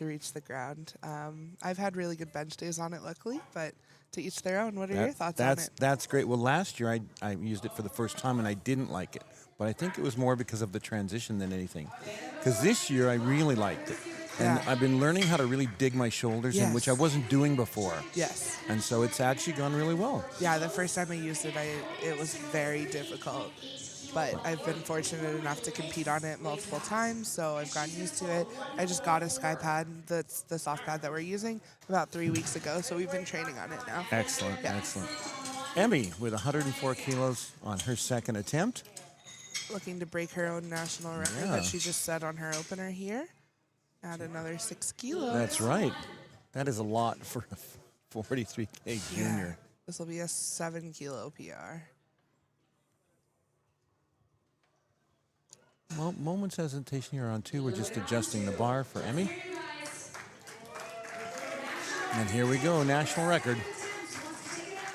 to reach the ground. I've had really good bench days on it, luckily, but to each their own. What are your thoughts on it? That's great. Well, last year I used it for the first time, and I didn't like it. But I think it was more because of the transition than anything. Because this year I really liked it. And I've been learning how to really dig my shoulders in, which I wasn't doing before. Yes. And so it's actually gone really well. Yeah, the first time I used it, it was very difficult. But I've been fortunate enough to compete on it multiple times, so I've gotten used to it. I just got a sky pad, that's the soft pad that we're using, about 3 weeks ago, so we've been training on it now. Excellent, excellent. Emmy with 104 kilos on her second attempt. Looking to break her own national record that she just set on her opener here. Add another 6 kilos. That's right. That is a lot for a 43K junior. This will be a 7 kilo PR. Well, moments hesitation here on 2. We're just adjusting the bar for Emmy. And here we go, national record.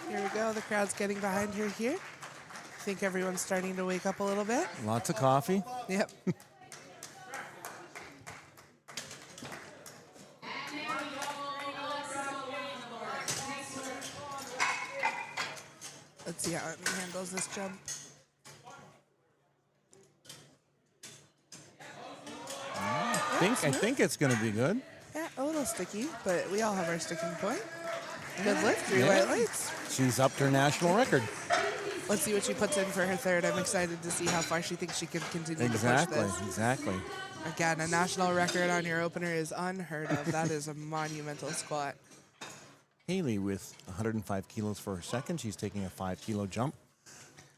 Here we go. The crowd's getting behind her here. I think everyone's starting to wake up a little bit. Lots of coffee. Yep. Let's see how Emmy handles this jump. I think it's going to be good. Yeah, a little sticky, but we all have our sticking point. Good lift, 3 white lights. She's upped her national record. Let's see what she puts in for her third. I'm excited to see how far she thinks she can continue to push this. Exactly. Again, a national record on your opener is unheard of. That is a monumental squat. Haley with 105 kilos for her second. She's taking a 5 kilo jump.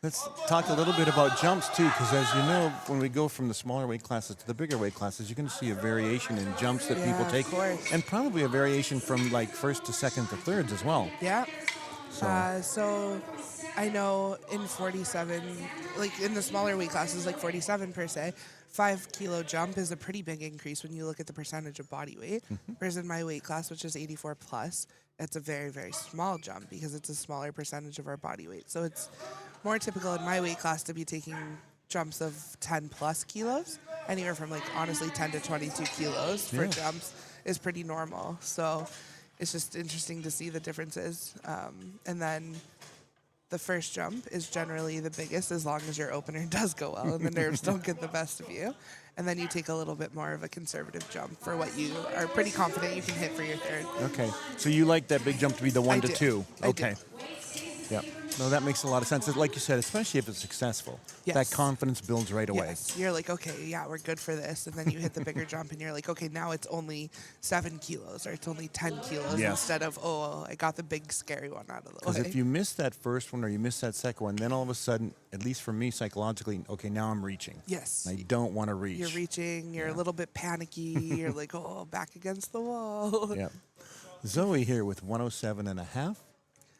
Let's talk a little bit about jumps, too, because as you know, when we go from the smaller weight classes to the bigger weight classes, you can see a variation in jumps that people take. Of course. And probably a variation from, like, first to second to thirds as well. Yeah. So I know in 47, like in the smaller weight classes, like 47 per se, 5 kilo jump is a pretty big increase when you look at the percentage of body weight. Whereas in my weight class, which is 84 plus, it's a very, very small jump because it's a smaller percentage of our body weight. So it's more typical in my weight class to be taking jumps of 10 plus kilos. Anywhere from, like, honestly 10 to 22 kilos for jumps is pretty normal. So it's just interesting to see the differences. And then the first jump is generally the biggest as long as your opener does go well and the nerves don't get the best of you. And then you take a little bit more of a conservative jump for what you are pretty confident you can hit for your third. Okay. So you like that big jump to be the 1 to 2? Okay. Yep. No, that makes a lot of sense. Like you said, especially if it's successful. Yes. That confidence builds right away. Yes. You're like, okay, yeah, we're good for this. And then you hit the bigger jump and you're like, okay, now it's only 7 kilos or it's only 10 kilos instead of, oh, I got the big scary one out of the way. Because if you miss that first one or you miss that second one, then all of a sudden, at least for me psychologically, okay, now I'm reaching. Yes. I don't want to reach. You're reaching. You're a little bit panicky. You're like, oh, back against the wall. Yeah. Zoe here with 107.5.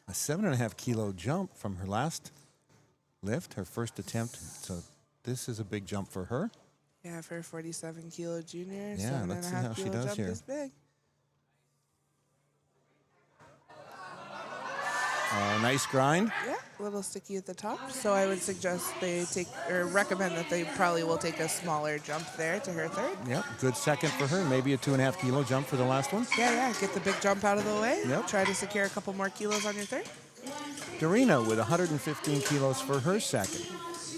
A 7.5 kilo jump from her last lift, her first attempt. So this is a big jump for her. Yeah, for a 47 kilo junior, yeah, let's see how she does jump here. is big. Nice grind. Yeah, a little sticky at the top. So I would suggest they recommend that they probably will take a smaller jump there to her third. Yep, good second for her. Maybe a 2.5 kilo jump for the last one. Yeah, get the big jump out of the way. Yep. Try to secure a couple more kilos on your third. Darina with 115 kilos for her second.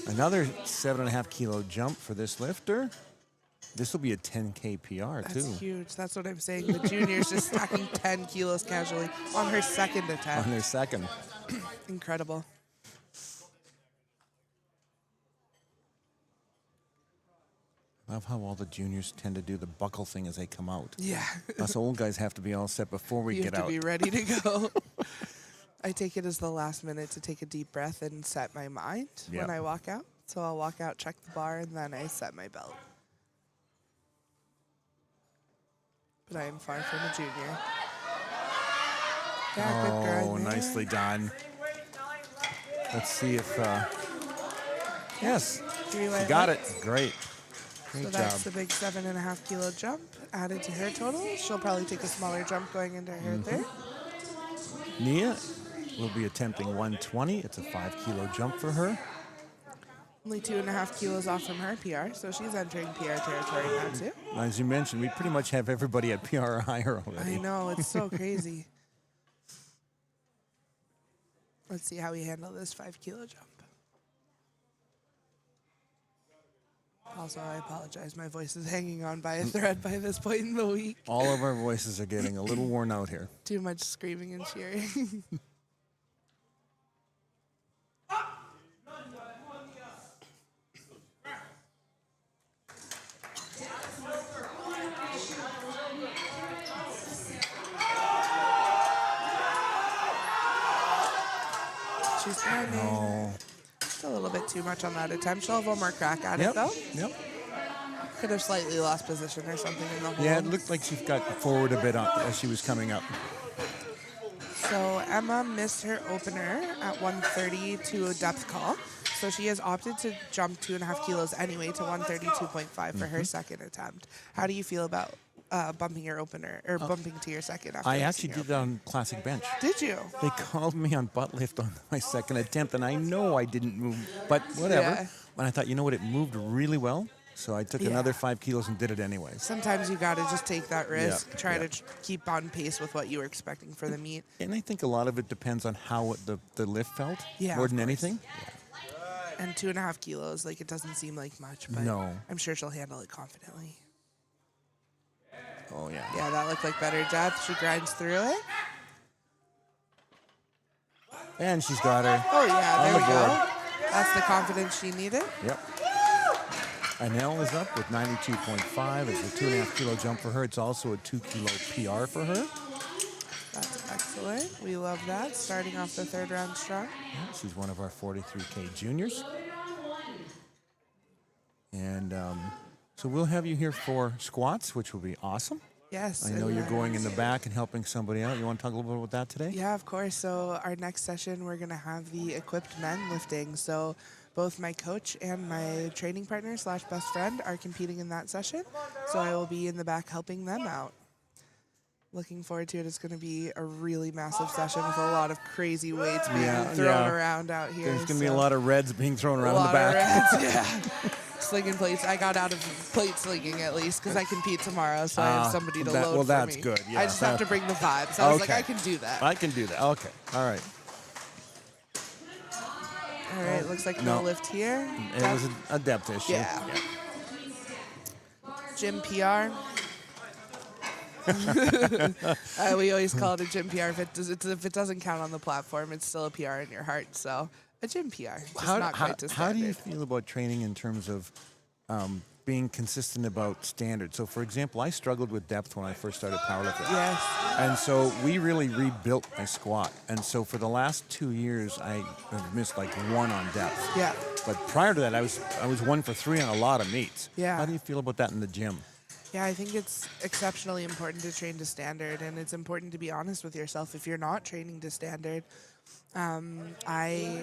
Another 7.5 kilo jump for this lifter. This will be a 10K PR, too. That's huge. That's what I'm saying. The junior's just stacking 10 kilos casually on her second attempt. On her second. Incredible. I love how all the juniors tend to do the buckle thing as they come out. Yeah. Us old guys have to be all set before we get out. You have to be ready to go. I take it as the last minute to take a deep breath and set my mind when I walk out. So I'll walk out, check the bar, and then I set my belt. But I am far from a junior. Yeah, good grind there. Nicely done. Let's see if, yes, she got it. Great. Great job. So that's the big 7.5 kilo jump added to her total. She'll probably take a smaller jump going into her third. Nia will be attempting 120. It's a 5 kilo jump for her. Only 2.5 kilos off from her PR, so she's entering PR territory now too. As you mentioned, we pretty much have everybody at PR or higher already. I know, it's so crazy. Let's see how we handle this 5 kilo jump. Also, I apologize. My voice is hanging on by a thread by this point in the week. All of our voices are getting a little worn out here. Too much screaming and cheering. She's standing. Oh. Just a little bit too much on that attempt. She'll have one more crack at it, though. Yep. Could have slightly lost position or something in the hole. Yeah, it looked like she got forward a bit as she was coming up. So Emma missed her opener at 130 to a depth call. So she has opted to jump 2.5 kilos anyway to 132.5 for her second attempt. How do you feel about bumping your opener or bumping to your second after I missing actually your did that on classic bench. Did you? They called me on butt lift on my second attempt, and I know I didn't move, but whatever. Yeah. And I thought, you know what, it moved really well, so I took Yeah. another 5 kilos and did it anyway. Sometimes you got to just take that risk, Yeah, try yeah. to keep on pace with what you were expecting for the meet. And I think a lot of it depends on how the lift felt Yeah, more of than course. anything. And 2.5 kilos, like, it doesn't seem like much, but No. I'm sure she'll handle it confidently. Oh, yeah. Yeah, that looked like better depth. She grinds through it. And she's got her. Oh, yeah, On there the we board. go. That's the confidence she needed. Yep. Aniel is up with 92.5. It's a 2.5 kilo jump for her. It's also a 2 kilo PR for her. That's excellent. We love that. Starting off the third round strong. Yeah, she's one of our 43K juniors. And so we'll have you here for squats, which will be awesome. Yes. I know and you're then- going in the back and helping somebody out. You want to talk a little bit about that today? Yeah, of course. So our next session, we're going to have the equipped men lifting. So both my coach and my training partner / best friend are competing in that session. So I will be in the back helping them out. Looking forward to it. It's going to be a really massive session with a lot of crazy weights being thrown around out here. There's going to be a lot of reds being thrown around in the lot back. of reds, yeah. Slinging plates. I got out of plate slinging at least because I compete tomorrow, so I have somebody to load well, for that's me. good, yeah. I just have to bring the vibe. So I was like, Okay. I can do that. I can do that. Okay. All right. All right, looks like no lift here. It was a depth issue. Yeah. Gym PR. We always call it a gym PR. If it doesn't count on the platform, it's still a PR in your heart. So a gym PR, just not quite to How do you standard. feel about training in terms of being consistent about standards? So, for example, I struggled with depth when I first started powerlifting. Yes. And so we really rebuilt my squat. And so for the last 2 years, I have missed like one on depth. Yeah. But prior to that, I was 1 for 3 on a lot of meets. Yeah. How do you feel about that in the gym? Yeah, I think it's exceptionally important to train to standard, and it's important to be honest with yourself if you're not training to standard. I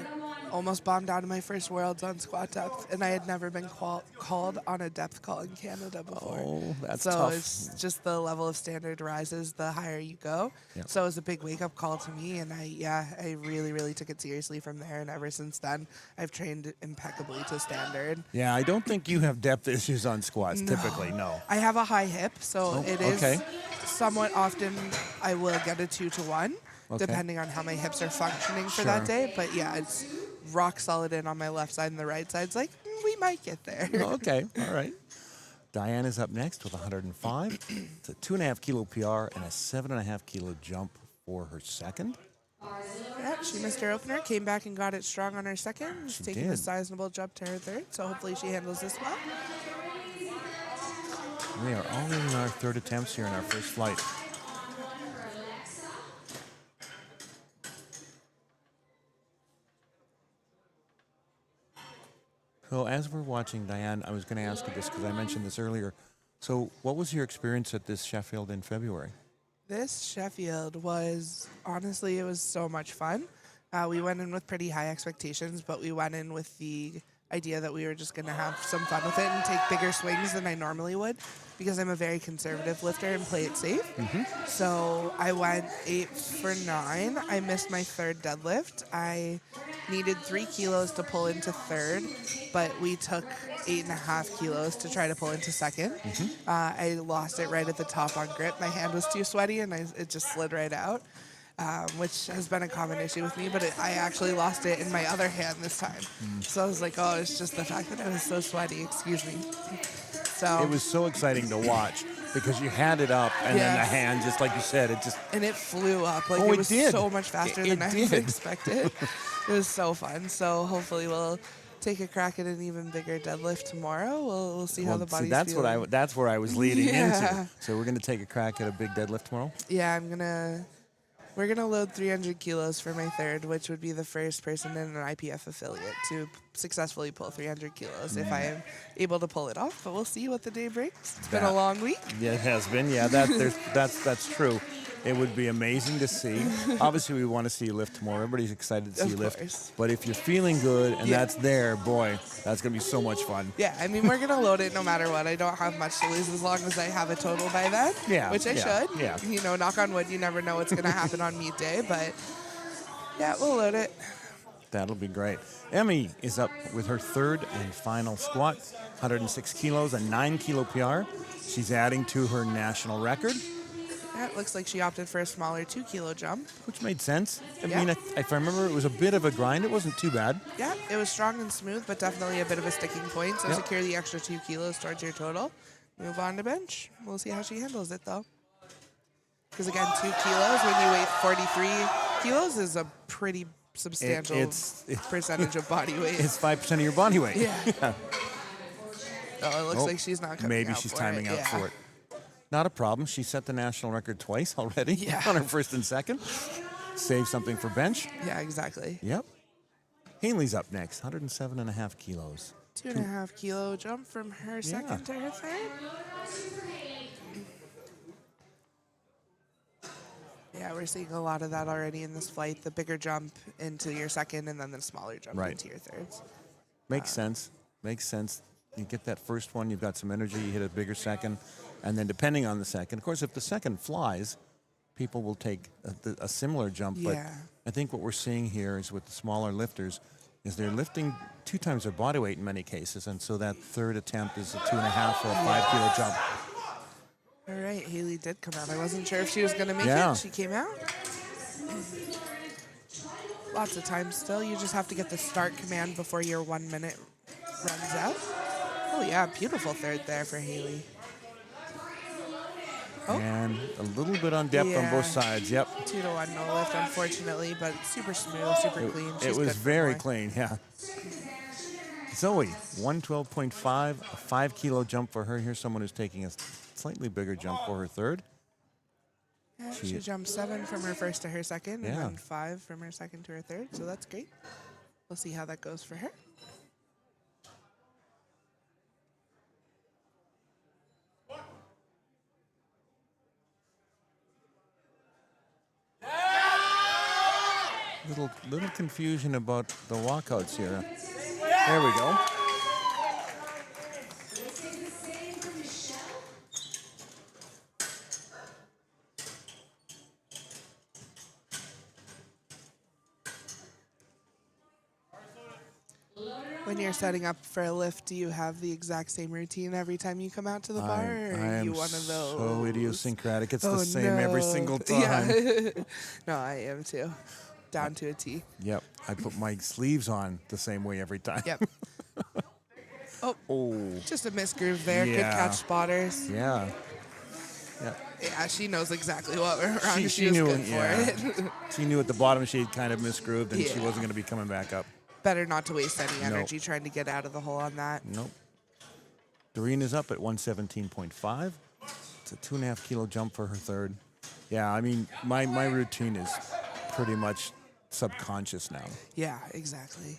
almost bombed out of my first Worlds on squat depth, and I had never been called on a depth call in Canada before. Oh, that's so tough. it's just the level of standard rises the higher you go. Yep. So it was a big wake-up call to me, and I really, really took it seriously from there, and ever since then, I've trained impeccably to standard. Yeah, I don't think you have depth issues on squats typically, no. I have a high hip, so it is okay. somewhat often I will get a 2-to-1, Okay. depending on how my hips are functioning for Sure. that day. But yeah, it's rock solid in on my left side, and the right side's like, we might get there. Okay, all right. Diana's up next with 105. It's a 2.5 kilo PR and a 7.5 kilo jump for her second. Yeah, she missed her opener, came back and got it strong on her second. She's taking a did. sizable jump to her third, so hopefully she handles this well. We are all in our third attempts here in our first flight. So as we're watching, Diane, I was going to ask you this because I mentioned this earlier. So what was your experience at this Sheffield in February? This Sheffield was, honestly, it was so much fun. We went in with pretty high expectations, but we went in with the idea that we were just going to have some fun with it and take bigger swings than I normally would because I'm a very conservative lifter and play it safe. So I went 8 for 9. I missed my third deadlift. I needed 3 kilos to pull into third, but we took 8.5 kilos to try to pull into second. I lost it right at the top on grip. My hand was too sweaty, and it just slid right out, which has been a common issue with me, but I actually lost it in my other hand this time. So I was like, oh, it's just the fact that I was so sweaty, excuse me. So It was so exciting to watch because you had it up, and then the hand, just like you said, it just... And it flew up. Like, Oh, it was did. so much faster It than I did. expected. It was so fun. So hopefully we'll take a crack at an even bigger deadlift tomorrow. We'll see how the body's feeling. That's where I was leading Yeah. into. So we're going to take a crack at a big deadlift tomorrow? Yeah, we're going to load 300 kilos for my third, which would be the first person in an IPF affiliate to successfully pull 300 kilos if I am able to pull it off. But we'll see what the day brings. It's been a long week. Yeah, it has been. Yeah, that's true. It would be amazing to see. Obviously, we want to see you lift tomorrow. Everybody's excited to see you course. lift. But if you're feeling good and that's there, boy, that's going to be so much fun. Yeah, I mean, we're going to load it no matter what. I don't have much to lose as long as I have a total by then, which I should. Yeah. You know, knock on wood, you never know what's going to happen on meet day, but yeah, we'll load it. That'll be great. Emmy is up with her third and final squat, 106 kilos, a 9-kilo PR. She's adding to her national record. Yeah, it looks like she opted for a smaller 2-kilo jump. Which made sense. I Yeah. mean, if I remember, it was a bit of a grind. It wasn't too bad. Yeah, it was strong and smooth, but definitely a bit of a sticking point. So Yep. secure the extra 2 kilos towards your total. Move on to bench. We'll see how she handles it, though. Because, again, 2 kilos when you weigh 43 kilos is a pretty substantial percentage of body weight. It's 5% of your body weight. Yeah. Oh, it looks like she's not coming Maybe out she's for timing it. out Yeah. for it. Not a problem. She set the national record twice already on her first and second. Save something for bench. Yeah, exactly. Yep. Haley's up next, 107.5 kilos. 2.5 kilo jump from her second to her third. Yeah, we're seeing a lot of that already in this flight. The bigger jump into your second and then the smaller jump into your thirds. Makes sense. Makes sense. You get that first one, you've got some energy, you hit a bigger second. And then depending on the second, of course, if the second flies, people will take a similar jump. But I think what we're seeing here is with the smaller lifters is they're lifting 2 times their body weight in many cases. And so that third attempt is a 2.5 or a 5-kilo jump. All right, Haley did come out. I wasn't sure if she was going to make it. She came out. Lots of time still. You just have to get the start command before your 1 minute runs out. Oh, yeah, beautiful third there for Haley. And a little bit on depth on both sides. Yep. 2-to-1 no lift, unfortunately, but super smooth, super clean. It was very clean, yeah. Zoe, 112.5, a 5-kilo jump for her. Here's someone who's taking a slightly bigger jump for her third. Yeah, she jumped 7 from her first to her second, and then 5 from her second to her third, so that's great. We'll see how that goes for her. Little confusion about the walkouts here. There we go. When you're setting up for a lift, do you have the exact same routine every time you come out to the bar? Or I are you am one of those? so idiosyncratic. It's the same every single time. Yeah. No, I am too. Down to a T. Yep. I put my sleeves on the same way every time. Yep. Oh, just a misgroove there. Good catch, spotters. Yeah. Yeah, she knows exactly what we're wrong. She knew good for it. She knew at the bottom she had kind of misgrooved and she wasn't going to be coming back up. Better not to waste any energy trying to get out of the hole on that. Nope. Darina's up at 117.5. It's a 2.5-kilo jump for her third. Yeah, I mean, my routine is pretty much subconscious now. Yeah, exactly.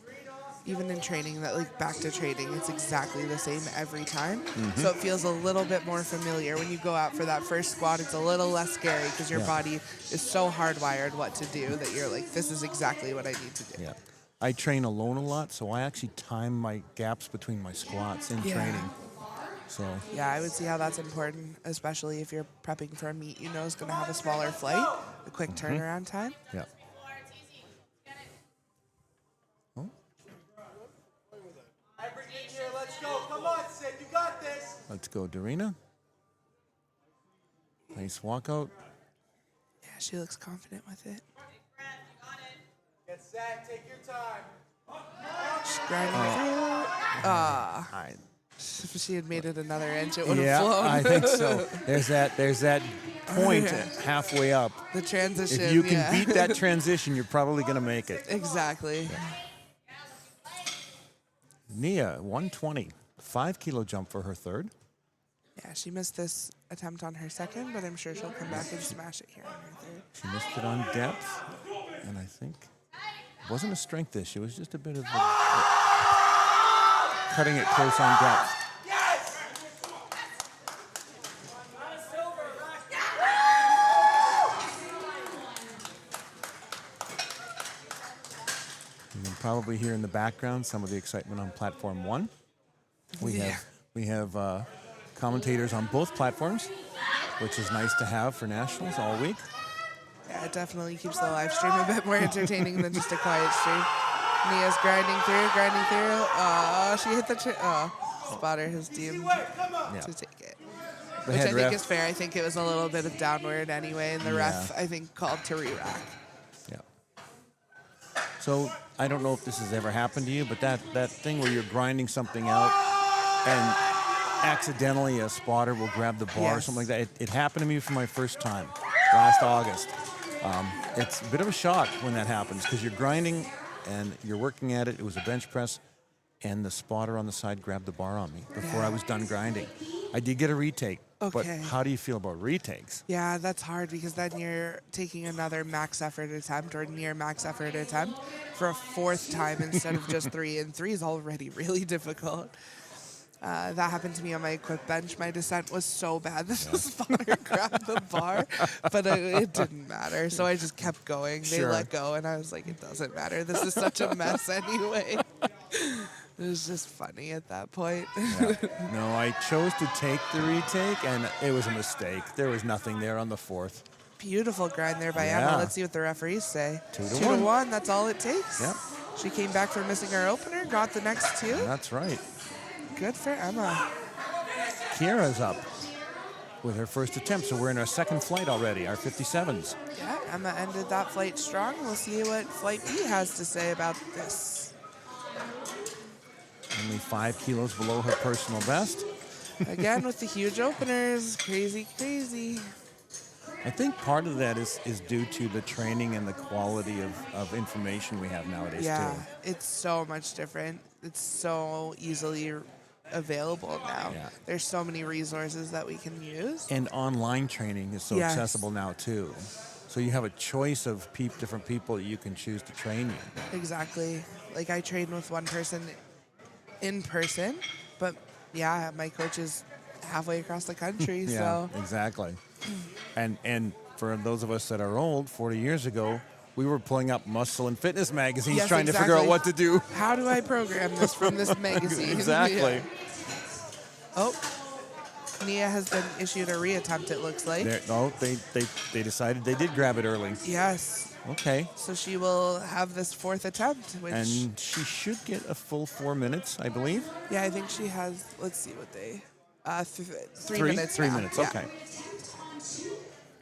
Even in training, back to training, it's exactly the same every time. So it feels a little bit more familiar. When you go out for that first squat, it's a little less scary because your body is so hardwired what to do that you're like, this is exactly what I need to do. Yeah. I train alone a lot, so I actually time my gaps between my squats in training. So yeah, I would see how that's important, especially if you're prepping for a meet you know is going to have a smaller flight, a quick turnaround time. Yeah. Let's go, Darina. Nice walkout. Yeah, she looks confident with it. Get set, take your time. She's grinding through. If she had made it another inch, it would have flown. I think so. There's that point halfway up. The transition. If you can beat that transition, you're probably going to make it. Exactly. Yeah. Nia, 120. 5 kilo jump for her third. Yeah, she missed this attempt on her second, but I'm sure she'll come back and smash it here on her third. She missed it on depth, and I think it wasn't a strength issue. It was just a bit of cutting it close on depth. You can probably hear in the background some of the excitement on platform 1. We have commentators on both platforms, which is nice to have for nationals all week. Yeah, it definitely keeps the live stream a bit more entertaining than just a quiet stream. Nia's grinding through. She hit the spotter has deemed to take it. Which I think is fair. I think it was a little bit of downward anyway, and the ref, I think, called to re-rack. Yeah. So I don't know if this has ever happened to you, but that thing where you're grinding something out and accidentally a spotter will grab the bar or something like that. It happened to me for my first time last August. It's a bit of a shock when that happens because you're grinding and you're working at it. It was a bench press, and the spotter on the side grabbed the bar on me before I was done grinding. I did get a retake, but how do you feel about retakes? Yeah, that's hard because then you're taking another max effort attempt or near max effort attempt for a fourth time instead of just 3, and 3 is already really difficult. That happened to me on my equip bench. My descent was so bad that the spotter grabbed the bar, but it didn't matter. So I just kept going. They let go, and I was like, it doesn't matter. This is such a mess anyway. It was just funny at that point. No, I chose to take the retake, and it was a mistake. There was nothing there on the fourth. Beautiful grind there by Emma. Let's see what the referees say. 2 to 1. That's all it takes. Yep. She came back from missing her opener, got the next 2. That's right. Good for Emma. Kiara's up with her first attempt, so we're in our second flight already, our 57s. Yeah, Emma ended that flight strong. We'll see what Flight B has to say about this. Only 5 kilos below her personal best. Again, with the huge openers. Crazy, crazy. I think part of that is due to the training and the quality of information we have nowadays, too. It's so much different. It's so easily available now. There's so many resources that we can use. And online training is so accessible now, too. So you have a choice of different people that you can choose to train you. Exactly. Like I train with one person in person, but my coach is halfway across the country. Exactly. And for those of us that are old, 40 years ago, we were pulling up muscle and fitness magazines trying to figure out what to do. How do I program this from this magazine? Exactly. Nia has been issued a reattempt, it looks like. They decided they did grab it early. Yes. Okay. So she will have this 4th attempt. And she should get a full 4 minutes, I believe. Yeah, I think she has, let's see what they, 3 minutes 3 now. minutes, okay.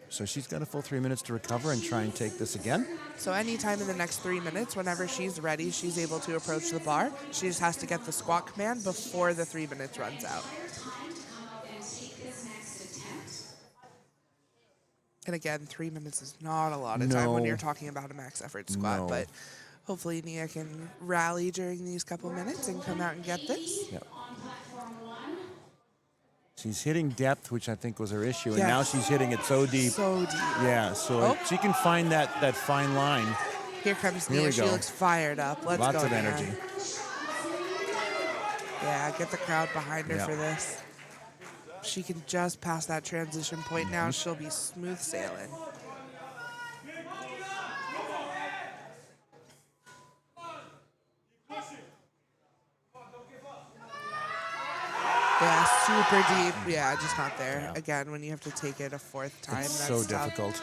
So she's got a full 3 minutes to recover and try and take this again. So anytime in the next 3 minutes, whenever she's ready, she's able to approach the bar. She just has to get the squat command before the 3 minutes runs out. And again, 3 minutes is not a lot of time when you're talking about a max effort squat, but hopefully Nia can rally during these couple minutes and come out and get this. Yep. She's hitting depth, which I think was her issue, and now she's hitting it so deep. So deep. Yeah, so if she can find that fine line. Here comes Nia. She looks fired up. Let's go. Lots of energy. Yeah, get the crowd behind her for this. She can just pass that transition point now. She'll be smooth sailing. Yeah, super deep. Yeah, just not there. Yeah. Again, when you have to take it a 4th time, it's that's so tough. difficult.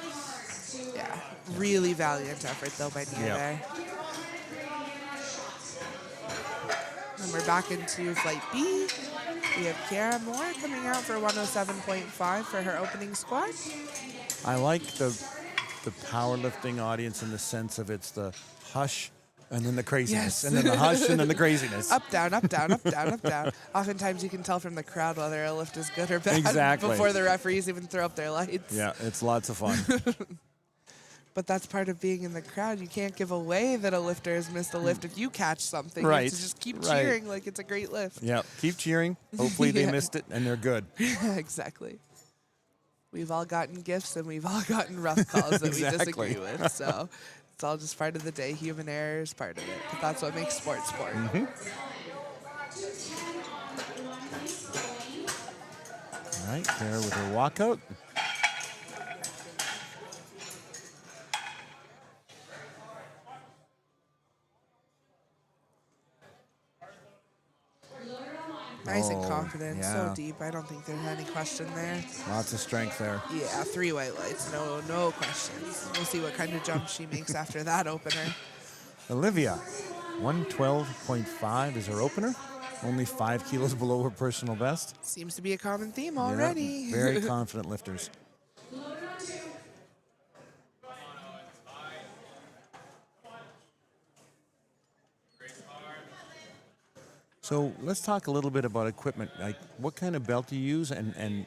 Yeah, really valiant effort though by Nia there. And we're back into Flight B. We have Kiara Moore coming out for 107.5 for her opening squat. I like the powerlifting audience in the sense of it's the hush and then the craziness, Yes. and then the hush and then the craziness. Up, down, up, down, up, down, up, down. Oftentimes you can tell from the crowd whether a lift is good or bad Exactly. before the referees even throw up their lights. Yeah, it's lots of fun. But that's part of being in the crowd. You can't give away that a lifter has missed a lift if you catch something. You have Right, to just keep right. cheering like it's a great lift. Yeah, keep cheering. Hopefully they Yeah. missed it and they're good. Exactly. We've all gotten gifts and we've all gotten rough calls that Exactly. we disagree with. So it's all just part of the day. Human error is part of it. But that's what makes sport sport. Mm-hmm. All right, there with her walkout. Nice and Oh, confident, yeah. so deep. I don't think there's any question there. Lots of strength there. Yeah, 3 white lights, no questions. We'll see what kind of jump she makes after that opener. Olivia, 112.5 is her opener. Only 5 kilos below her personal best. Seems to be a common theme Yeah, already. very confident lifters. So let's talk a little bit about equipment. Like, what kind of belt do you use, and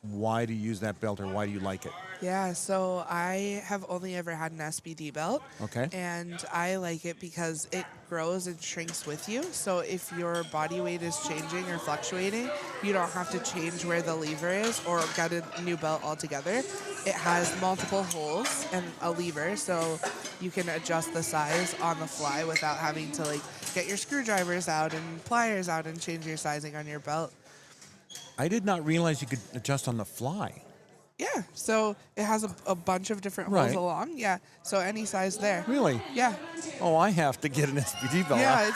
why do you use that belt, or why do you like it? Yeah, so I have only ever had an SBD belt. Okay. And I like it because it grows and shrinks with you. So if your body weight is changing or fluctuating, you don't have to change where the lever is or get a new belt altogether. It has multiple holes and a lever, so you can adjust the size on the fly without having to like get your screwdrivers out and pliers out and change your sizing on your belt. I did not realize you could adjust on the fly. Yeah, so it has a bunch of different Right. holes along. Yeah, so any size there. Really? Yeah. Oh, I have to get an SBD belt. Yeah,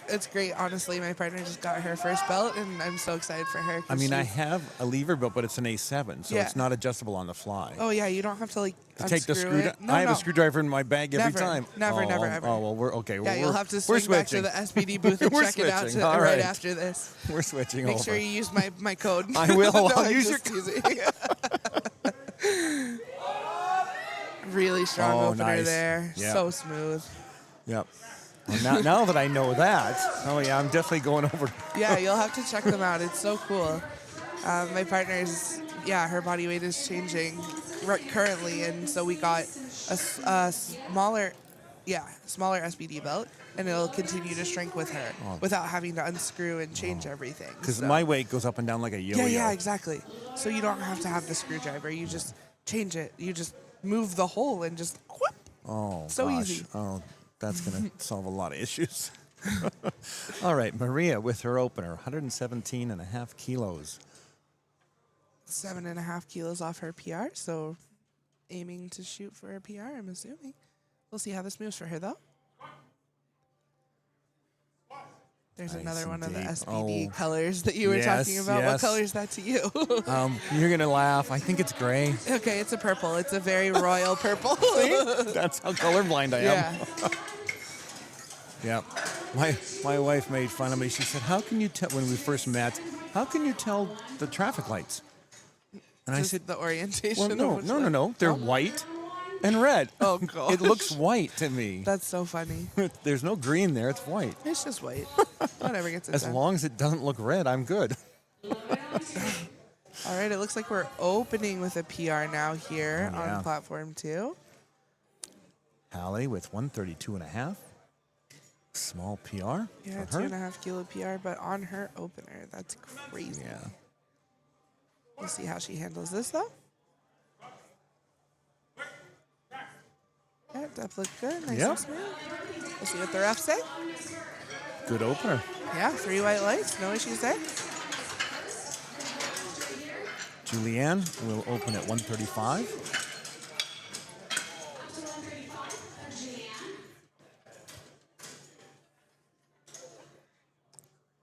it's great. Honestly, my partner just got her first belt, and I'm so excited for her. 'Cause I mean, I she's- have a lever belt, but it's an A7, so Yeah. it's not adjustable on the fly. Oh yeah, you don't have to like To take the unscrew screwdriver. it. No, I have no. a screwdriver in my bag every Never. time. Never, oh, never, ever. Oh well, we're okay. Yeah, we're, you'll have to we're swing back to switching. the SBD booth and We're check it out switching. to, All right right. after this. We're switching Make over. sure you use my code. I will. No, I'll I'm use your just teasing. Really strong Oh, opener nice. there. Yeah. So smooth. Yep. Well, now that I know that, oh yeah, I'm definitely going over. Yeah, you'll have to check them out. It's so cool. My partner's, her body weight is changing currently, and so we got a smaller SBD belt, and it'll continue to shrink with her without having to unscrew and change everything. Because So- my weight goes up and down like a yo-yo. yeah, exactly. So you don't have to have the screwdriver. You just change it. You just move the hole and just whoop. Oh, So gosh. easy. Oh, that's going to solve a lot of issues. All right, Maria with her opener, 117.5 kilos. 7.5 kilos off her PR, so aiming to shoot for a PR, I'm assuming. We'll see how this moves for her, though. There's Nice another and one of the deep. SBD Oh. colors that you were talking Yes, about. yes. What color is that to you? You're going to laugh. I think it's gray. Okay, it's a purple. It's a very royal purple. That's how colorblind I am. Yeah. Yeah. My wife made fun of me. She said, "How can you tell when we first met? How can you tell the traffic lights?" And I Just said, the orientation. "Well, of no, which no, no, one. no. They're white and red. Oh, gosh. It looks white to me. That's so funny. There's no green there. It's white. It's just white. Whatever gets it As done. long as it doesn't look red, I'm good." All right, it looks like we're opening with a PR now here Oh, yeah. on platform 2. Hallie with 132.5. Small PR Yeah, for her. 2.5 kilo PR, but on her opener. That's crazy. Yeah. We'll see how she handles this, though. Yeah, depth looked good. Nice Yep. and smooth. We'll see what the refs say. Good opener. Yeah, 3 white lights. No issues there. Julianne will open at 135.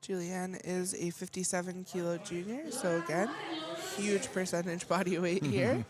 Julianne is a 57 kilo junior, so again, huge percentage body weight here.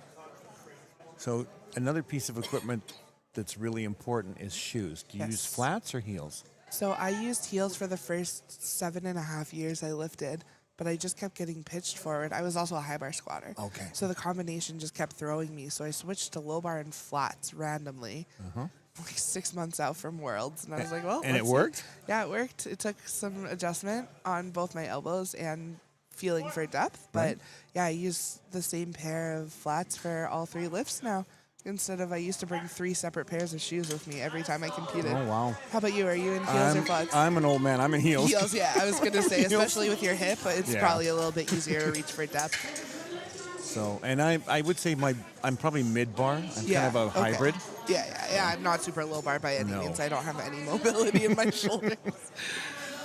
So another piece of equipment that's really important is shoes. Do you use Yes. flats or heels? So I used heels for the first 7.5 years I lifted, but I just kept getting pitched forward. I was also a high bar squatter. Okay. So the combination just kept throwing me. So I switched to low bar and flats randomly. Like 6 months out from Worlds. And I was like, well, And it let's see. worked? Yeah, it worked. It took some adjustment on both my elbows and feeling for depth. But Right. yeah, I use the same pair of flats for all 3 lifts now. Instead of I used to bring 3 separate pairs of shoes with me every time I competed. Oh, wow. How about you? Are you in heels or flats? I'm an old man. I'm in heels. Heels, yeah. I was going to say, Heels. especially with your hip, it's Yeah. probably a little bit easier to reach for depth. So, and I would say I'm probably mid-bar. I'm Yeah. kind of a okay. hybrid. Yeah. I'm not super low bar by any No. means. I don't have any mobility in my shoulders.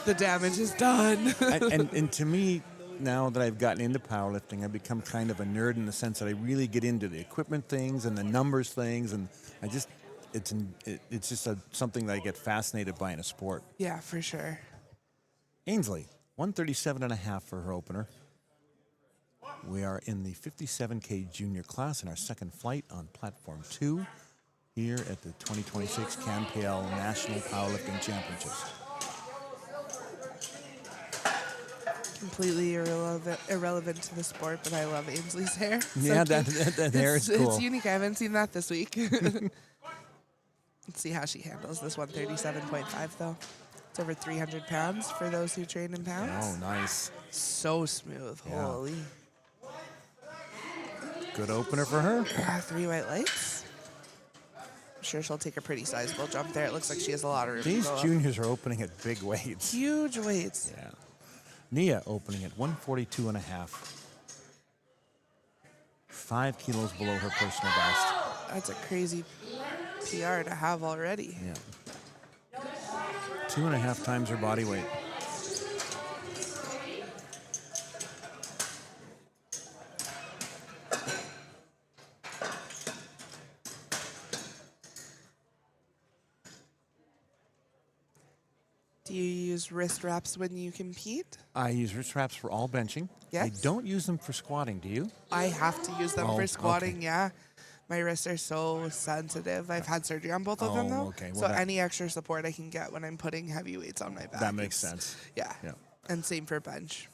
The damage is done. and to me, now that I've gotten into powerlifting, I've become kind of a nerd in the sense that I really get into the equipment things and the numbers things, and it's just something that I get fascinated by in a sport. Yeah, for sure. Ainsley, 137.5 for her opener. We are in the 57K junior class in our second flight on platform 2 here at the 2026 CANPL National Powerlifting Championships. Completely irrelevant to the sport, but I love Ainsley's hair. Yeah, cute. that hair is cool. It's unique. I haven't seen that this week. Let's see how she handles this 137.5, though. It's over 300 pounds for those who train in pounds. Oh, nice. So smooth. Yeah. Holy. Good opener for her. 3 white lights. I'm sure she'll take a pretty sizable jump there. It looks like she has a lot of room These to go up. juniors are opening at big weights. Huge weights. Yeah. Nia opening at 142.5. 5 kilos below her personal best. That's a crazy PR to have already. Yeah. 2.5 times her body weight. Do you use wrist wraps when you compete? I use wrist wraps for all benching. I Yes. don't use them for squatting. Do you? I have to use them Oh, for squatting, okay. yeah. My wrists are so sensitive. I've had surgery on both of them, Oh, though. okay. Well, So that- any extra support I can get when I'm putting heavy weights on my back. That makes it's- sense. Yeah. Yeah. And same for bench.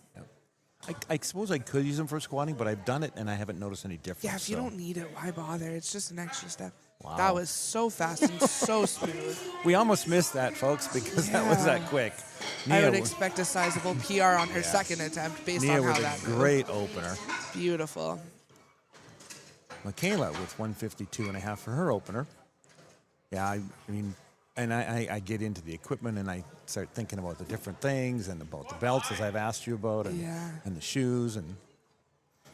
I suppose I could use them for squatting, but I've done it and I haven't noticed any difference. Yeah, if you so. don't need it, why bother? It's just an extra step. Wow. That was so fast and so smooth. We almost missed that, folks, because that was that Yeah. quick. I would wa- expect a sizable PR on her second attempt based Nia on how with that a moved. great opener. Beautiful. Michaela with 152.5 for her opener. Yeah, I mean, and I get into the equipment and I start thinking about the different things and about the belts, as I've asked you about, and, Yeah. and the shoes. And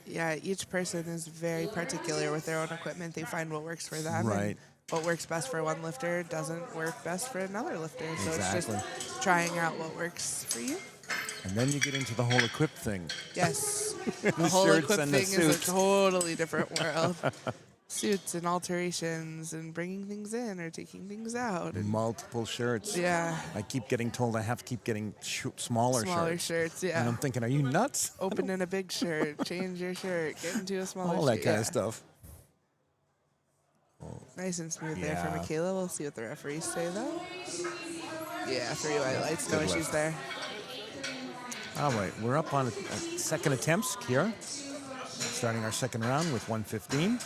Yeah, each person is very particular with their own equipment. They find what works for them. Right. And what works best for one lifter doesn't work best for another lifter. So Exactly. it's just trying out what works for you. and then you get into the whole equip thing. Yes. The The whole shirts equip and the thing is a suits. totally different world. Suits and alterations and bringing things in or taking things out. And Multiple shirts. yeah, I keep getting told I have to keep getting smaller shirts. shirts. And Yeah. I'm thinking, are you nuts? Open in a big shirt, change your shirt, get into a smaller All that shirt. kind yeah. of stuff. Nice and smooth there for Yeah. Michaela. We'll see what the referees say though. Yeah, 3 white lights, no Good issues lift. there. All right, we're up on second attempts, Kira. Starting our second round with 115.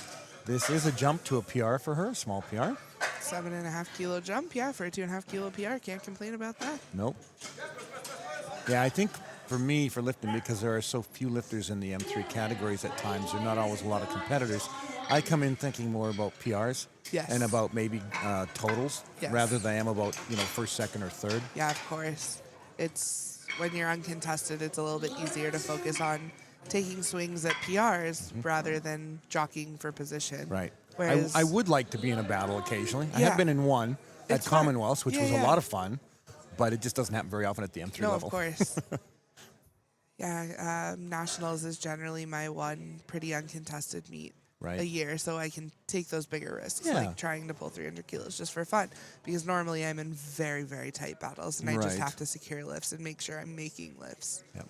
This is a jump to a PR for her, small PR. 7.5 kilo jump, yeah, for a 2.5 kilo PR. Can't complain about that. Nope. Yeah, I think for me, for lifting, because there are so few lifters in the M3 categories at times, there are not always a lot of competitors. I come in thinking more about PRs Yes. and about maybe totals Yes. rather than I am about first, second, or third. Yeah, of course. It's when you're uncontested, it's a little bit easier to focus on taking swings at PRs rather than jockeying for position. Right. Whereas I would like to be in a battle occasionally. I Yeah. have been in one at It's fun. Commonwealths, which Yeah, was yeah. a lot of fun, but it just doesn't happen very often at the M3 no, level. of course. Yeah, nationals is generally my one pretty uncontested meet Right. a year, so I can take those bigger risks, Yeah. like trying to pull 300 kilos just for fun. Because normally I'm in very, very tight battles, and I just Right. have to secure lifts and make sure I'm making lifts. Yep.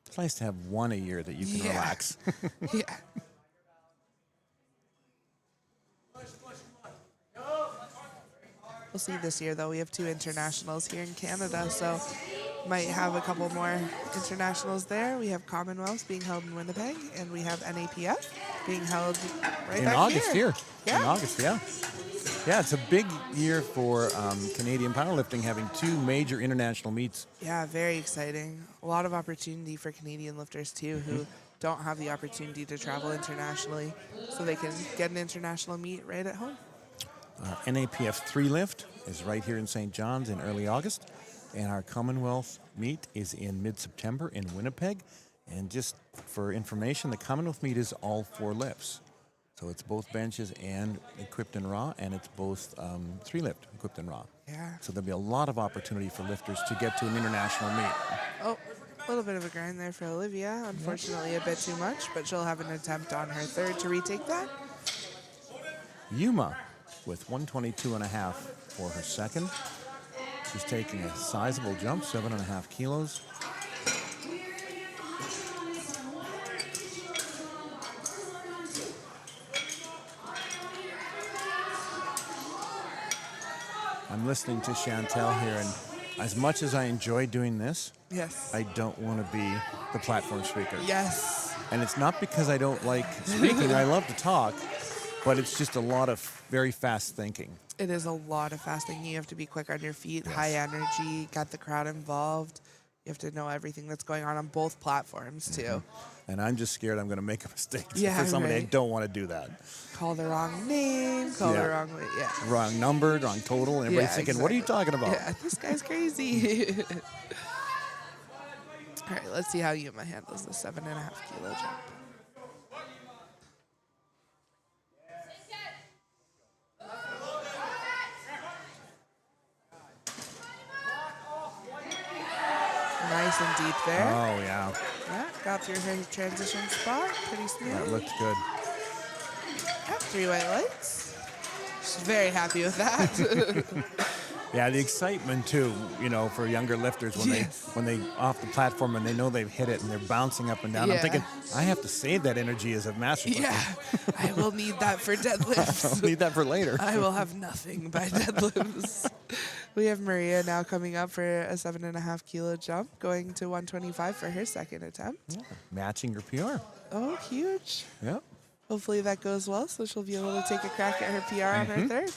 It's nice to have one a year that you can Yeah. relax. Yeah. We'll see this year, though. We have 2 internationals here in Canada, so might have a couple more internationals there. We have Commonwealth being held in Winnipeg, and we have NAPF being held right In back August here. here. In August, yeah. Yeah, it's a big year for Canadian powerlifting, having 2 major international meets. Yeah, very exciting. A lot of opportunity for Canadian lifters, too, who don't have the opportunity to travel internationally, so they can get an international meet right at home. NAPF 3 lift is right here in St. John's in early August, and our Commonwealth meet is in mid-September in Winnipeg. And just for information, the Commonwealth meet is all 4 lifts. So it's both benches and equipped in raw, and it's both 3 lift equipped in raw. Yeah. So there'll be a lot of opportunity for lifters to get to an international meet. Oh, a little bit of a grind there for Olivia. Unfortunately, a bit too much, but she'll have an attempt on her third to retake that. Yuma with 122.5 for her second. She's taking a sizable jump, 7.5 kilos. I'm listening to Chantel here, and as much as I enjoy doing this, Yes. I don't want to be the platform speaker. Yes. And it's not because I don't like speaking. I love to talk, but it's just a lot of very fast thinking. It is a lot of fasting. You have to be quick on your feet, high energy, got the crowd involved. You have to know everything that's going on both platforms, too. And I'm just scared I'm going to make a mistake. Yeah, For somebody, I right. don't want to do that. Call the wrong name, call the wrong way. Yeah. Wrong number, wrong total, and everybody's thinking, what are you talking about? Yeah, this guy's crazy. All right, let's see how Yuma handles the 7.5 kilo jump. Nice and deep there. Oh, yeah. Yeah, got through her transition spot. Pretty smooth. That looked good. Yeah, 3 white lights. She's very happy with that. Yeah, the excitement too, you know, for younger lifters when Yes. they off the platform and they know they've hit it and they're bouncing up and down. I'm Yeah. thinking, I have to save that energy as a master lifter. Yeah, I will need that for deadlifts. I'll need that for later. I will have nothing by deadlifts. We have Maria now coming up for a 7.5 kilo jump, going to 125 for her second attempt. Yeah, matching your PR. Oh, huge. Yep. Hopefully that goes well, so she'll be able to take a crack at her PR on her third.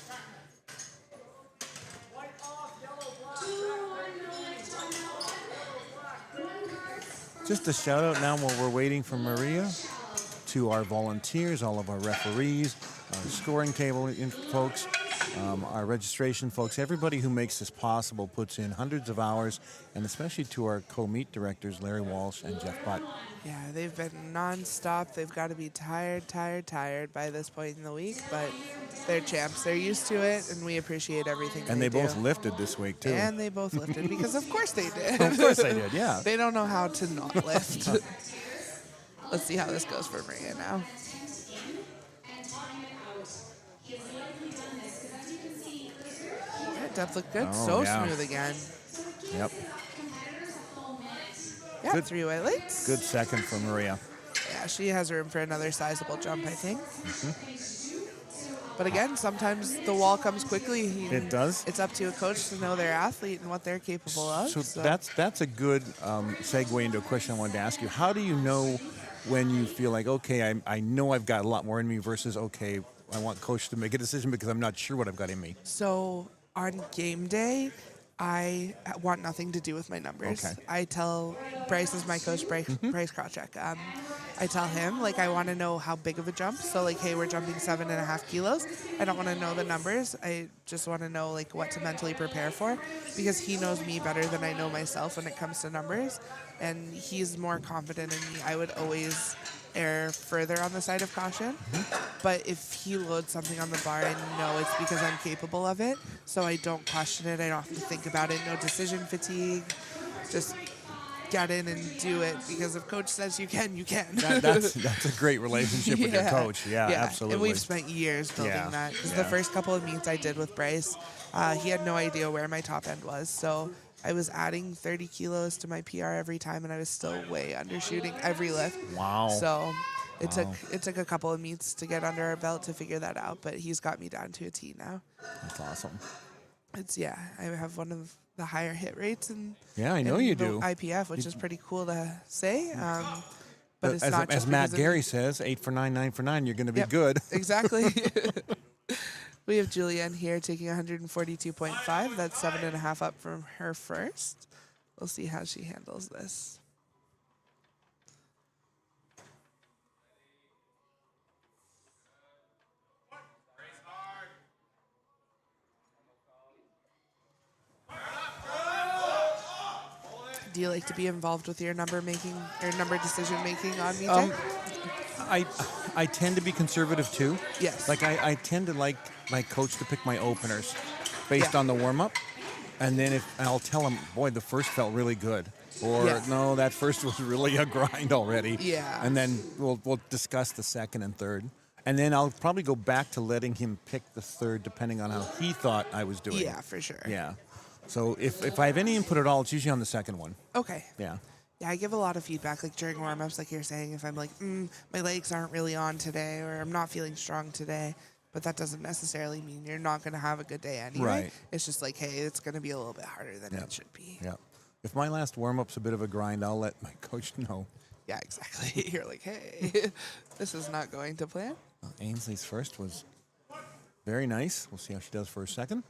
Just a shout out now while we're waiting for Maria to our volunteers, all of our referees, our scoring table folks, our registration folks, everybody who makes this possible puts in hundreds of hours, and especially to our co-meet directors, Larry Walsh and Jeff Butt. Yeah, they've been nonstop. They've got to be tired by this point in the week, but they're champs. They're used to it, and we appreciate everything And they do. both lifted this week, too. And they both lifted, because of course they did. Of course they did, yeah. They don't know how to not lift. Let's see how this goes for Maria now. That depth looked good. Oh, So yeah. smooth again. Yep. Yeah, Good. 3 white lights. Good second for Maria. Yeah, she has room for another sizable jump, I think. But again, sometimes the wall comes quickly. It does. It's up to a coach to know their athlete and what they're capable of. So that's a good segue into a question I wanted to ask you. How do you know when you feel like, okay, I know I've got a lot more in me versus, okay, I want coach to make a decision because I'm not sure what I've got in me? So on game day, I want nothing to do with my numbers. Okay. I tell Bryce is my coach, Bryce Krawczyk. I tell him, like, I want to know how big of a jump. So, like, hey, we're jumping 7.5 kilos. I don't want to know the numbers. I just want to know, like, what to mentally prepare for, because he knows me better than I know myself when it comes to numbers. And he's more confident in me. I would always err further on the side of caution. But if he loads something on the bar, I know it's because I'm capable of it. So I don't question it. I don't have to think about it. No decision fatigue. Just get in and do it, because if coach says you can, you can. That's a great relationship with your coach. Yeah, absolutely. And we've spent years building that. Because the first couple of meets I did with Bryce, he had no idea where my top end was. So I was adding 30 kilos to my PR every time, and I was still way undershooting every lift. Wow. So it took a couple of meets to get under our belt to figure that out, but he's got me down to a T now. That's awesome. I have one of the higher hit rates in Yeah, I know you the do. IPF, which is pretty cool to say. But it's as not just Matt because of- Gary says, 8 for 9, 9 for 9, you're going to be Yep, good. Exactly. We have Julianne here taking 142.5. That's 7.5 up from her first. We'll see how she handles this. Do you like to be involved with your number making or number decision making on meet day? I tend to be conservative too. Yes. Like I tend to like my coach to pick my openers based Yeah. on the warm up, and then I'll tell him, boy, the first felt really good, or Yeah. no, that first was really a grind already. Yeah. And then we'll discuss the second and third, and then I'll probably go back to letting him pick the third depending on how he thought I was doing. Yeah, for sure. Yeah. So if I have any input at all, it's usually on the second one. Okay. Yeah. Yeah, I give a lot of feedback, like during warm-ups, like you're saying, if I'm like, my legs aren't really on today, or I'm not feeling strong today, but that doesn't necessarily mean you're not going to have a good day anyway. Right. It's just like, hey, it's going to be a little bit harder than it should be. Yeah. If my last warm-up's a bit of a grind, I'll let my coach know. Yeah, exactly. You're like, hey, this is not going to plan. Ainsley's first was very nice. We'll see how she does for her second.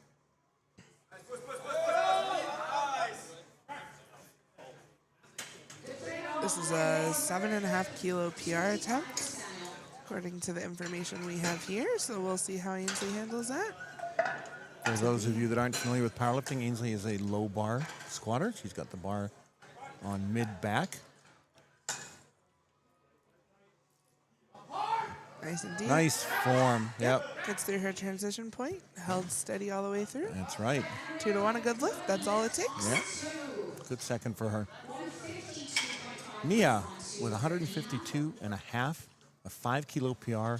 This is a 7.5 kilo PR attempt, according to the information we have here. So we'll see how Ainsley handles that. For those of you that aren't familiar with powerlifting, Ainsley is a low bar squatter. She's got the bar on mid-back. Nice indeed. Nice form. Yep. Gets through her transition point, held steady all the way through. That's right. 2 to 1, a good lift. That's all it takes. Yeah. Good second for her. Nia with 152 and a half, a 5 kilo PR,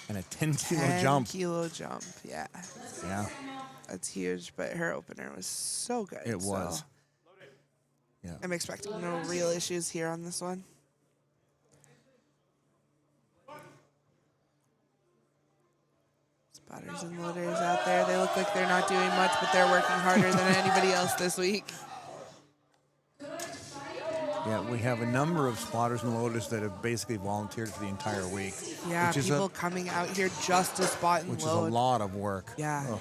and a 10 kilo 10 jump. kilo jump, yeah. Yeah, That's huge, but her opener was so good. it was. So Yeah. I'm expecting no real issues here on this one. Spotters and loaders out there. They look like they're not doing much, but they're working harder than anybody else this week. Yeah, we have a number of spotters and loaders that have basically volunteered for the entire week. Yeah, which is people coming out here just to spot and which load. is a lot of work. Yeah. Oh.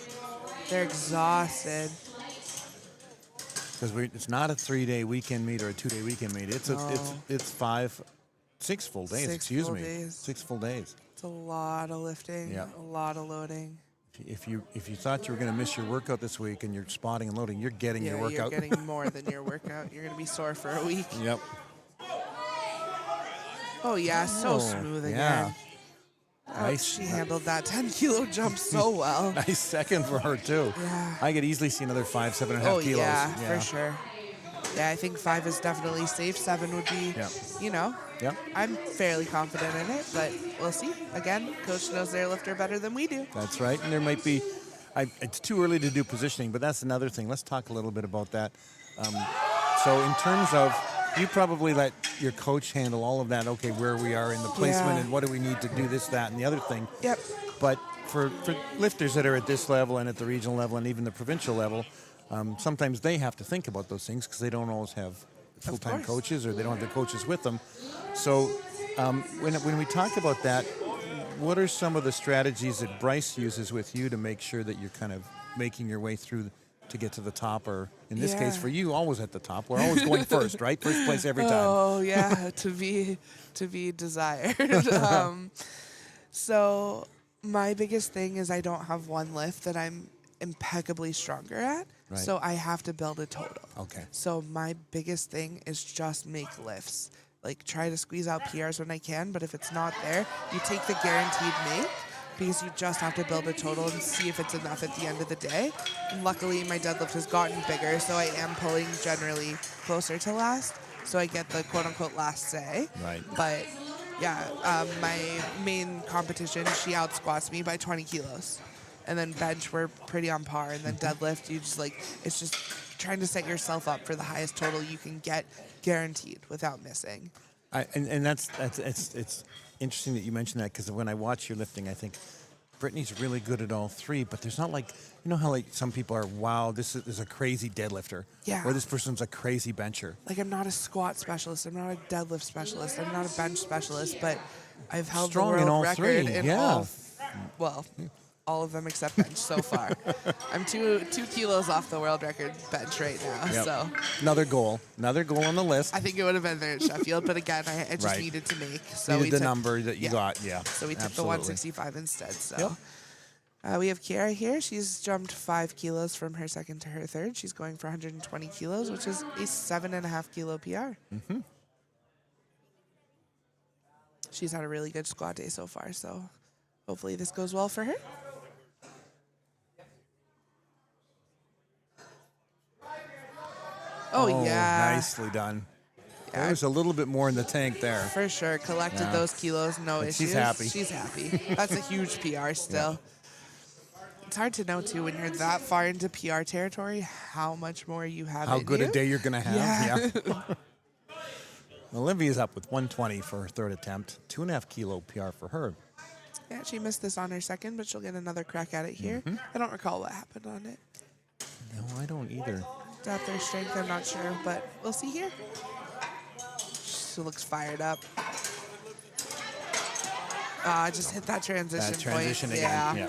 They're exhausted. Because it's not a 3-day weekend meet or a 2-day weekend meet. It's it's 6 full days. 6 excuse full me, days. 6 full days. It's a lot of lifting, Yeah. a lot of loading. If you thought you were going to miss your workout this week and you're spotting and loading, you're getting your workout. You're getting more than your workout. You're going to be sore for a week. Yep. Oh, yeah, so Oh, smooth yeah. again. Oh, Nice. she handled that 10 kilo jump so well. Nice second for her too. Yeah. I could easily see another 5, 7.5 Oh, kilos. yeah, for sure. Yeah, I think 5 is definitely safe. 7 would be, Yeah. Yep. I'm fairly confident in it, but we'll see. Again, coach knows their lifter better than we do. That's right. And there might be, it's too early to do positioning, but that's another thing. Let's talk a little bit about that. So in terms of, you probably let your coach handle all of that, okay, where we are in the placement and what do we need to do this, that, and the other thing. Yep. But for lifters that are at this level and at the regional level and even the provincial level, sometimes they have to think about those things because they don't always have full-time course. coaches or they don't have the coaches with them. So when we talk about that, what are some of the strategies that Bryce uses with you to make sure that you're kind of making your way through to get to the top, or in this case for you, always at the top? We're always going first, right? First place every time. Oh yeah, to be desired. So my biggest thing is I don't have one lift that I'm impeccably stronger at. Right. So I have to build a total. Okay. So my biggest thing is just make lifts. Like try to squeeze out PRs when I can, but if it's not there, you take the guaranteed make because you just have to build a total and see if it's enough at the end of the day. And luckily, my deadlift has gotten bigger, so I am pulling generally closer to last, so I get the quote-unquote last say. Right. But yeah, my main competition, she out-squats me by 20 kilos. And then bench, we're pretty on par. And then deadlift, you just like, it's just trying to set yourself up for the highest total you can get guaranteed without missing. And it's interesting that you mentioned that because when I watch your lifting, I think Brittany's really good at all three, but there's not like, you know how like some people are, wow, this is a crazy deadlifter. Yeah. Or this person's a crazy bencher. Like, I'm not a squat specialist. I'm not a deadlift specialist. I'm not a bench specialist, but I've held Strong the in world all record three, in yeah. all of them except bench so far. I'm 2 kilos off the world record bench right now. Yep. So Another goal on the list. I think it would have been there at Sheffield, but again, I just Right. needed to make. So Needed we the took, number that you got, yeah. So we took absolutely. the 165 instead. So. Yep. We have Kiara here. She's jumped 5 kilos from her second to her third. She's going for 120 kilos, which is a 7.5 kilo PR. Mm-hmm. She's had a really good squat day so far, so hopefully this goes well for her. Oh, yeah. Nicely done. Yeah. There's a little bit more in the tank there. For sure. Collected Yeah. those kilos, no But issues. she's happy. She's happy. That's a huge PR still. It's hard to know, too, when you're that far into PR territory, how much more you have How in good you. a day you're going to have. Yeah. Olivia's up with 120 for her third attempt. 2.5 kilo PR for her. Yeah, she missed this on her second, but she'll get another crack at it here. Mm-hmm. I don't recall what happened on it. No, I don't either. Depth or strength, I'm not sure, but we'll see here. She looks fired up. Just hit that transition That transition point. again. Yeah.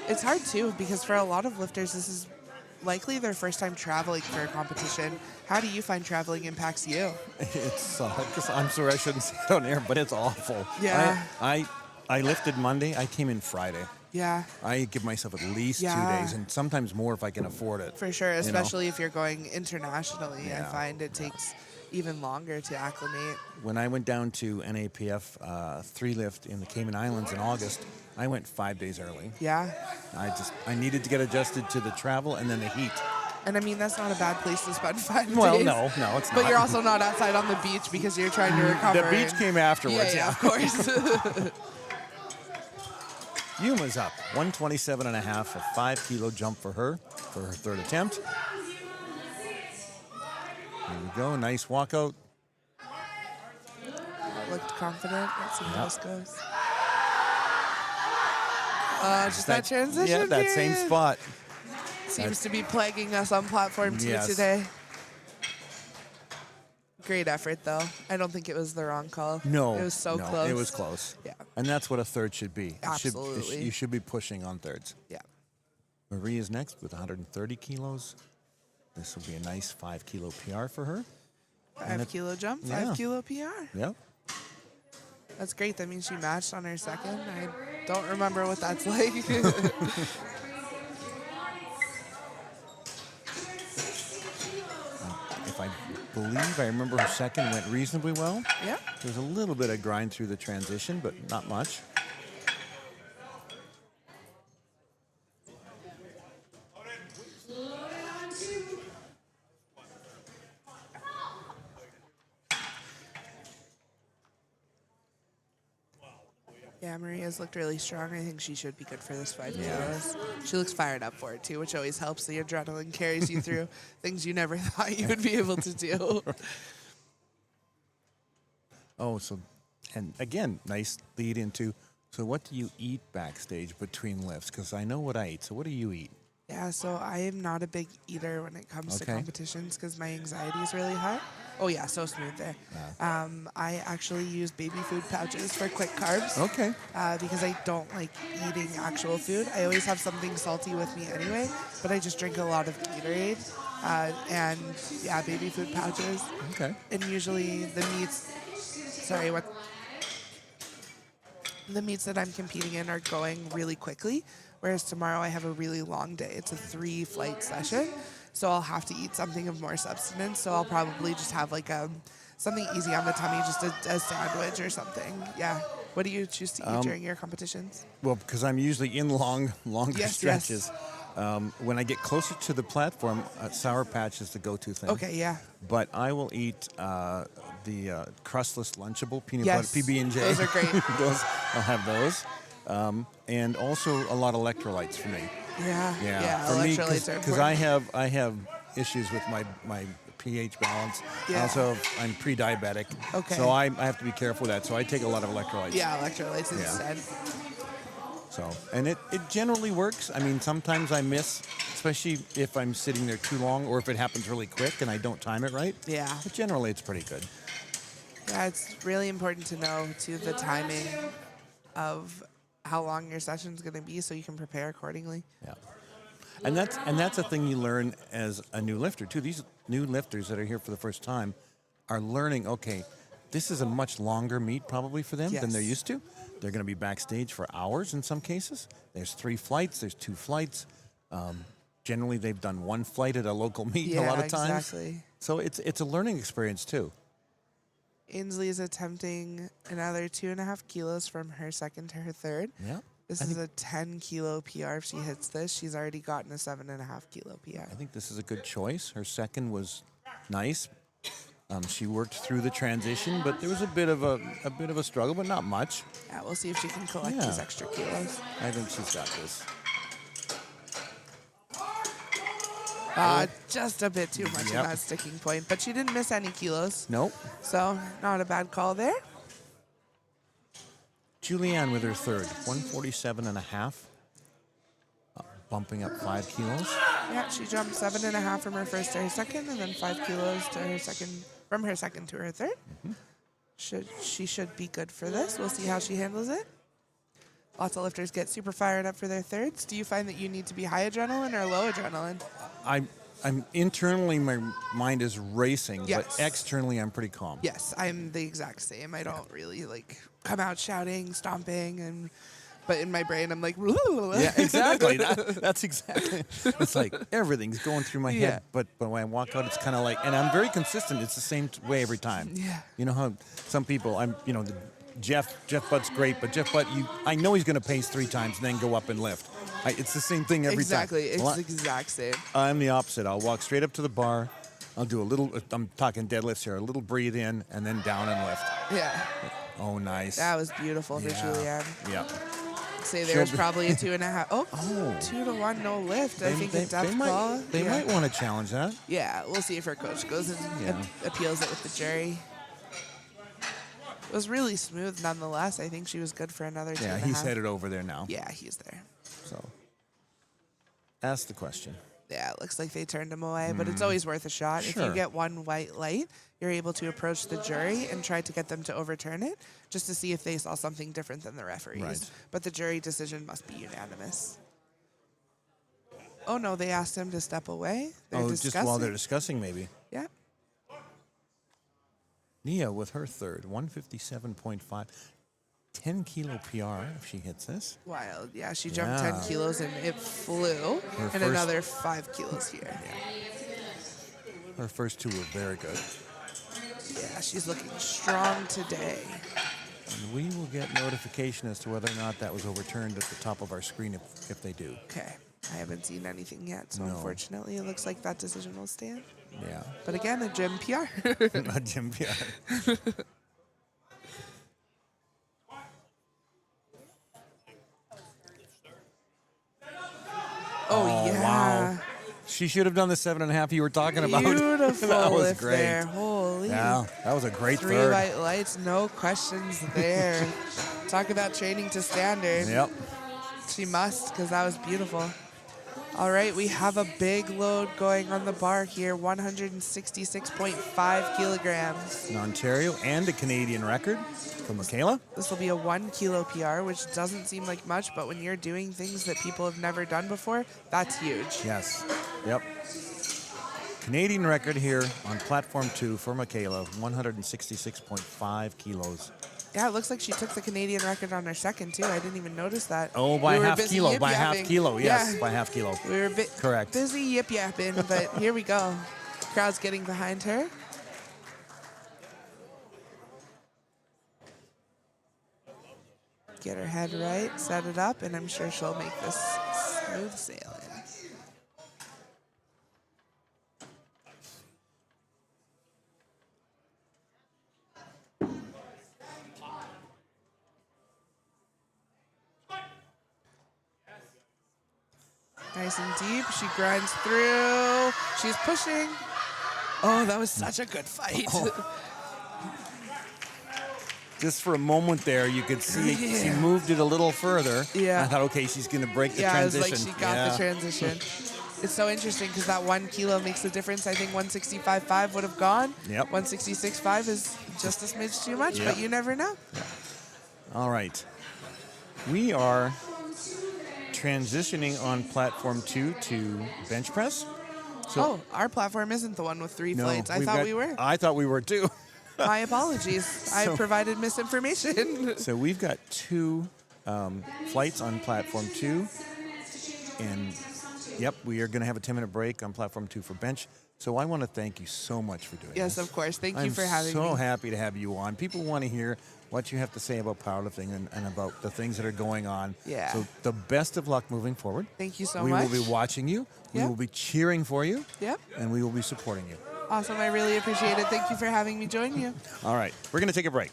It's hard, too, because for a lot of lifters, this is likely their first time traveling for a competition. How do you find traveling impacts you? It's I'm sorry I shouldn't say it on air, but it's awful. Yeah. I lifted Monday. I came in Friday. Yeah, I give myself at least 2 Yeah. days, and sometimes more if I can afford it. for sure, you know? especially if you're going internationally. I Yeah. find it takes even longer to acclimate. When I went down to NAPF 3-lift in the Cayman Islands in August, I went 5 days early. Yeah. I needed to get adjusted to the travel and then the heat. And I mean, that's not a bad place to spend 5 Well, days. no, it's not. But you're also not outside on the beach because you're trying to recover. The beach came afterwards, Yeah, of course. Yuma's up, 127.5, a 5 kilo jump for her third attempt. There we go, nice walkout. Looked confident. Let's see how Yep. this goes. Just that transition. Yeah, that same period spot. seems to be plaguing us on platform 2 Yes. today. Great effort, though. I don't think it was the wrong call. No. It was so no, close. It was close. Yeah. And that's what a third should be. Absolutely. You should be pushing on thirds. Yeah. Marie is next with 130 kilos. This will be a nice 5 kilo PR for her. 5 kilo jump, Yeah. 5 kilo PR. Yep. That's great. That means she matched on her second. I don't remember what that's like. If I believe I remember her second went reasonably well. Yeah. There's a little bit of grind through the transition, but not much. Yeah, Maria's looked really strong. I think she should be good for this 5 kilos. She looks fired up for it, too, which always helps. The adrenaline carries you through things you never thought you would be able to do. Oh, and again, nice lead into, so what do you eat backstage between lifts? Because I know what I eat. So what do you eat? Yeah, so I am not a big eater when it comes to Okay. competitions because my anxiety is really high. Oh, yeah, so smooth there. I actually use baby food pouches for quick carbs. Okay. Because I don't like eating actual food. I always have something salty with me anyway, but I just drink a lot of Gatorade. And, yeah, baby food pouches. Okay. And usually the meats, the meats that I'm competing in are going really quickly, whereas tomorrow I have a really long day. It's a 3-flight session, so I'll have to eat something of more substance. So I'll probably just have like something easy on the tummy, just a sandwich or something. Yeah. What do you choose to eat during your competitions? Well, because I'm usually in longer Yes, stretches. When I get closer to the platform, Sour Patch is the go-to thing. Okay, yeah. But I will eat the crustless Lunchable peanut Yes, butter PB&J. those are great. I'll have those, and also a lot of electrolytes for me. Yeah, For me, electrolytes are because important. I have issues with my pH balance. Yeah. Also, I'm pre-diabetic. Okay. So I have to be careful with that. So I take a lot of electrolytes. Yeah, electrolytes Yeah. instead. So, and it generally works. I mean, sometimes I miss, especially if I'm sitting there too long or if it happens really quick and I don't time it right. Yeah. But generally, it's pretty good. Yeah, it's really important to know, too, the timing of how long your session's going to be so you can prepare accordingly. Yeah. And that's a thing you learn as a new lifter, too. These new lifters that are here for the first time are learning, okay, this is a much longer meet probably for them than they're used to. They're going to be backstage for hours in some cases. There's 3 flights. There's 2 flights. Generally, they've done 1 flight at a local meet a lot of times. Exactly. So it's a learning experience, too. Ainsley is attempting another 2.5 kilos from her second to her third. Yeah. This is a 10-kilo PR. If she hits this, she's already gotten a 7.5-kilo PR. I think this is a good choice. Her second was nice. She worked through the transition, but there was a bit of a struggle, but not much. Yeah, we'll see if she can collect these extra kilos. I think she's got this. Just a bit too much in that sticking point, but she didn't miss any kilos. Nope. So not a bad call there. Julianne with her third, 147.5. Bumping up 5 kilos. Yeah, she jumped 7.5 from her first to her second, and then 5 kilos to her second, from her second to her third. She should be good for this. We'll see how she handles it. Lots of lifters get super fired up for their thirds. Do you find that you need to be high adrenaline or low adrenaline? I'm internally, my mind is racing, Yes. but externally I'm pretty calm. Yes, I'm the exact same. I don't really come out shouting, stomping, but in my brain I'm like, Yeah, exactly. That's exactly. It's like everything's going through my head, but when I walk out, it's kind of like, and I'm very consistent. It's the same way every time. Yeah. You know how some people, Jeff Butt's great, but Jeff Butt, I know he's going to pace 3 times and then go up and lift. It's the same thing every time. Exactly. It's the exact same. I'm the opposite. I'll walk straight up to the bar. I'll do a little, I'm talking deadlifts here, a little breathe in and then down and lift. Yeah. Oh, nice. That was beautiful for Julianne. Yeah. Say there's probably a 2.5. Oh, 2-1 no lift. I think a depth call. They might want to challenge that. Yeah, we'll see if her coach goes and appeals it with the jury. It was really smooth nonetheless. I think she was good for another 2.5. Yeah, he's headed over there now. Yeah, he's there. So, ask the question. Yeah, it looks like they turned him away, but it's always worth a shot. Sure. If you get one white light, you're able to approach the jury and try to get them to overturn it, just to see if they saw something different than the referees. Right. But the jury decision must be unanimous. Oh, no, they asked him to step away. They're discussing. Just while they're discussing, maybe. Yeah. Nia with her third, 157.5. 10-kilo PR if she hits this. Wild. Yeah, she jumped 10 kilos and it flew. And another 5 kilos here. Yeah. Her first 2 were very good. Yeah, she's looking strong today. And we will get notification as to whether or not that was overturned at the top of our screen if they do. Okay. I haven't seen anything yet, so No. unfortunately it looks like that decision will stand. Yeah. But again, a gym PR. A gym PR. Oh, yeah. Wow. She should have done the 7.5 you were talking about. Beautiful That was lift great. there. Holy. Yeah, that was a great 3 third. white lights, no questions there. Talk about training to standard. Yep. She must, because that was beautiful. All right, we have a big load going on the bar here, 166.5 kilograms. In Ontario and a Canadian record from Michaela. This will be a 1 kilo PR, which doesn't seem like much, but when you're doing things that people have never done before, that's huge. Yes. Yep. Canadian record here on platform 2 for Michaela, 166.5 kilos. Yeah, it looks like she took the Canadian record on her second, too. I didn't even notice that. Oh, by We were half busy kilo. By yip-yapping. half kilo. Yes, Yeah. by half kilo. We were Correct. busy yip-yapping, but here we go. Crowd's getting behind her. Get her head right, set it up, and I'm sure she'll make this smooth sailing. Nice and deep. She grinds through. She's pushing. Oh, that was such a good fight. just for a moment there, you could see she moved it a little further. Yeah. I thought, okay, she's going to break the Yeah, it was transition. like she got the transition. It's so interesting because that 1 kilo makes a difference. I think 165.5 would have gone. Yep. 166.5 is just a smidge too much, but you never know. All right. We are transitioning on platform 2 to bench press. So, our platform isn't the one with 3 no, flights. I thought we were. I thought we were too. My apologies. I provided misinformation. So we've got 2 flights on platform 2. And, yep, we are going to have a 10-minute break on platform 2 for bench. So I want to thank you so much for doing this. Yes, of course. Thank you for having me. me. I'm so happy to have you on. People want to hear what you have to say about powerlifting and about the things that are going on. Yeah. So the best of luck moving forward. Thank you so we much. We will be watching you. We will be cheering for you. Yep. And we will be supporting you. Awesome. I really appreciate it. Thank you for having me join you. All right. We're going to take a break.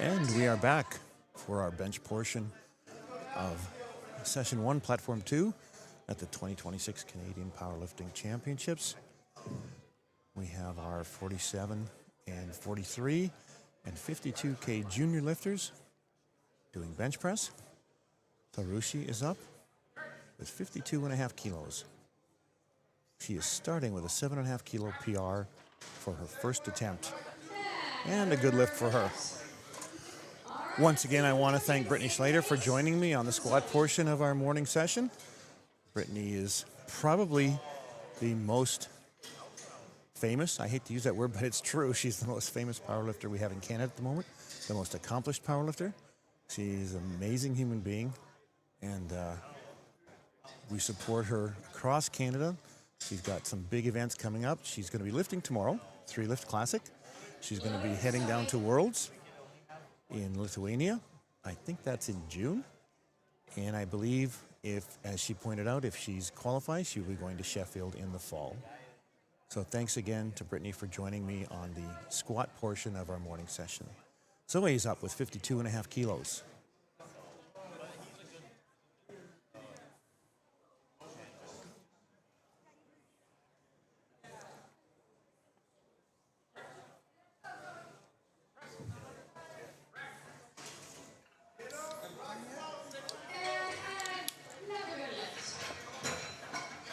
And we are back for our bench portion of Session 1, Platform 2 at the 2026 Canadian Powerlifting Championships. We have our 47 and 43 and 52K junior lifters doing bench press. Tarushi is up with 52.5 kilos. She is starting with a 7.5 kilo PR for her first attempt. And a good lift for her. Once again, I want to thank Brittany Schlater for joining me on the squat portion of our morning session. Brittany is probably the most famous, I hate to use that word, but it's true. She's the most famous powerlifter we have in Canada at the moment, the most accomplished powerlifter. She's an amazing human being, and we support her across Canada. She's got some big events coming up. She's going to be lifting tomorrow, 3-lift classic. She's going to be heading down to Worlds in Lithuania. I think that's in June. And I believe if, as she pointed out, if she's qualified, she'll be going to Sheffield in the fall. So thanks again to Brittany for joining me on the squat portion of our morning session. Zoe's up with 52.5 kilos.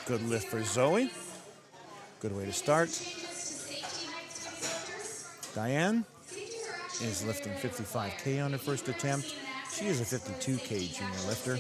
Good lift for Zoe. Good way to start. Diane is lifting 55K on her first attempt. She is a 52K junior lifter.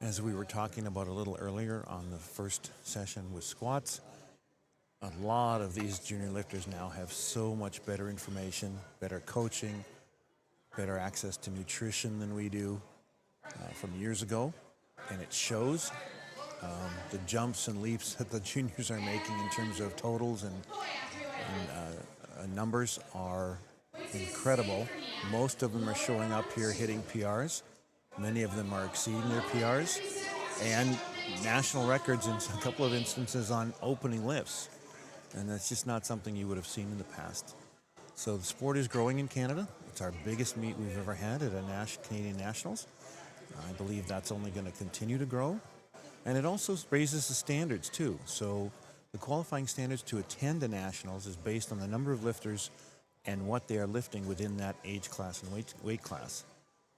As we were talking about a little earlier on the first session with squats, a lot of these junior lifters now have so much better information, better coaching, better access to nutrition than we do from years ago. And it shows the jumps and leaps that the juniors are making in terms of totals and numbers are incredible. Most of them are showing up here hitting PRs. Many of them are exceeding their PRs and national records in a couple of instances on opening lifts. And that's just not something you would have seen in the past. So the sport is growing in Canada. It's our biggest meet we've ever had at a Canadian Nationals. I believe that's only going to continue to grow. And it also raises the standards too. So the qualifying standards to attend a Nationals is based on the number of lifters and what they are lifting within that age class and weight class.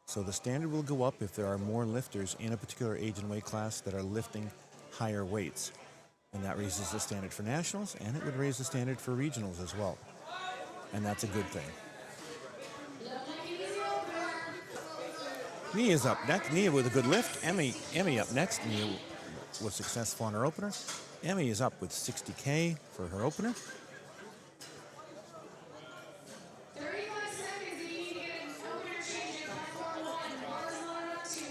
So the standard will go up if there are more lifters in a particular age and weight class that are lifting higher weights. And that raises the standard for nationals, and it would raise the standard for regionals as well. And that's a good thing. Nia is up next. Nia with a good lift. Emmy up next. Nia was successful on her opener. Emmy is up with 60K for her opener.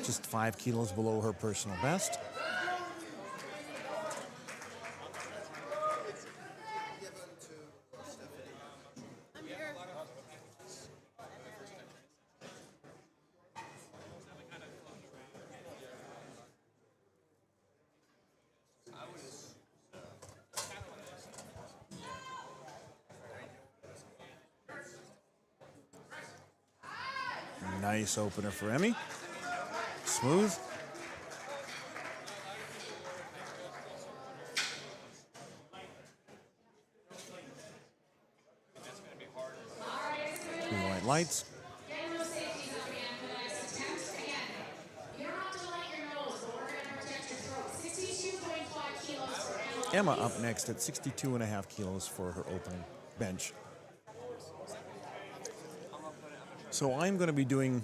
Just 5 kilos below her personal best. Nice opener for Emmy. Smooth. Green white lights. Emma up next at 62.5 kilos for her opening bench. So I'm going to be doing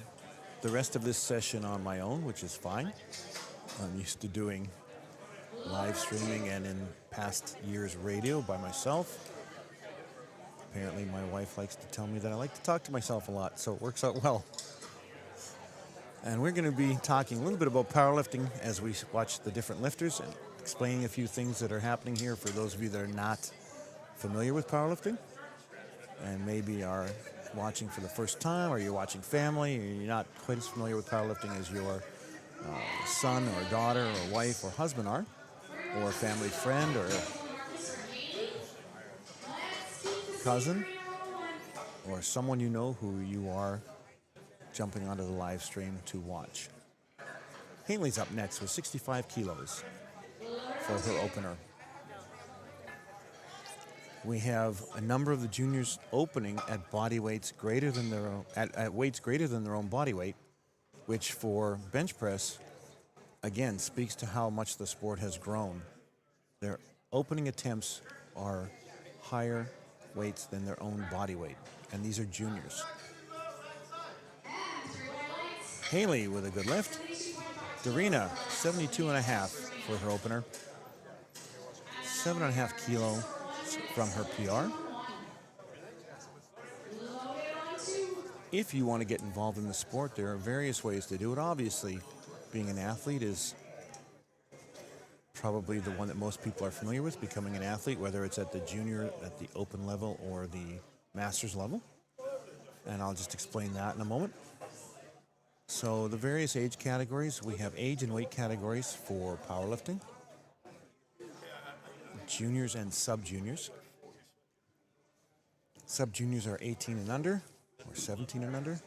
the rest of this session on my own, which is fine. I'm used to doing live streaming and in past years radio by myself. Apparently my wife likes to tell me that I like to talk to myself a lot, so it works out well. And we're going to be talking a little bit about powerlifting as we watch the different lifters and explaining a few things that are happening here for those of you that are not familiar with powerlifting and maybe are watching for the first time, or you're watching family, or you're not quite as familiar with powerlifting as your son or daughter or wife or husband are, or a family friend or a cousin, or someone you know who you are jumping onto the live stream to watch. Haley's up next with 65 kilos for her opener. We have a number of the juniors opening at body weights greater than their own, at weights greater than their own body weight, which for bench press, again, speaks to how much the sport has grown. Their opening attempts are higher weights than their own body weight, and these are juniors. Haley with a good lift. Darina, 72.5 for her opener. 7.5 kilo from her PR. If you want to get involved in the sport, there are various ways to do it. Obviously, being an athlete is probably the one that most people are familiar with, becoming an athlete, whether it's at the junior, at the open level, or the master's level. And I'll just explain that in a moment. So the various age categories, we have age and weight categories for powerlifting, juniors and sub-juniors. Sub-juniors are 18 and under, or 17 and under.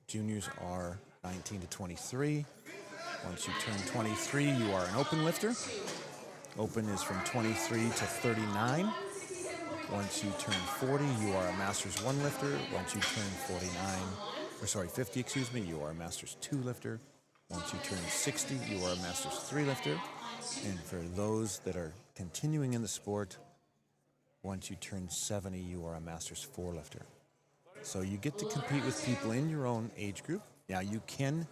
Juniors are 19 to 23. Once you turn 23, you are an open lifter. Open is from 23 to 39. Once you turn 40, you are a Masters 1 lifter. Once you turn 50, you are a Masters 2 lifter. Once you turn 60, you are a Masters 3 lifter. And for those that are continuing in the sport, once you turn 70, you are a Masters 4 lifter. So you get to compete with people in your own age group. Now you can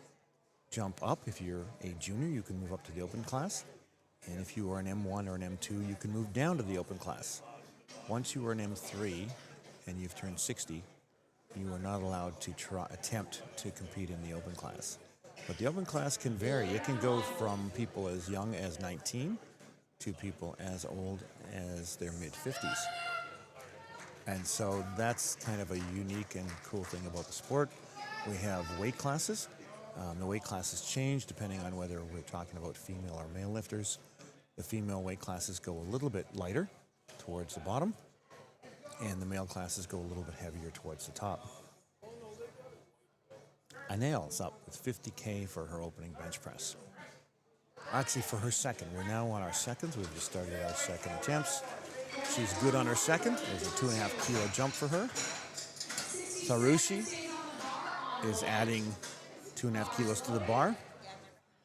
jump up. If you're a junior, you can move up to the open class. And if you are an M1 or an M2, you can move down to the open class. Once you are an M3 and you've turned 60, you are not allowed to attempt to compete in the open class. But the open class can vary. It can go from people as young as 19 to people as old as their mid-50s. And so that's kind of a unique and cool thing about the sport. We have weight classes. The weight classes change depending on whether we're talking about female or male lifters. The female weight classes go a little bit lighter towards the bottom, and the male classes go a little bit heavier towards the top. Aniel's up with 50K for her opening bench press. Actually, for her second. We're now on our seconds. We've just started our second attempts. She's good on her second. There's a 2.5 kilo jump for her. Sarushi is adding 2.5 kilos to the bar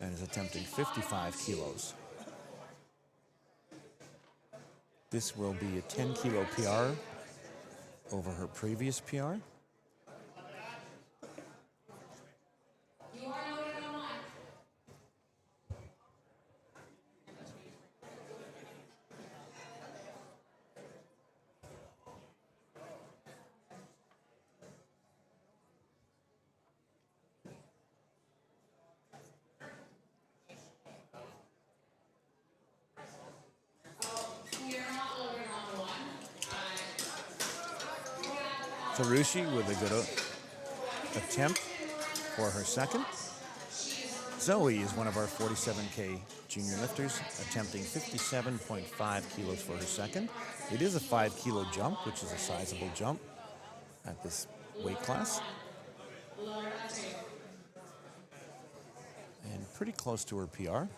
and is attempting 55 kilos. This will be a 10 kilo PR over her previous PR. Sarushi with a good attempt for her second. Zoe is one of our 47K junior lifters, attempting 57.5 kilos for her second. It is a 5 kilo jump, which is a sizable jump at this weight class. And pretty close to her PR.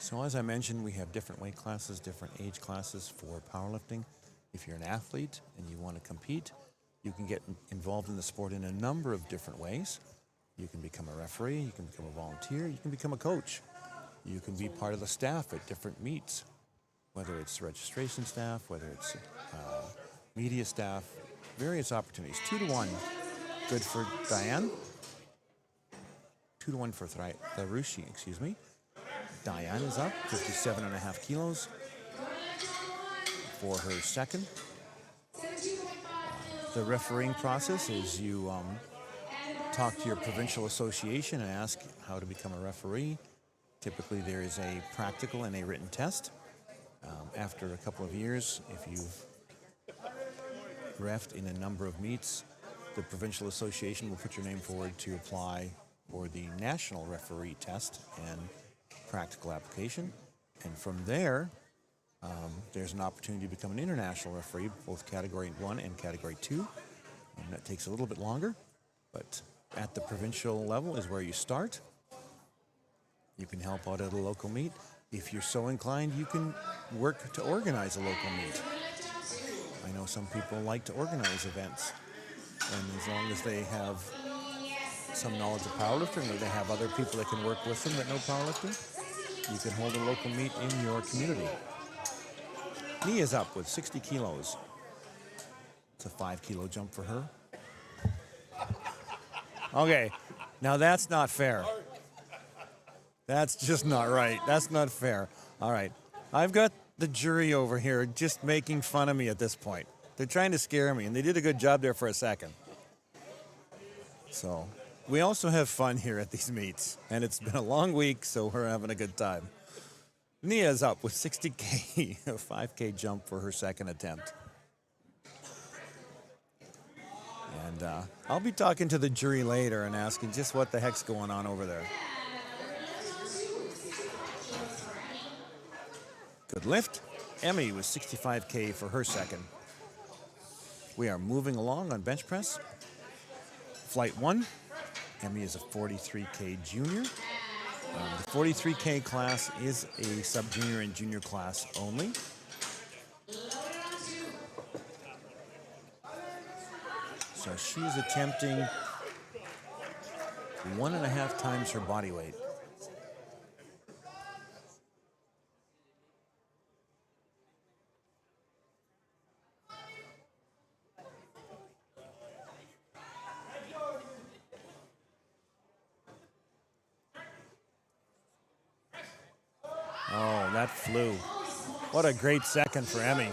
So as I mentioned, we have different weight classes, different age classes for powerlifting. If you're an athlete and you want to compete, you can get involved in the sport in a number of different ways. You can become a referee, you can become a volunteer, you can become a coach. You can be part of the staff at different meets, whether it's registration staff, whether it's media staff, various opportunities. 2-to-1, good for Diane. 2-to-1 for Tharushi, excuse me. Diane is up, 57.5 kilos. for her second. The refereeing process is you talk to your provincial association and ask how to become a referee. Typically there is a practical and a written test. After a couple of years, if you've refed in a number of meets, the provincial association will put your name forward to apply for the national referee test and practical application. And from there, there's an opportunity to become an international referee, both Category 1 and Category 2. And that takes a little bit longer, but at the provincial level is where you start. You can help out at a local meet. If you're so inclined, you can work to organize a local meet. I know some people like to organize events, and as long as they have some knowledge of powerlifting, or they have other people that can work with them that know powerlifting, you can hold a local meet in your community. Nia's up with 60 kilos. It's a 5 kilo jump for her. Okay, now that's not fair. That's just not right. That's not fair. All right, I've got the jury over here just making fun of me at this point. They're trying to scare me, and they did a good job there for a second. So we also have fun here at these meets, and it's been a long week, so we're having a good time. Nia's up with 60K, a 5K jump for her second attempt. And I'll be talking to the jury later and asking just what the heck's going on over there. Good lift. Emmy was 65K for her second. We are moving along on bench press. Flight 1. Emmy is a 43K junior. The 43K class is a sub-junior and junior class only. So she's attempting 1.5 times her body weight. Oh, that flew. What a great second for Emmy.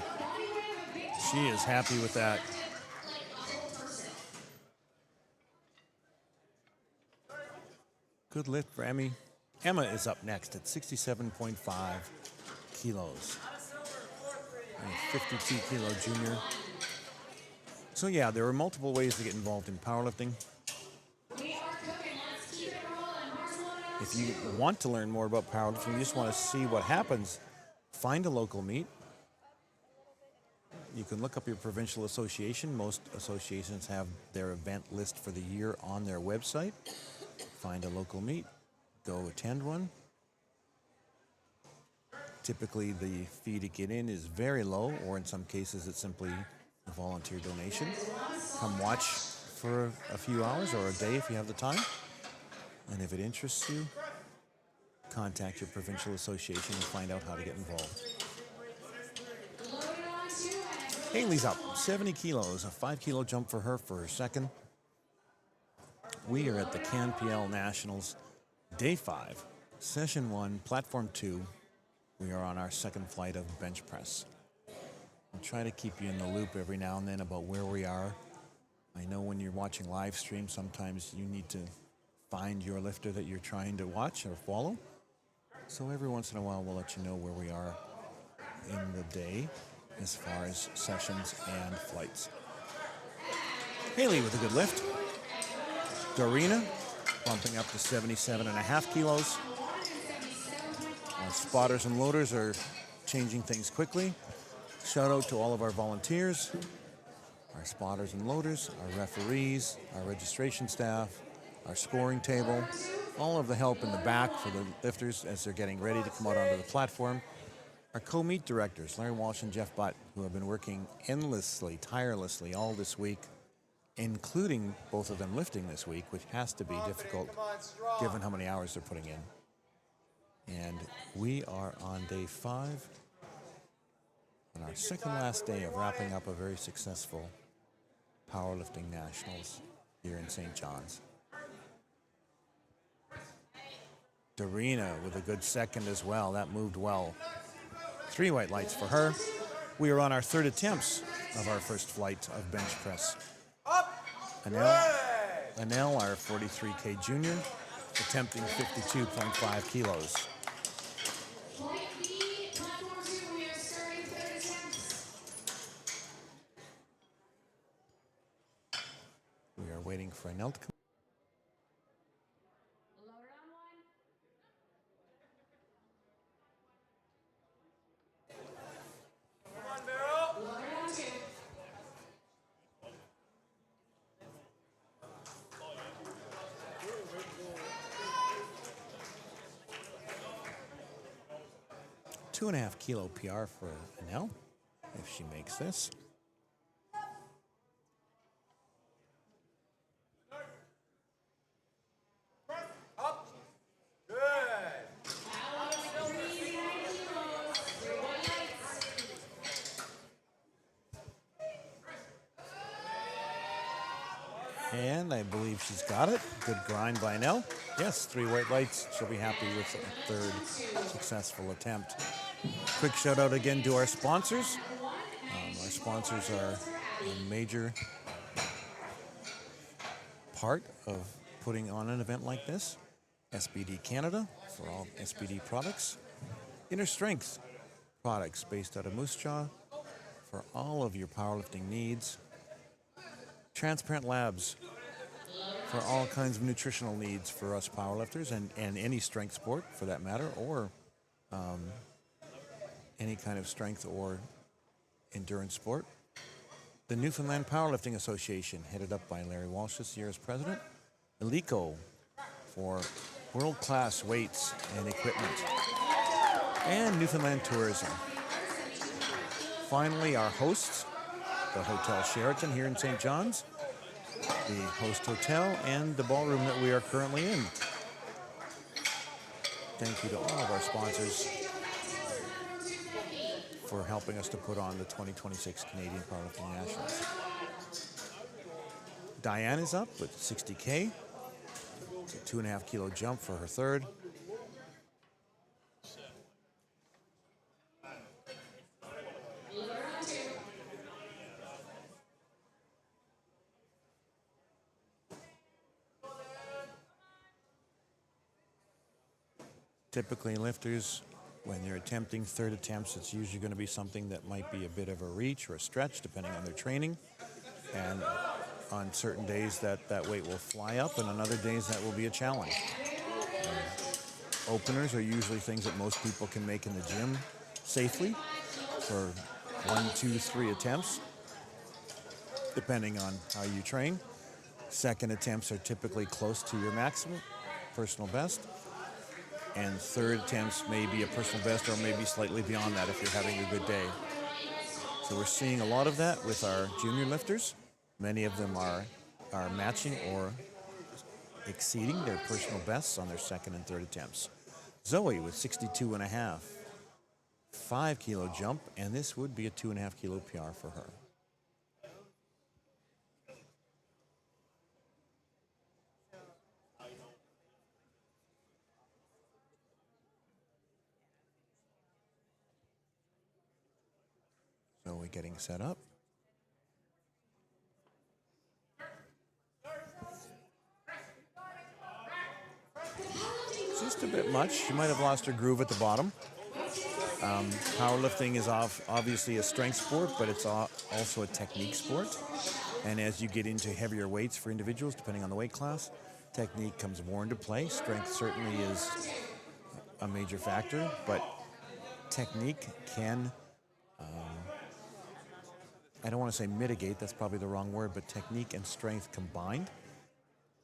She is happy with that. Good lift for Emmy. Emma is up next at 67.5 kilos. A 52 kilo junior. So yeah, there are multiple ways to get involved in powerlifting. If you want to learn more about powerlifting, you just want to see what happens, find a local meet. You can look up your provincial association. Most associations have their event list for the year on their website. Find a local meet, go attend one. Typically the fee to get in is very low, or in some cases it's simply a volunteer donation. Come watch for a few hours or a day if you have the time. And if it interests you, contact your provincial association and find out how to get involved. Haley's up, 70 kilos, a 5 kilo jump for her second. We are at the CANPL Nationals, Day 5, Session 1, Platform 2. We are on our second flight of bench press. I'll try to keep you in the loop every now and then about where we are. I know when you're watching live stream, sometimes you need to find your lifter that you're trying to watch or follow. So every once in a while, we'll let you know where we are in the day as far as sessions and flights. Haley with a good lift. Darina bumping up to 77.5 kilos. Our spotters and loaders are changing things quickly. Shout out to all of our volunteers, our spotters and loaders, our referees, our registration staff, our scoring table, all of the help in the back for the lifters as they're getting ready to come out onto the platform. Our co-meet directors, Larry Walsh and Jeff Butt, who have been working endlessly, tirelessly all this week, including both of them lifting this week, which has to be difficult given how many hours they're putting in. And we are on day 5, on our second last day of wrapping up a very successful powerlifting nationals here in St. John's. Darina with a good second as well. That moved well. 3 white lights for her. We are on our third attempts of our first flight of bench press. Up. Aniel, our 43K junior, attempting 52.5 kilos. We are waiting for Aniel to come. Come on, Beryl. 2.5 kilo PR for Aniel, if she makes this. Up. Good. And I believe she's got it. Good grind by Aniel. Yes, 3 white lights. She'll be happy with a third successful attempt. Quick shout out again to our sponsors. Our sponsors are a major part of putting on an event like this. SBD Canada for all SBD products. Inner Strength products based out of Moose Jaw for all of your powerlifting needs. Transparent Labs for all kinds of nutritional needs for us powerlifters and any strength sport for that matter, or any kind of strength or endurance sport. The Newfoundland Powerlifting Association, headed up by Larry Walsh this year as president. Elico for world-class weights and equipment. And Newfoundland Tourism. Finally, our hosts, the Hotel Sheraton here in St. John's, the host hotel, and the ballroom that we are currently in. Thank you to all of our sponsors for helping us to put on the 2026 Canadian Powerlifting Nationals. Diane is up with 60K. It's a 2.5 kilo jump for her third. Typically lifters, when they're attempting third attempts, it's usually going to be something that might be a bit of a reach or a stretch depending on their training. And on certain days that weight will fly up, and on other days that will be a challenge. Openers are usually things that most people can make in the gym safely for 1, 2, 3 attempts, depending on how you train. Second attempts are typically close to your maximum, personal best. And third attempts may be a personal best or maybe slightly beyond that if you're having a good day. So we're seeing a lot of that with our junior lifters. Many of them are matching or exceeding their personal bests on their second and third attempts. Zoe with 62.5, 5 kilo jump, and this would be a 2.5 kilo PR for her. So we're getting set up. Just a bit much. She might have lost her groove at the bottom. Powerlifting is obviously a strength sport, but it's also a technique sport. And as you get into heavier weights for individuals, depending on the weight class, technique comes more into play. Strength certainly is a major factor, but technique can, I don't want to say mitigate, that's probably the wrong word, but technique and strength combined,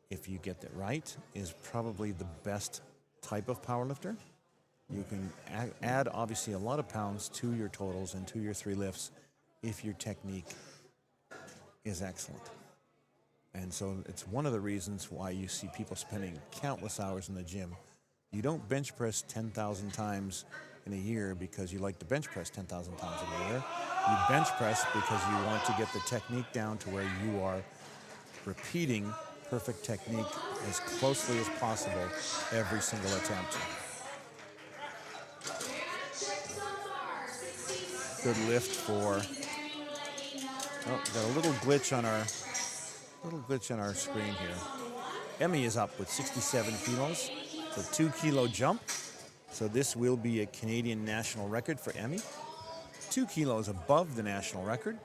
if you get that right, is probably the best type of powerlifter. You can add obviously a lot of pounds to your totals and to your 3 lifts if your technique is excellent. And so it's one of the reasons why you see people spending countless hours in the gym. You don't bench press 10,000 times in a year because you like to bench press 10,000 times in a year. You bench press because you want to get the technique down to where you are repeating perfect technique as closely as possible every single attempt. Good lift for. Oh, got a little glitch on our screen here. Emmy is up with 67 kilos. It's a 2 kilo jump. So this will be a Canadian national record for Emmy. 2 kilos above the national record.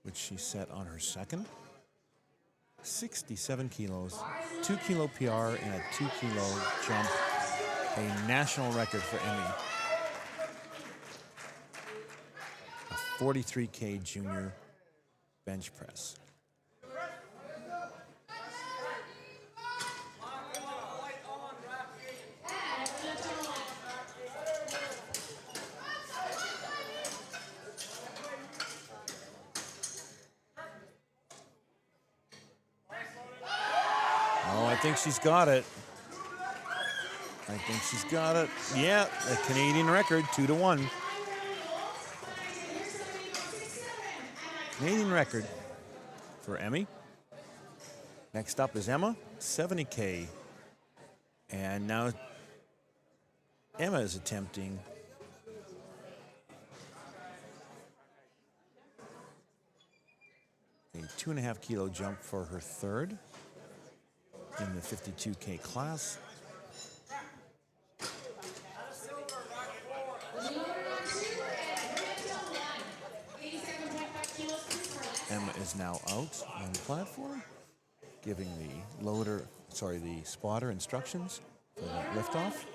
Which she set on her second. 67 kilos, 2 kilo PR and a 2 kilo jump. A national record for Emmy. A 43K junior bench press. Oh, I think she's got it. Yeah, a Canadian record, 2-1. Canadian record for Emmy. Next up is Emma, 70K. And now Emma is attempting a 2.5 kilo jump for her third in the 52K class. Emma is now out on the platform, giving the spotter instructions for that liftoff.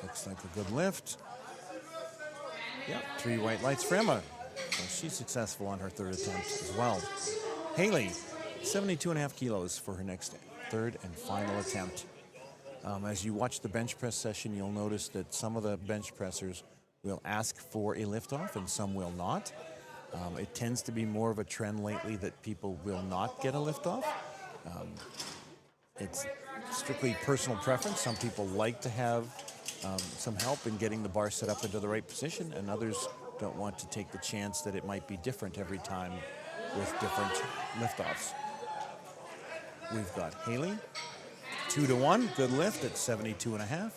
Looks like a good lift. Yep, 3 white lights for Emma. So she's successful on her third attempt as well. Haley, 72.5 kilos for her next third and final attempt. As you watch the bench press session, you'll notice that some of the bench pressers will ask for a liftoff and some will not. It tends to be more of a trend lately that people will not get a liftoff. It's strictly personal preference. Some people like to have some help in getting the bar set up into the right position, and others don't want to take the chance that it might be different every time with different liftoffs. We've got Haley, 2-1, good lift at 72.5.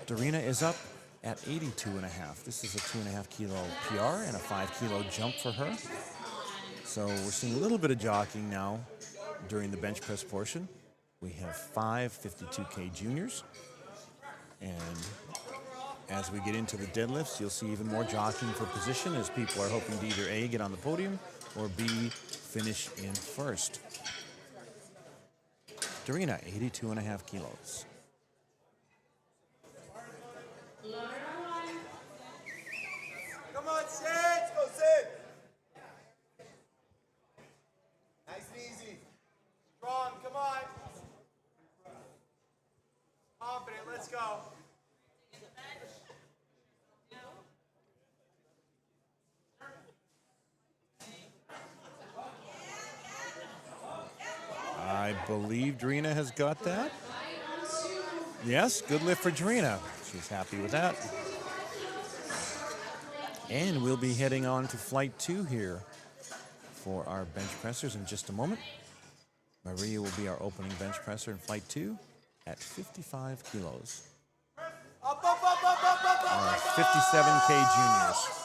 Darina is up at 82.5. This is a 2.5 kilo PR and a 5 kilo jump for her. So we're seeing a little bit of jockeying now during the bench press portion. We have 5 52K juniors. And as we get into the deadlifts, you'll see even more jockeying for position as people are hoping to either A, get on the podium, or B, finish in first. Darina, 82.5 kilos. Come on, sit. Go sit. Nice and easy. Strong. Come on. Confident. Let's go. I believe Darina has got that. Yes, good lift for Darina. She's happy with that. And we'll be heading on to flight 2 here for our bench pressers in just a moment. Maria will be our opening bench presser in flight 2 at 55 kilos. Up, up, up, up, up, up, Our up, 57K juniors.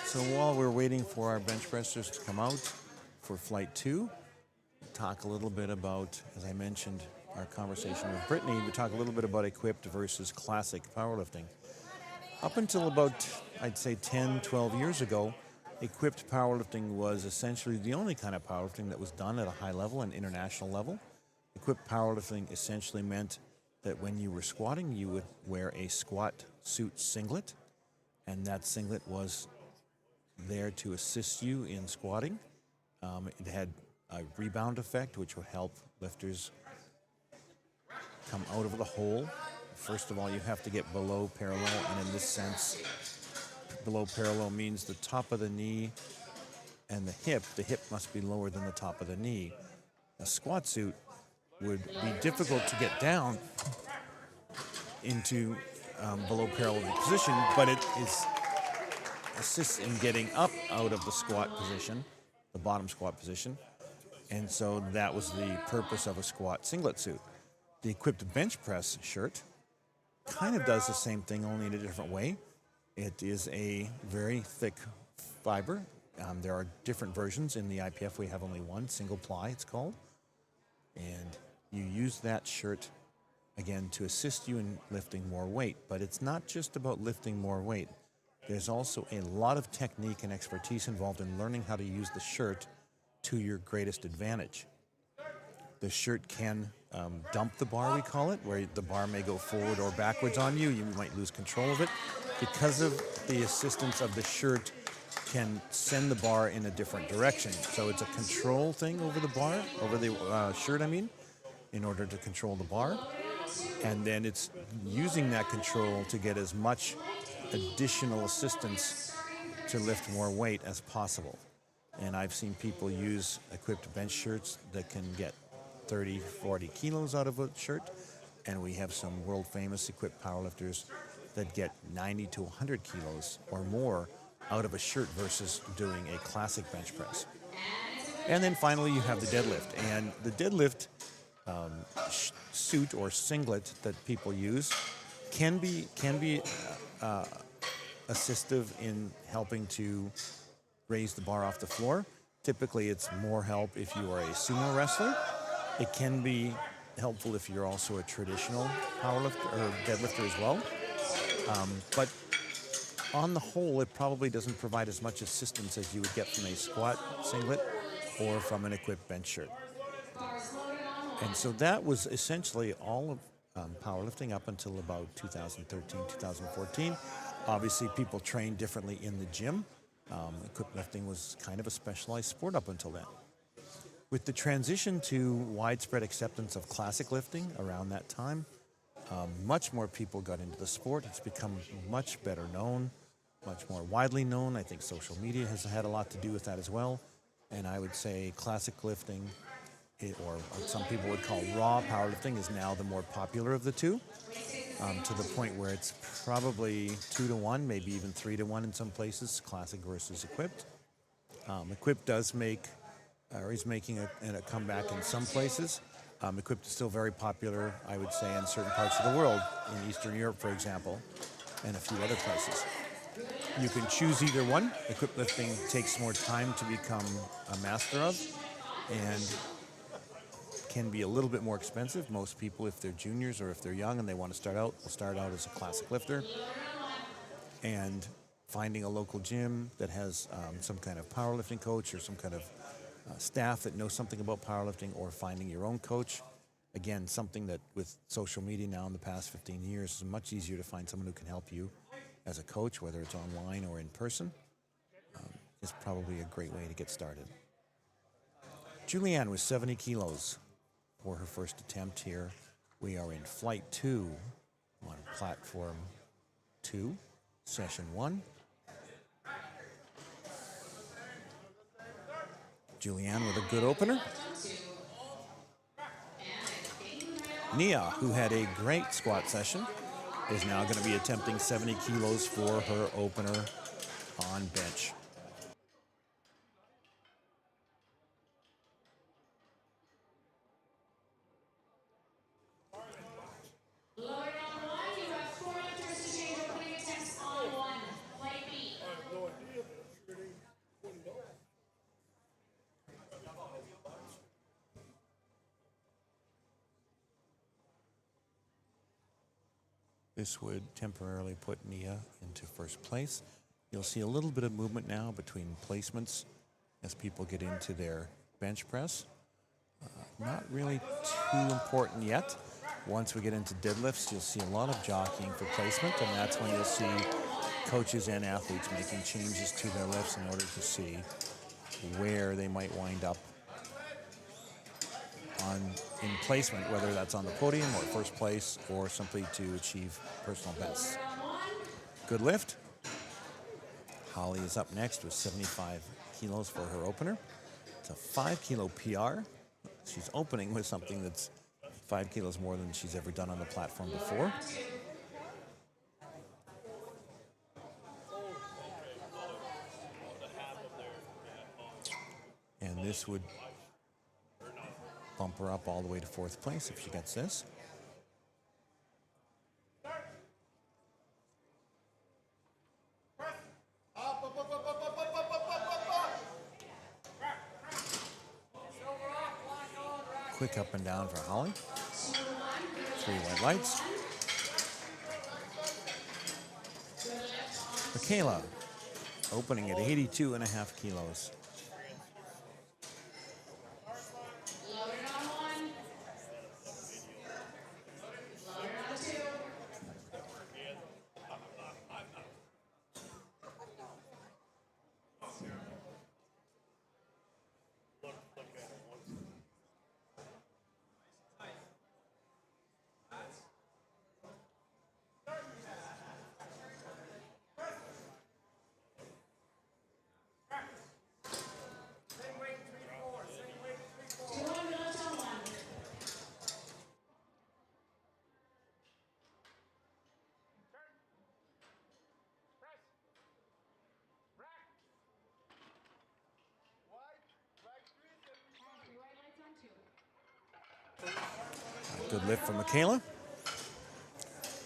So while we're waiting for our bench pressers to come out for flight 2, talk a little bit about, as I mentioned, our conversation with Brittany, we talk a little bit about equipped versus classic powerlifting. Up until about, I'd say 10, 12 years ago, equipped powerlifting was essentially the only kind of powerlifting that was done at a high level and international level. Equipped powerlifting essentially meant that when you were squatting, you would wear a squat suit singlet, and that singlet was there to assist you in squatting. It had a rebound effect, which would help lifters come out of the hole. First of all, you have to get below parallel, and in this sense, below parallel means the top of the knee and the hip must be lower than the top of the knee. A squat suit would be difficult to get down into below parallel position, but it assists in getting up out of the squat position, the bottom squat position, and so that was the purpose of a squat singlet suit. The equipped bench press shirt kind of does the same thing, only in a different way. It is a very thick fiber. There are different versions. In the IPF, we have only one, single ply it's called. And you use that shirt, again, to assist you in lifting more weight. But it's not just about lifting more weight. There's also a lot of technique and expertise involved in learning how to use the shirt to your greatest advantage. The shirt can dump the bar, we call it, where the bar may go forward or backwards on you. You might lose control of it. Because of the assistance of the shirt, can send the bar in a different direction. So it's a control thing over the bar, over the shirt, I mean, in order to control the bar. And then it's using that control to get as much additional assistance to lift more weight as possible. And I've seen people use equipped bench shirts that can get 30, 40 kilos out of a shirt. And we have some world famous equipped powerlifters that get 90 to 100 kilos or more out of a shirt versus doing a classic bench press. And then finally you have the deadlift. And the deadlift suit or singlet that people use can be assistive in helping to raise the bar off the floor. Typically it's more help if you are a sumo wrestler. It can be helpful if you're also a traditional powerlifter or deadlifter as well. But on the whole, it probably doesn't provide as much assistance as you would get from a squat singlet or from an equipped bench shirt. And so that was essentially all of powerlifting up until about 2013, 2014. Obviously, people trained differently in the gym. Equipped lifting was kind of a specialized sport up until then. With the transition to widespread acceptance of classic lifting around that time, much more people got into the sport. It's become much better known, much more widely known. I think social media has had a lot to do with that as well. And I would say classic lifting, or what some people would call raw powerlifting, is now the more popular of the two, to the point where it's probably 2 to 1, maybe even 3 to 1 in some places, classic versus equipped. Equipped does make, or is making a comeback in some places. Equipped is still very popular, I would say, in certain parts of the world, in Eastern Europe, for example, and a few other places. You can choose either one. Equipped lifting takes more time to become a master of, and can be a little bit more expensive. Most people, if they're juniors or if they're young and they want to start out, will start out as a classic lifter. And finding a local gym that has some kind of powerlifting coach or some kind of staff that knows something about powerlifting, or finding your own coach. Again, something that with social media now in the past 15 years is much easier to find someone who can help you as a coach, whether it's online or in person, is probably a great way to get started. Julianne was 70 kilos for her first attempt here. We are in flight 2 on platform 2, session 1. Julianne with a good opener. Nia, who had a great squat session, is now going to be attempting 70 kilos for her opener on bench. This would temporarily put Nia into first place. You'll see a little bit of movement now between placements as people get into their bench press. Not really too important yet. Once we get into deadlifts, you'll see a lot of jockeying for placement, and that's when you'll see coaches and athletes making changes to their lifts in order to see where they might wind up in placement, whether that's on the podium or first place or simply to achieve personal bests. Good lift. Holly is up next with 75 kilos for her opener. It's a 5 kilo PR. She's opening with something that's 5 kilos more than she's ever done on the platform before. And this would bump her up all the way to 4th place if she gets this. Quick up and down for Holly. 3 white lights. Michaela, opening at 82.5 kilos. Good lift from Michaela.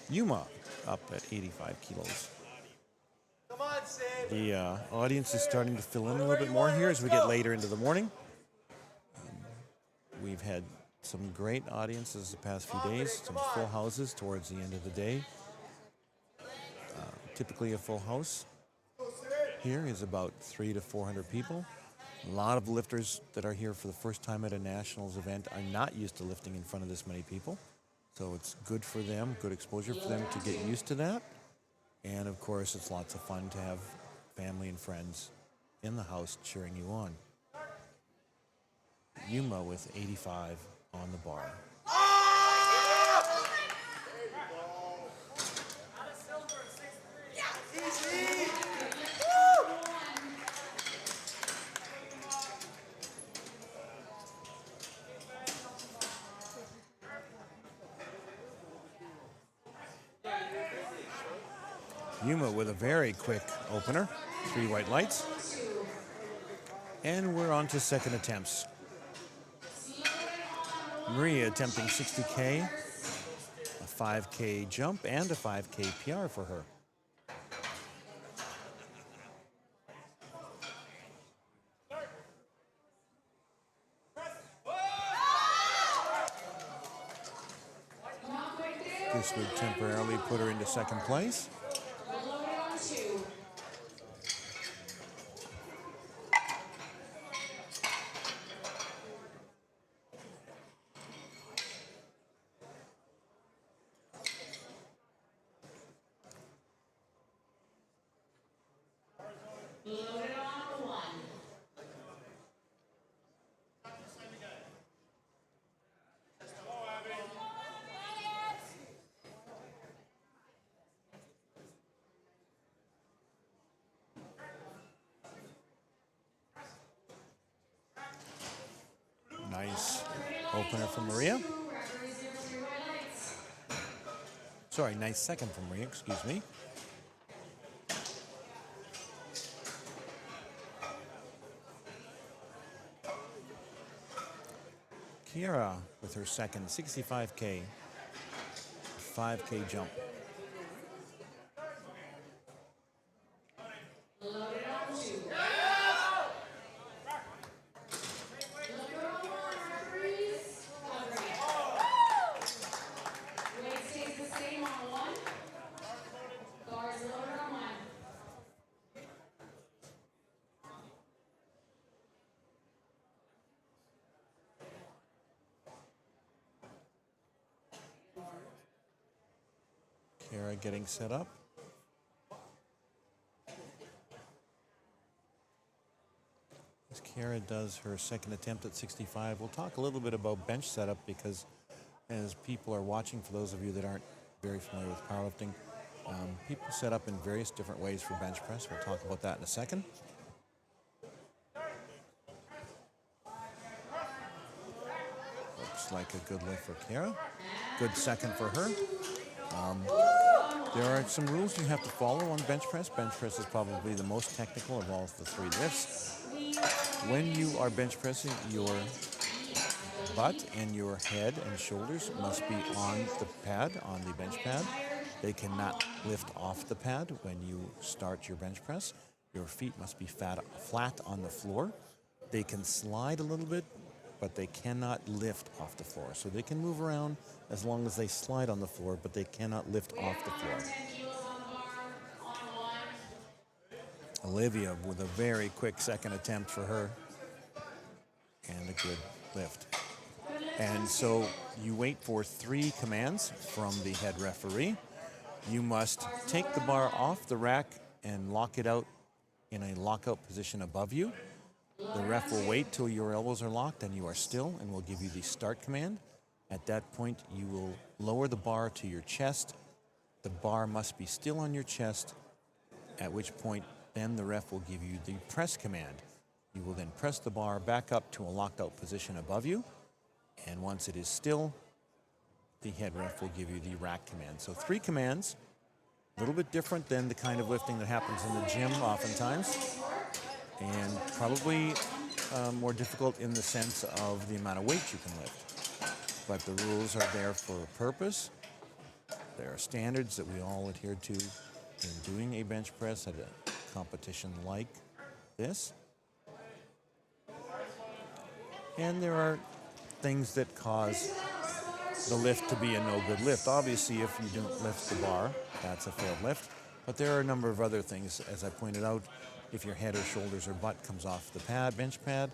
Yuma up at 85 kilos. Come on, Sid. The audience is starting to fill in a little bit more here as we get later into the morning. We've had some great audiences the past few days, some full houses towards the end of the day. Typically a full house here is about 300 to 400 people. A lot of lifters that are here for the first time at a nationals event are not used to lifting in front of this many people. So it's good for them, good exposure for them to get used to that. And of course, it's lots of fun to have family and friends in the house cheering you on. Yuma with 85 on the bar. Yuma with a very quick opener, 3 white lights. And we're on to second attempts. Maria attempting 60K, a 5K jump, and a 5K PR for her. This would temporarily put her into second place. Nice opener from Maria. Sorry, nice second from Maria, excuse me. Kiera with her second 65K, 5K jump. Kiera getting set up. As Kiera does her second attempt at 65, we'll talk a little bit about bench setup because as people are watching, for those of you that aren't very familiar with powerlifting, people set up in various different ways for bench press. We'll talk about that in a second. looks like a good lift for Kara. Good second for her. There are some rules you have to follow on bench press. Bench press is probably the most technical of all the 3 lifts. When you are bench pressing, your butt and your head and shoulders must be on the pad, on the bench pad. They cannot lift off the pad when you start your bench press. Your feet must be flat on the floor. They can slide a little bit, but they cannot lift off the floor. So they can move around as long as they slide on the floor, but they cannot lift off the floor. Olivia with a very quick second attempt for her. And a good lift. And so you wait for 3 commands from the head referee. You must take the bar off the rack and lock it out in a lockout position above you. The ref will wait till your elbows are locked and you are still, and will give you the start command. At that point, you will lower the bar to your chest. The bar must be still on your chest, at which point then the ref will give you the press command. You will then press the bar back up to a locked out position above you, and once it is still, the head ref will give you the rack command. So 3 commands, a little bit different than the kind of lifting that happens in the gym oftentimes, and probably more difficult in the sense of the amount of weight you can lift. But the rules are there for a purpose. There are standards that we all adhere to in doing a bench press at a competition like this. And there are things that cause the lift to be a no-good lift. Obviously, if you don't lift the bar, that's a failed lift. But there are a number of other things, as I pointed out. If your head or shoulders or butt comes off the pad, bench pad,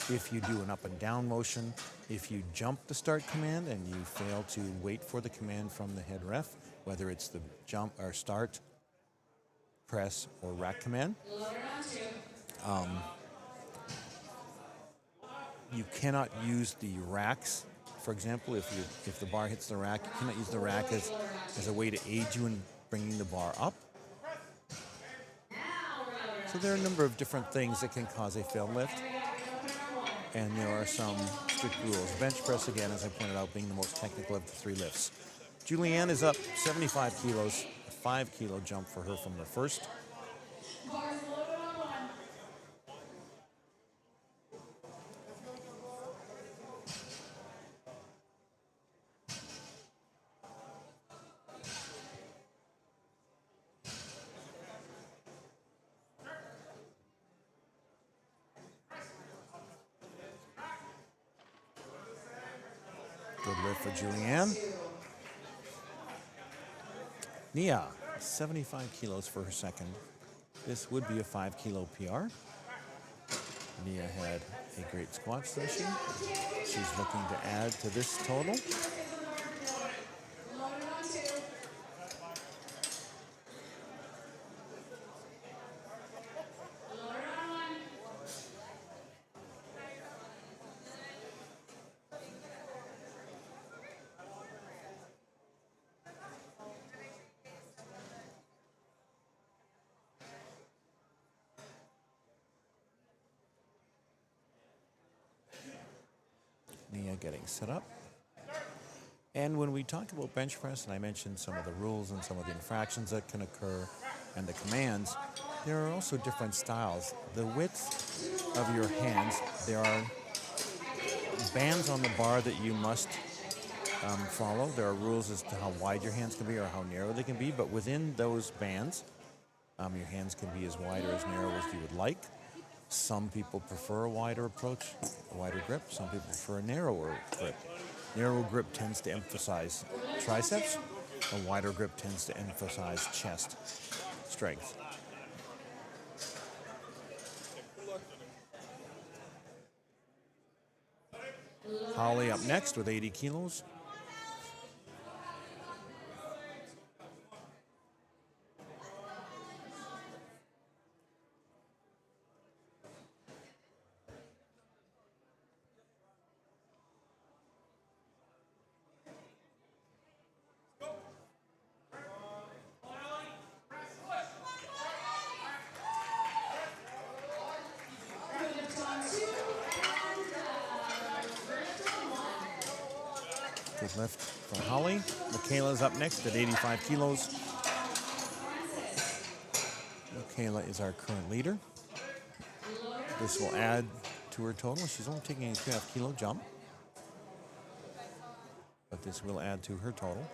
if you do an up and down motion, if you jump the start command and you fail to wait for the command from the head ref, whether it's the jump or start, press, or rack command. You cannot use the racks. For example, if the bar hits the rack, you cannot use the rack as a way to aid you in bringing the bar up. So there are a number of different things that can cause a failed lift, and there are some strict rules. Bench press, again, as I pointed out, being the most technical of the 3 lifts. Julianne is up 75 kilos, a 5 kilo jump for her from the first. Good lift for Julianne. Nia, 75 kilos for her second. This would be a 5 kilo PR. Nia had a great squat session. She's looking to add to this total. Nia getting set up. And when we talk about bench press, and I mentioned some of the rules and some of the infractions that can occur and the commands, there are also different styles. The width of your hands, there are bands on the bar that you must follow. There are rules as to how wide your hands can be or how narrow they can be, but within those bands, your hands can be as wide or as narrow as you would like. Some people prefer a wider approach, a wider grip. Some people prefer a narrower grip. Narrow grip tends to emphasize triceps. A wider grip tends to emphasize chest strength. Holly up next with 80 kilos. Good lift from Holly. Michaela's up next at 85 kilos. Michaela is our current leader. This will add to her total. She's only taking a 2.5 kilo jump, but this will add to her total.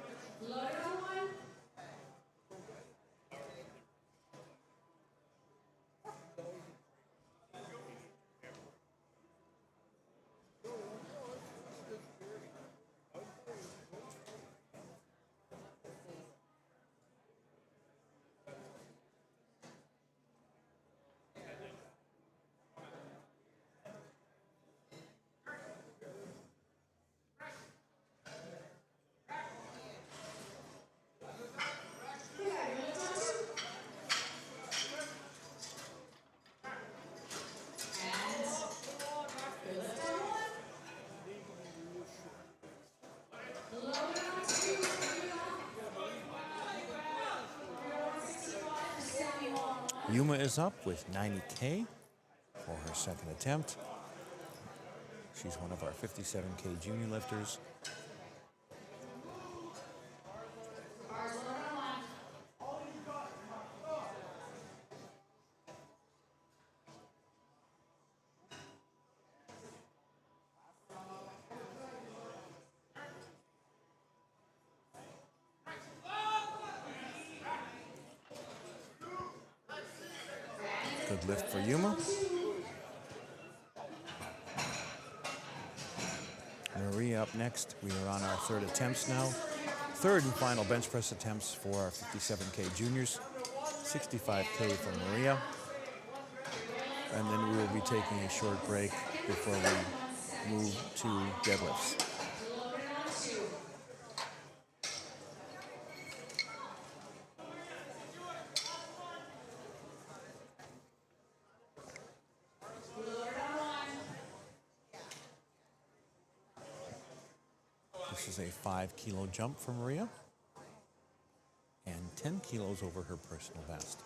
Yuma is up with 90K for her second attempt. She's one of our 57K junior lifters. Good lift for Yuma. Maria up next. We are on our third attempts now. Third and final bench press attempts for our 57K juniors. 65K for Maria. And then we will be taking a short break before we move to deadlifts. This is a 5 kilo jump for Maria and 10 kilos over her personal best.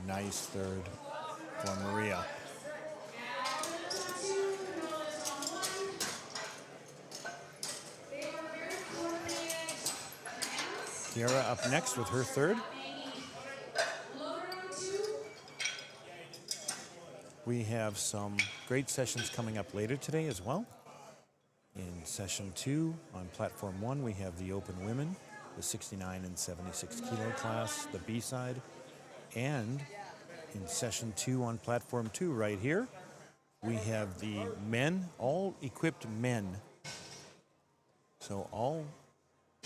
Nice third for Maria. Kiara up next with her third. We have some great sessions coming up later today as well. In session 2 on platform 1, we have the open women, the 69 and 76 kilo class, the B side. And in session 2 on platform 2 right here, we have the men, all equipped men. So all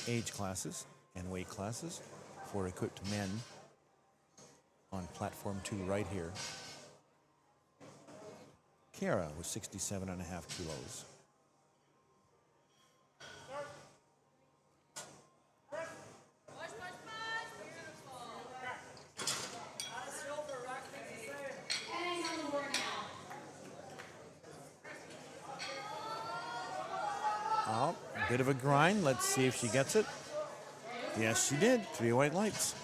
age classes and weight classes for equipped men on platform 2 right here. Kara with 67.5 kilos. Oh, a bit of a grind. Let's see if she gets it. Yes, she did. 3 white lights.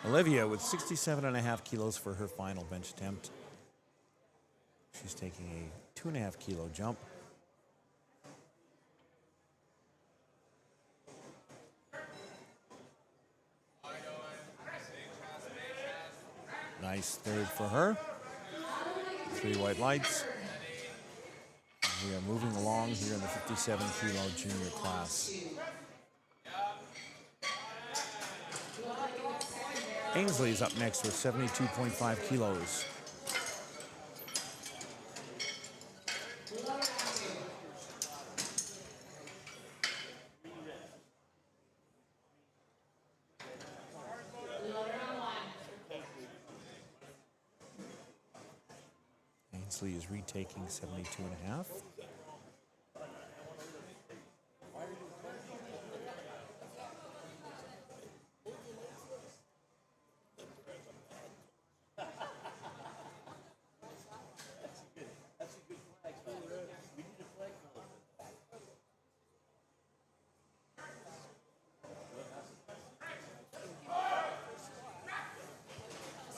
Olivia with 67.5 kilos for her final bench attempt. She's taking a 2.5 kilo jump. Nice third for her. 3 white lights. We are moving along here in the 57 kilo junior class. Ainsley is up next with 72.5 kilos. Ainsley is retaking 72.5.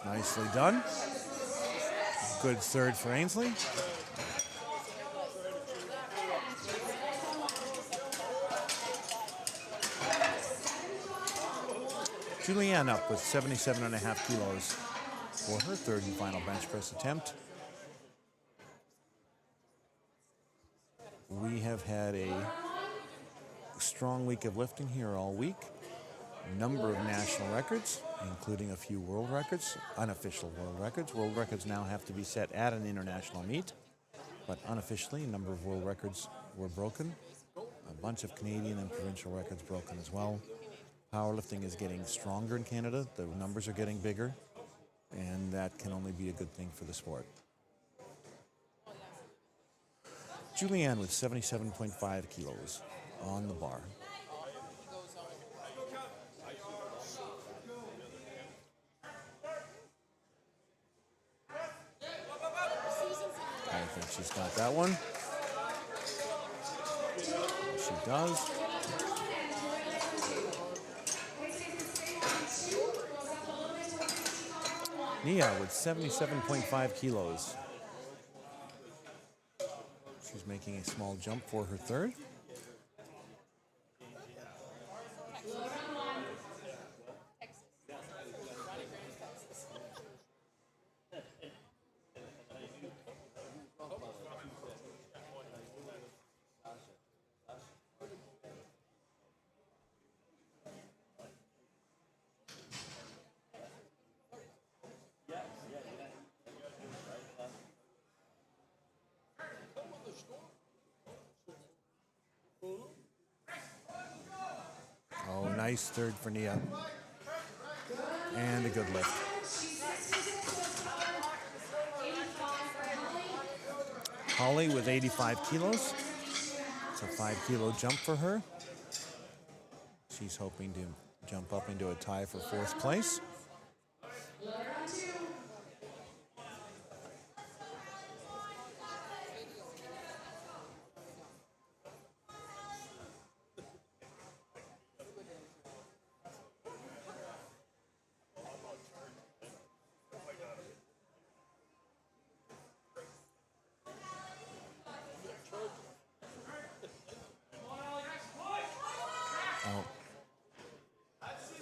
Nicely done. Good third for Ainsley. Julianne up with 77.5 kilos for her third and final bench press attempt. We have had a strong week of lifting here all week. A number of national records, including a few world records, unofficial world records. World records now have to be set at an international meet, but unofficially, a number of world records were broken. A bunch of Canadian and provincial records broken as well. Powerlifting is getting stronger in Canada. The numbers are getting bigger, and that can only be a good thing for the sport. Julianne with 77.5 kilos on the bar. I think she's got that one. She does. Nia with 77.5 kilos. She's making a small jump for her third. Oh, nice third for Nia. And a good lift. Holly with 85 kilos. It's a 5-kilo jump for her. She's hoping to jump up into a tie for fourth place.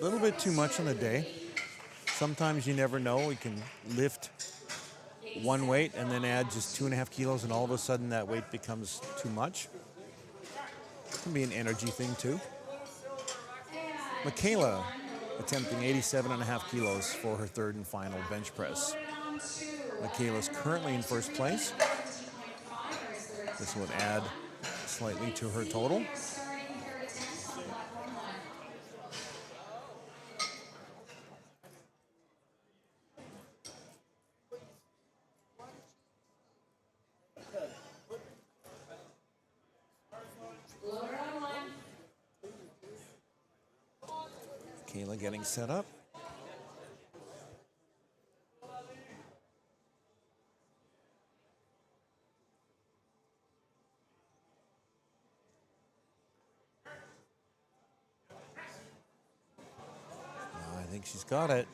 A little bit too much on the day. Sometimes you never know. We can lift one weight and then add just 2.5 kilos, and all of a sudden that weight becomes too much. It can be an energy thing too. Michaela attempting 87.5 kilos for her third and final bench press. Michaela's currently in first place. This would add slightly to her total. Kayla getting set up. I think she's got it.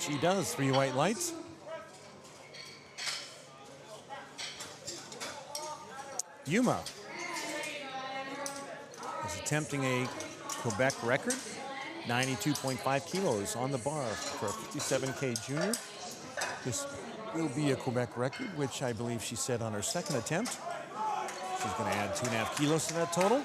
She does. 3 white lights. Yuma is attempting a Quebec record, 92.5 kilos on the bar for a 57K junior. This will be a Quebec record, which I believe she set on her second attempt. She's going to add 2.5 kilos to that total.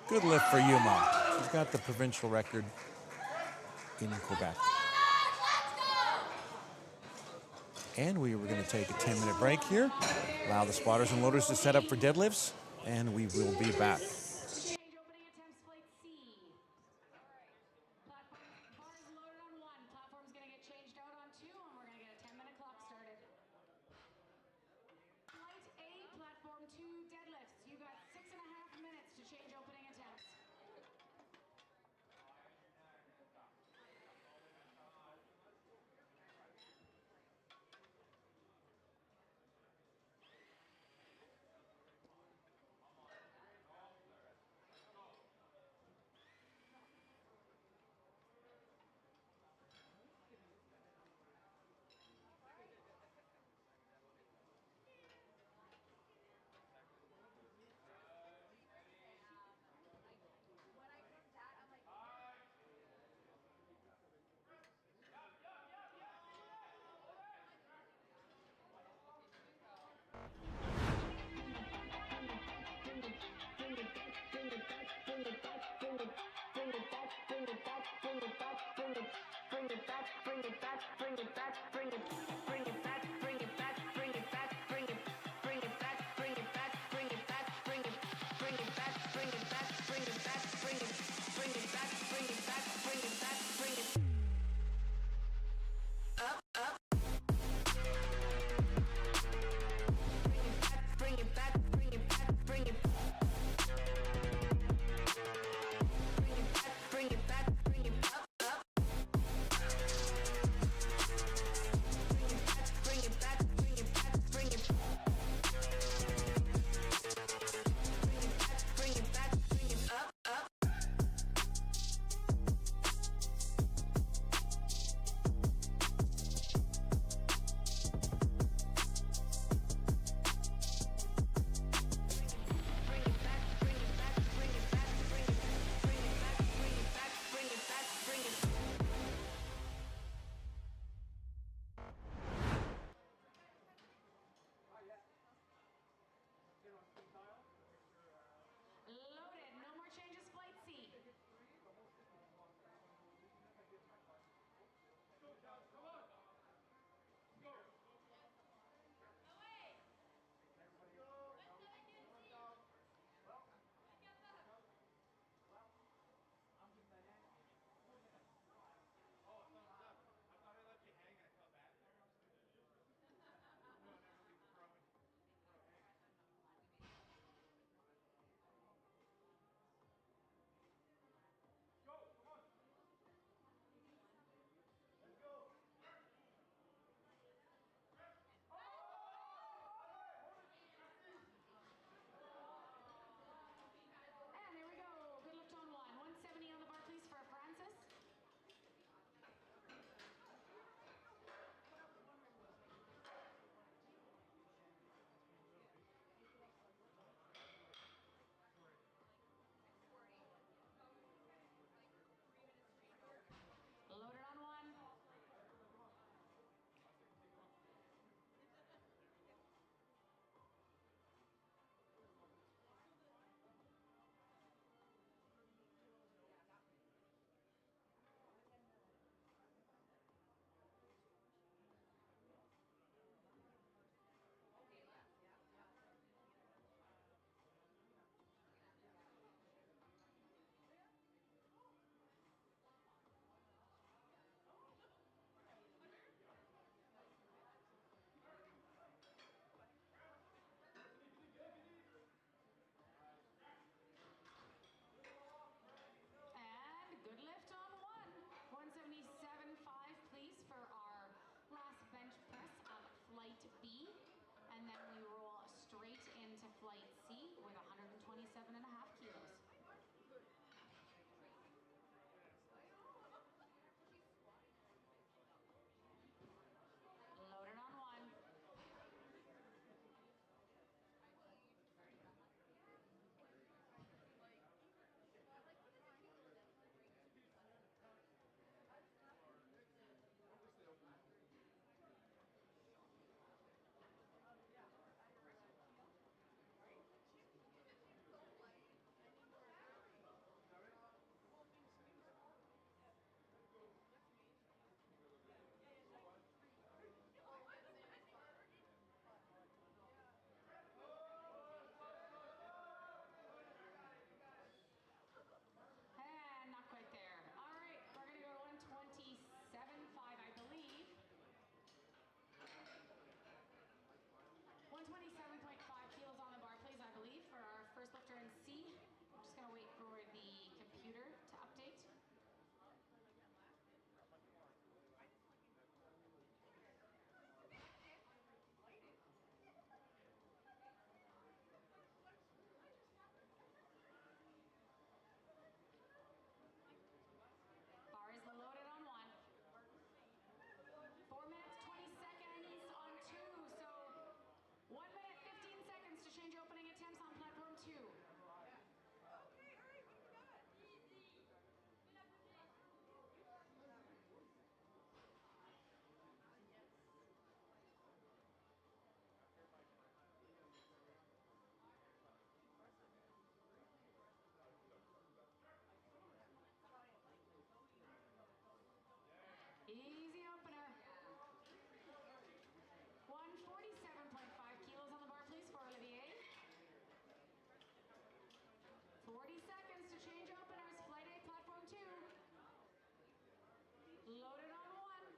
Good lift for Yuma. She's got the provincial record in Quebec. And we were going to take a 10-minute break here, allow the spotters and loaders to set up for deadlifts, and we will be back. Bar is loaded on 1. Platform's going to get changed out on 2, and we're going to get a 10-minute clock started. to deadlifts. You got 6.5 minutes to change opening attempts. Loaded. No more changes. Flight C. And there we go. Good lift on one. 170 on the bar, please, for Francis. Loaded on one. And good lift on one. 177.5, please, for our last bench press of flight B. And then we roll straight into flight C with 127.5 kilos. Loaded on one. Loaded on one.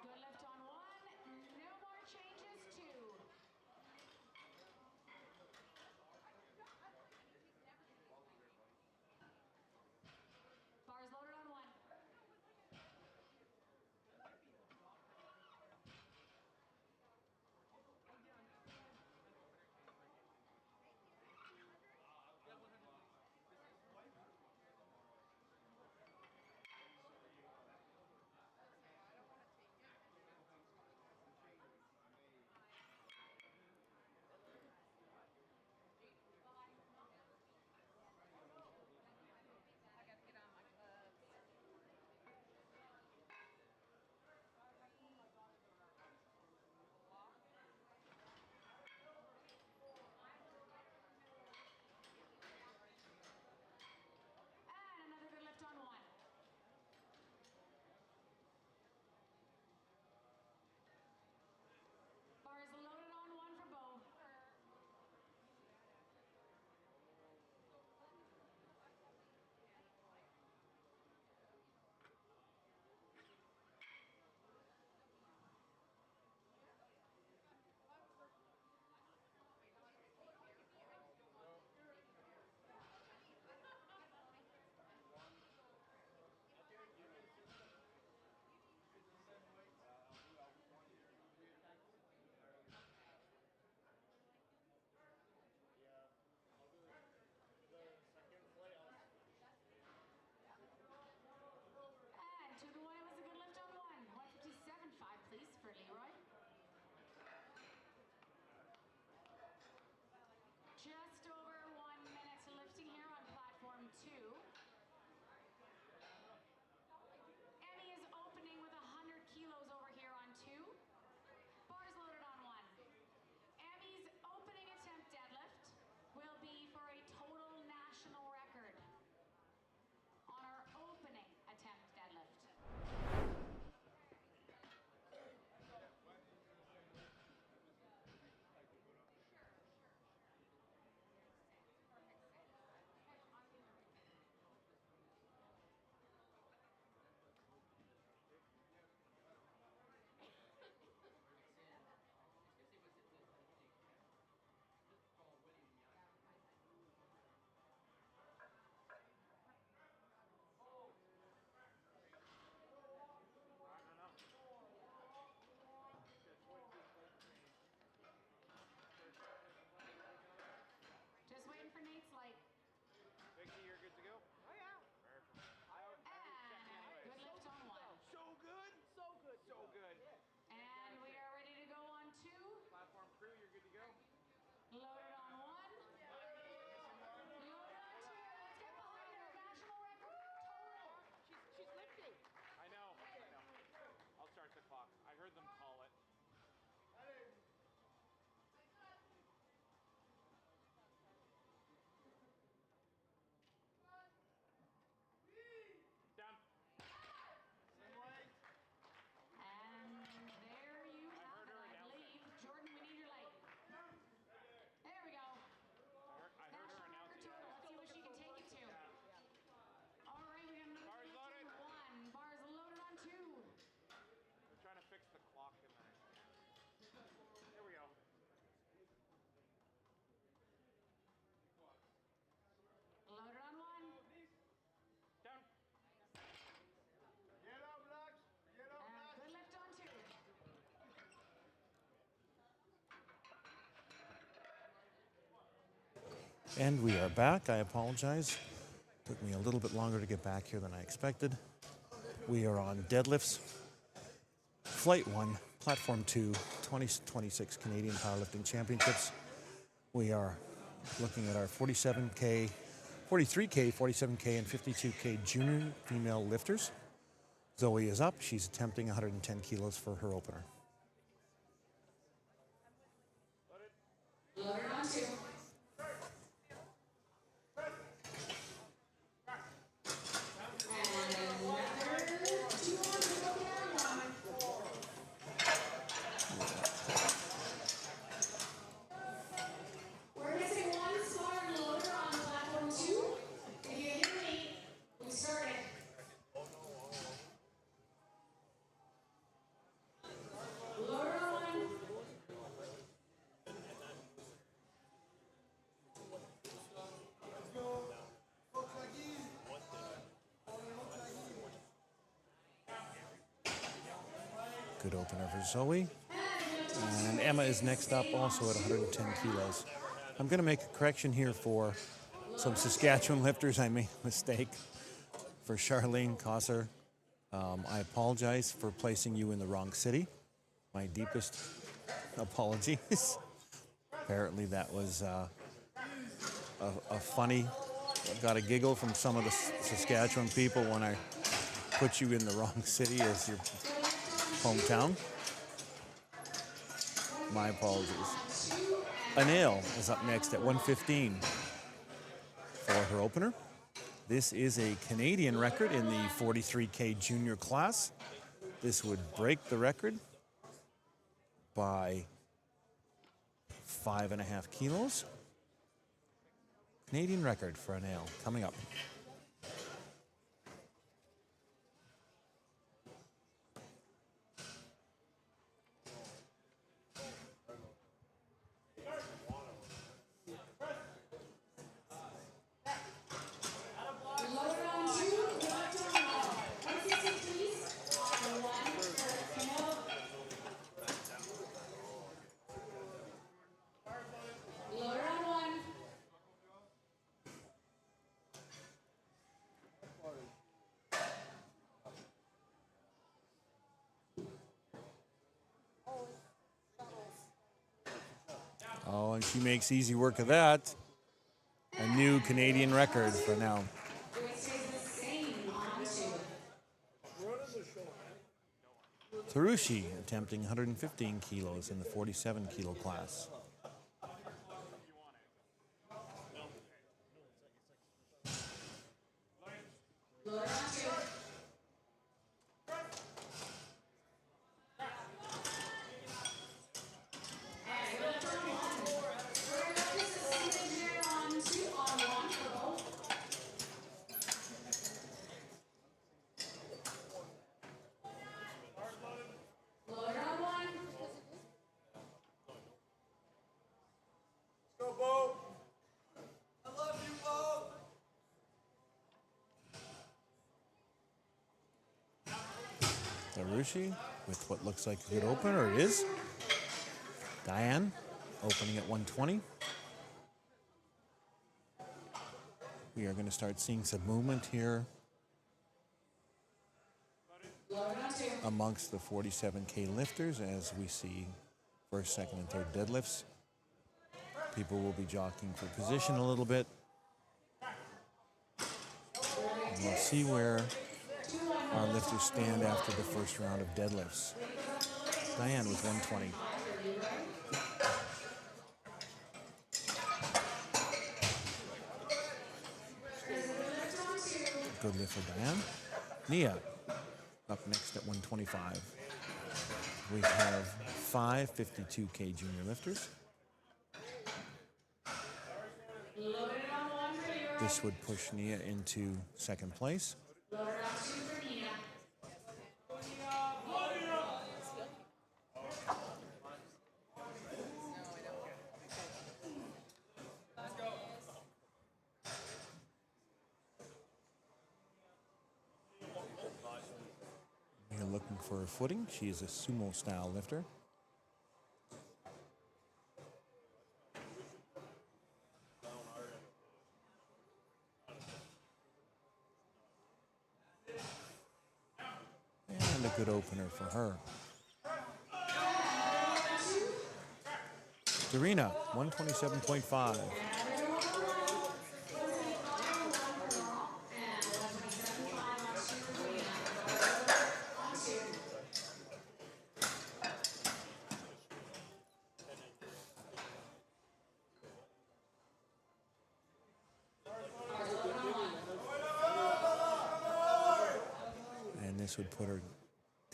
Good lift on one. No more changes. Two. Bars loaded on one. And another good lift on one. Bars loaded on one for Bo. And 2 to 1, it was a good lift on one. 157.5, please, for Leroy. Just over 1 minute to lifting here on platform 2. Emmy is opening with 100 kilos over here on 2. Bars loaded on one. Emmy's opening attempt deadlift will be for a total national record on our opening attempt deadlift. Just waiting for Nate's light. Vicky, you're good to go? Oh, yeah. Perfect. And good lift on one. So good. So good. So good. And we are ready to go on 2. Platform crew, you're good to go? Loaded on one. Loaded on 2. Let's get behind our national record total. She's lifting. I know. I'll start the clock. I heard them call it. Down. And there you have heard it, her I announce believe. Jordan, we need your light. There we go. I heard her National announce record it. total. Let's see what she can take it to. All right, we got another Bars lift loaded. on one. Bars loaded on 2. We're trying to fix the clock in there. Here we go. Loaded on one. Down. Get up, Lux. Get up, And good lift on 2. And we are back. I apologize. Took me a little bit longer to get back here than I expected. We are on deadlifts, Flight 1, Platform 2, 2026 Canadian Powerlifting Championships. We are looking at our 47K, 43K, 47K, and 52K junior female lifters. Zoe is up. She's attempting 110 kilos for her opener. Loader on 2. And another 2 on the opener, 1. We're missing one smaller loader on platform 2. If you hear me, we started. Loader on 1. Good opener for Zoe. And Emma is next up, also at 110 kilos. I'm going to make a correction here for some Saskatchewan lifters. I made a mistake. For Charlene Kosser, I apologize for placing you in the wrong city. My deepest apologies. Apparently that was a funny, got a giggle from some of the Saskatchewan people when I put you in the wrong city as your hometown. My apologies. Aniel is up next at 115 for her opener. This is a Canadian record in the 43K junior class. This would break the record by 5.5 kilos. Canadian record for Aniel coming up. Oh, and she makes easy work of that. A new Canadian record for now. Tarushi attempting 115 kilos in the 47 kilo class. Tarushi with what looks like a good opener. It is. Diane opening at 120. We are going to start seeing some movement here amongst the 47K lifters as we see first, second, and third deadlifts. People will be jockeying for position a little bit. And we'll see where our lifters stand after the first round of deadlifts. Diane with 120. Good lift for Diane. Nia up next at 125. We have 5 52K junior lifters. This would push Nia into second place. You're looking for a footing. She is a sumo style lifter. And a good opener for her. Darina, 127.5. would put her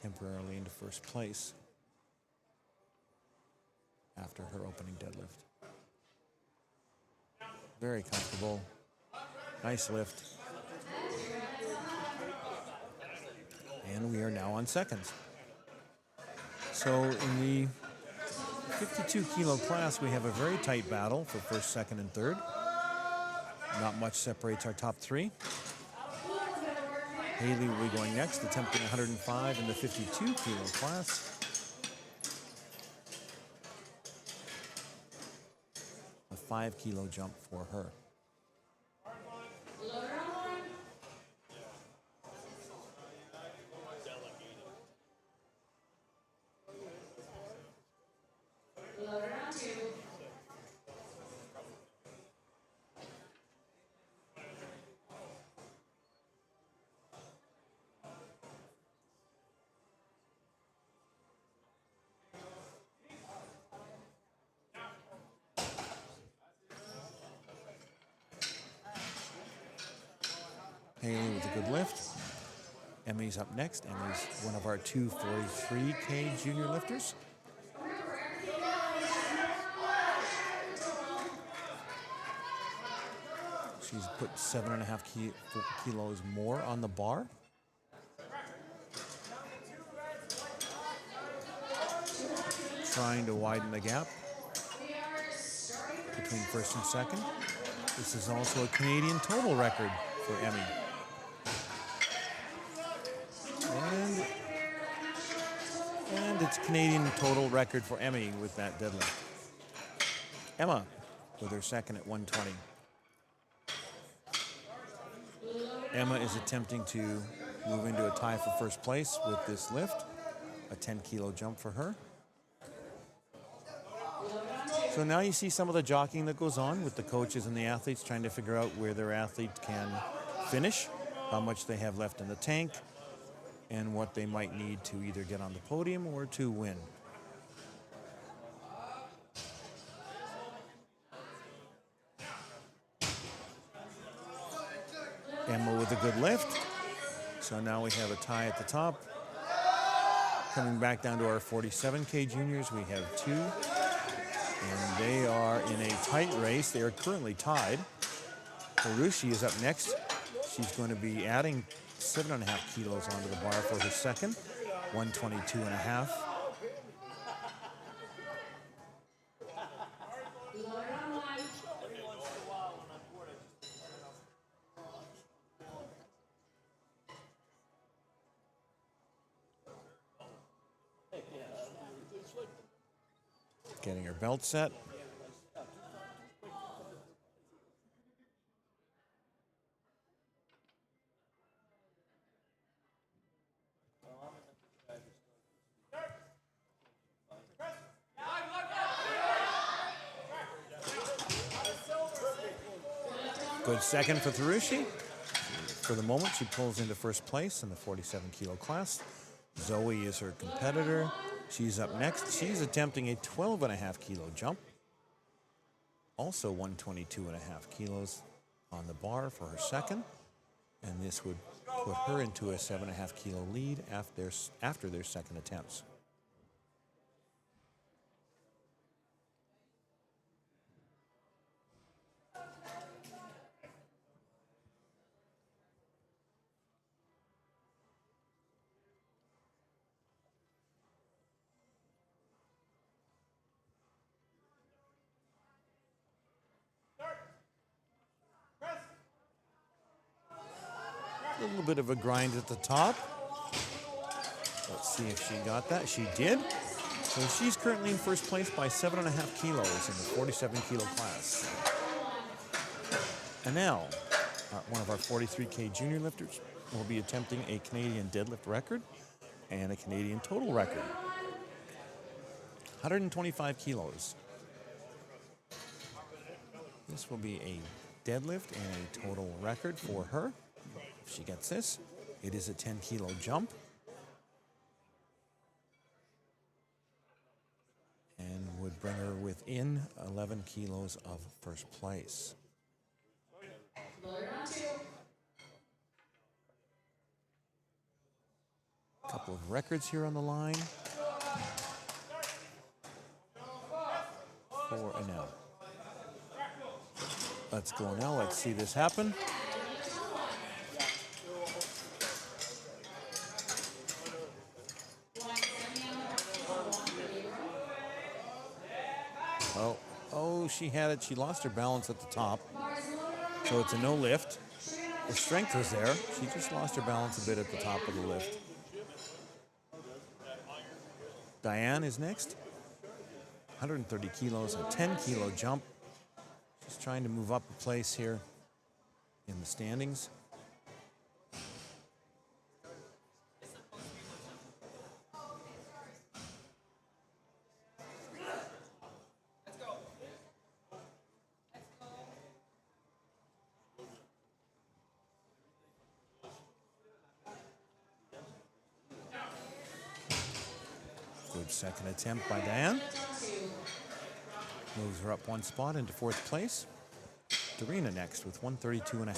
temporarily into first place after her opening deadlift. Very comfortable. Nice lift. And we are now on seconds. So in the 52 kilo class, we have a very tight battle for first, second, and third. Not much separates our top three. Haley will be going next, attempting 105 in the 52 kilo class. A 5 kilo jump for her. Haley with a good lift. Emmy's up next. Emmy's one of our 243K junior lifters. She's put 7.5 kilos more on the bar. Trying to widen the gap between first and second. This is also a Canadian total record for Emmy. And it's Canadian total record for Emmy with that deadlift. Emma with her second at 120. Emma is attempting to move into a tie for first place with this lift. A 10 kilo jump for her. So now you see some of the jockeying that goes on with the coaches and the athletes trying to figure out where their athlete can finish, how much they have left in the tank, and what they might need to either get on the podium or to win. Emma with a good lift. So now we have a tie at the top. Coming back down to our 47K juniors, we have two. And they are in a tight race. They are currently tied. Harushi is up next. She's going to be adding 7.5 kilos onto the bar for her second, 122.5. Getting her belt set. Good second for Tharushi. For the moment, she pulls into first place in the 47 kilo class. Zoe is her competitor. She's up next. She's attempting a 12.5 kilo jump. Also 122.5 kilos on the bar for her second. And this would put her into a 7.5 kilo lead after their second attempts. A little bit of a grind at the top. Let's see if she got that. She did. So she's currently in first place by 7.5 kilos in the 47 kilo class. Aniel, one of our 43K junior lifters, will be attempting a Canadian deadlift record and a Canadian total record. 125 kilos. This will be a deadlift and a total record for her. If she gets this, it is a 10 kilo jump. And would bring her within 11 kilos of first place. A couple of records here on the line for Aniel. Let's go now. Let's see this happen. Oh, she had it. She lost her balance at the top. So it's a no lift. The strength was there. She just lost her balance a bit at the top of the lift. Diane is next. 130 kilos, a 10-kilo jump. She's trying to move up a place here in the standings. Good second attempt by Diane. Moves her up one spot into fourth place. Darina next with 132.5.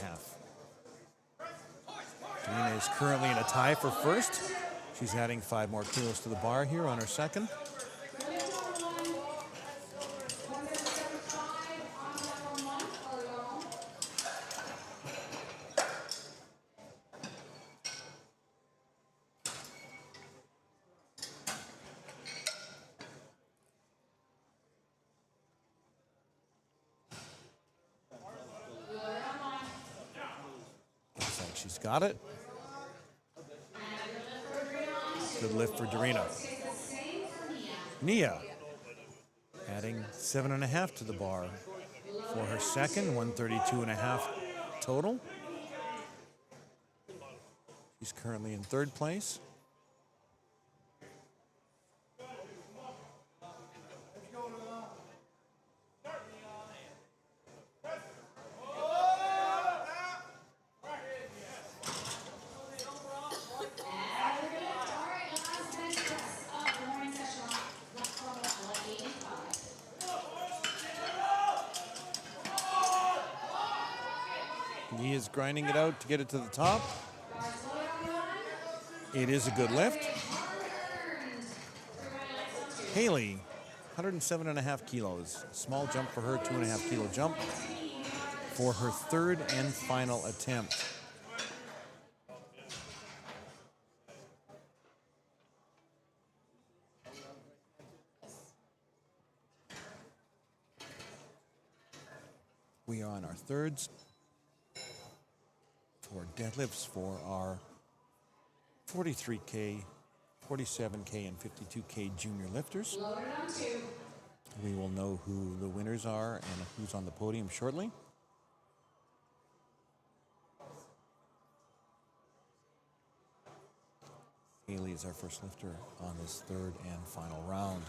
Darina is currently in a tie for first. She's adding 5 more kilos to the bar here on her second. She's got it. Good lift for Darina. Nia adding 7.5 to the bar for her second, 132.5 total. She's currently in third place. He is grinding it out to get it to the top. It is a good lift. Haley, 107.5 kilos. Small jump for her, 2.5 kilo jump for her third and final attempt. We are on our thirds for deadlifts for our 43K, 47K, and 52K junior lifters. We will know who the winners are and who's on the podium shortly. Haley is our first lifter on this third and final round.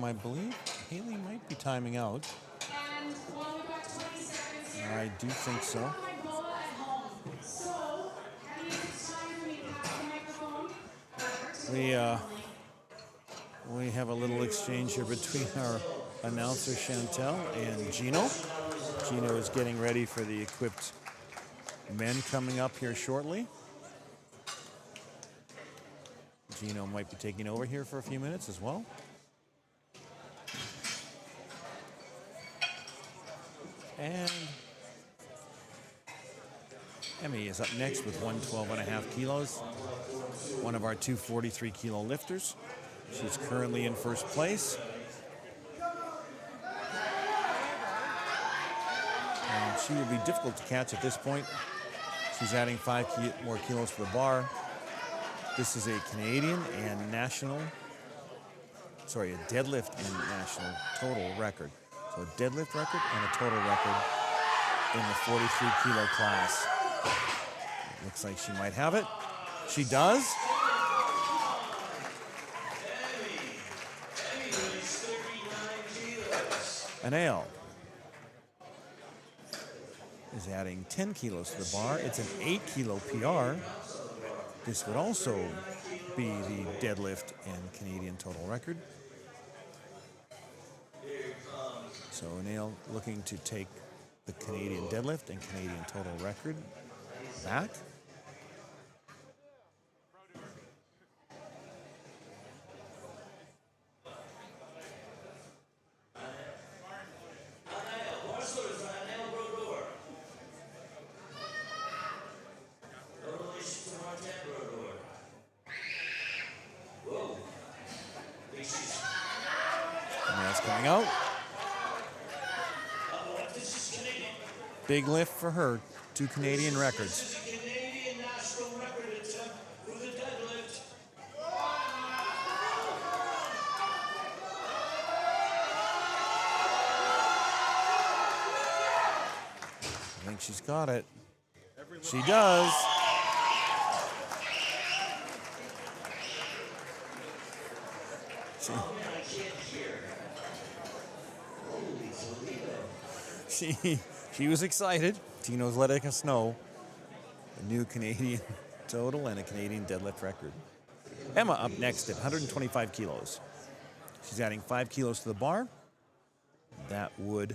I believe Haley might be timing out. I do think so. We have a little exchange here between our announcer Chantel and Gino. Gino is getting ready for the equipped men coming up here shortly. Gino might be taking over here for a few minutes as well. And Emmy is up next with 112.5 kilos. One of our 243 kilo lifters. She's currently in first place. And she will be difficult to catch at this point. She's adding 5 more kilos to the bar. This is a Canadian and a deadlift and national total record. So a deadlift record and a total record in the 43 kilo class. Looks like she might have it. She does. Aniel is adding 10 kilos to the bar. It's an 8 kilo PR This would also be the deadlift and Canadian total record. So Aniel looking to take the Canadian deadlift and Canadian total record back. Aniel's coming out. Big lift for her. 2 Canadian records. Canadian national record attempt for the deadlift. I think she's got it. She does. She was excited. Tino's letting us know a new Canadian total and a Canadian deadlift record. Emma up next at 125 kilos. She's adding 5 kilos to the bar. That would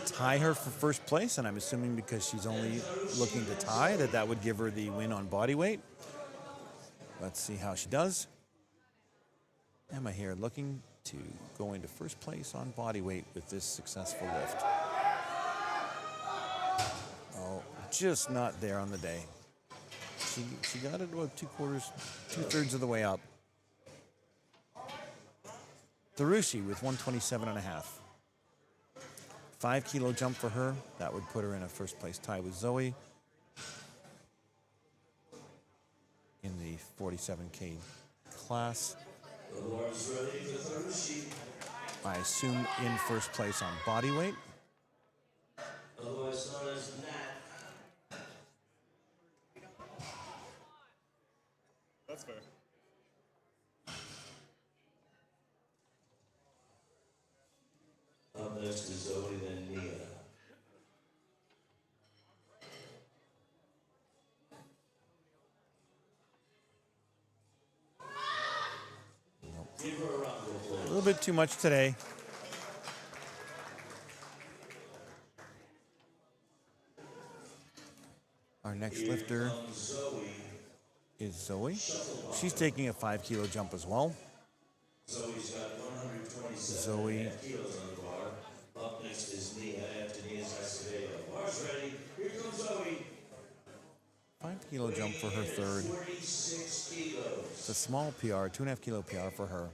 tie her for first place, and I'm assuming because she's only looking to tie, that would give her the win on body weight. Let's see how she does. Emma here looking to go into first place on body weight with this successful lift. Oh, just not there on the day. She got it about 2/3 of the way up. Tharushi with 127.5. 5 kilo jump for her. That would put her in a first place tie with Zoe in the 47K class. I assume in first place on body weight. Otherwise known as Nat. That's fair. Up next is Zoe, then Nia. Give her a round of applause. A little bit too much today. Our next lifter is Zoe. She's taking a 5 kilo jump as well. Zoe's got 127 Zoe. kilos on the bar. Up next is Nia after Nia's Acevedo. Bar's ready. Here comes Zoe. 5 kilo jump for her third. 46 kilos. It's a small PR, 2.5 kilo PR for her.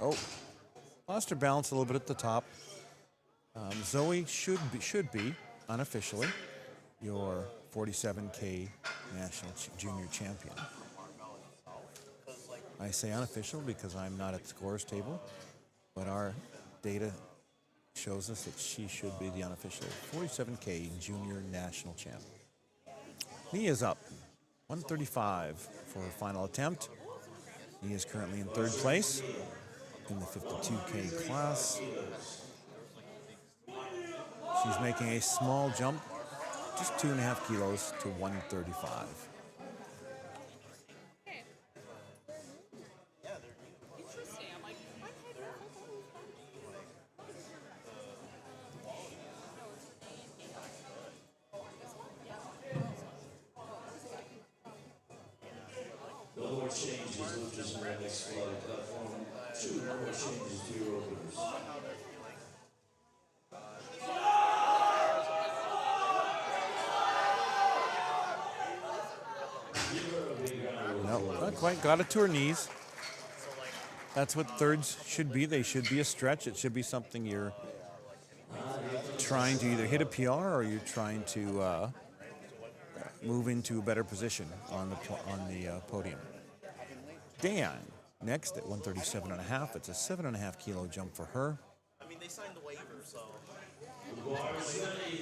Oh, lost her balance a little bit at the top. Zoe should be unofficially your 47K national junior champion. I say unofficial because I'm not at the scores table, but our data shows us that she should be the unofficial 47K junior national champ. Nia's up, 135 for her final attempt. Nia's currently in third place in the 52K class. She's making a small jump, just 2.5 kilos to 135. No more changes, lifters in the next flight platform. 2 no more changes to your openers. No, not quite. Got it to her knees. That's what thirds should be. They should be a stretch. It should be something you're trying to either hit a PR or you're trying to move into a better position on the podium. Dan next at 137.5. It's a 7.5 kilo jump for her. I mean, they signed the waiver, so.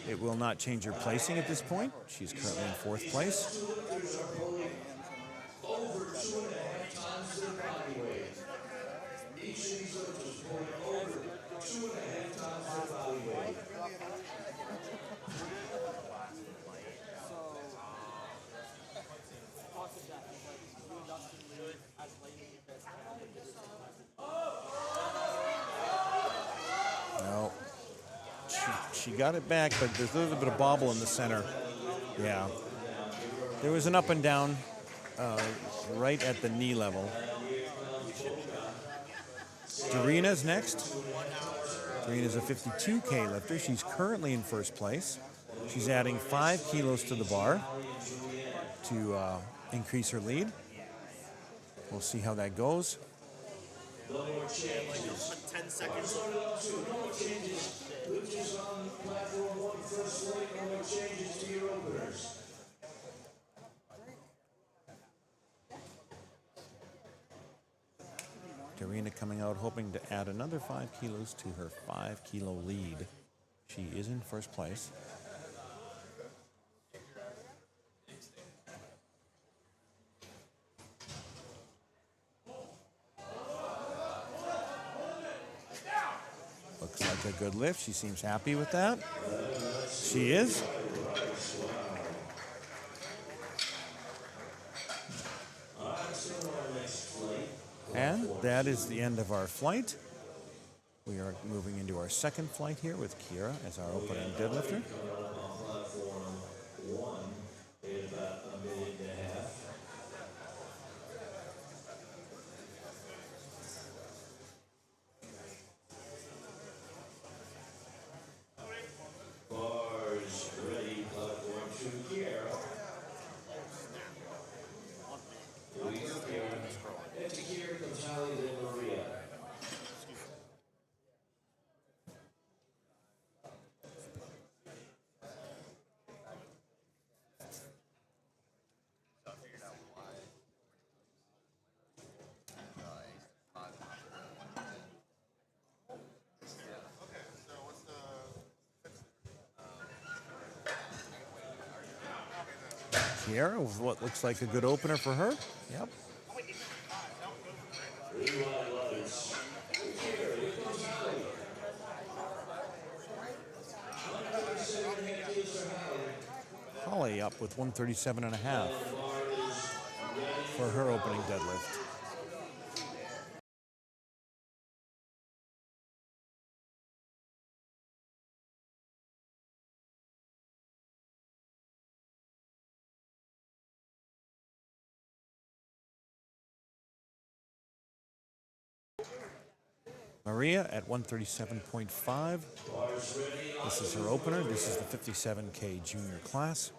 It will not change her placing at this point. She's currently in 4th place. Over 2.5 times their body weight. Each of these lifters pulling over 2.5 times their body weight. No. She got it back, but there's a little bit of bobble in the center. Yeah. There was an up and down right at the knee level. Darina's next. Darina's a 52K lifter. She's currently in 1st place. She's adding 5 kilos to the bar to increase her lead. We'll see how that goes. 10 seconds. No changes. Lifters on platform 1 first leg. No changes to your openers. Darina coming out hoping to add another 5 kilos to her 5 kilo lead. She is in 1st place. Looks like a good lift. She seems happy with that. She is. And that is the end of our flight. We are moving into our 2nd flight here with Kira as our opening deadlifter. Bars ready, platform 2, Kira. After Kira comes Holly, then Maria. Kira with what looks like a good opener for her. Yep. Holly up with 137.5 for her opening deadlift. Maria at 137.5. This is her opener. This is the 57K junior class.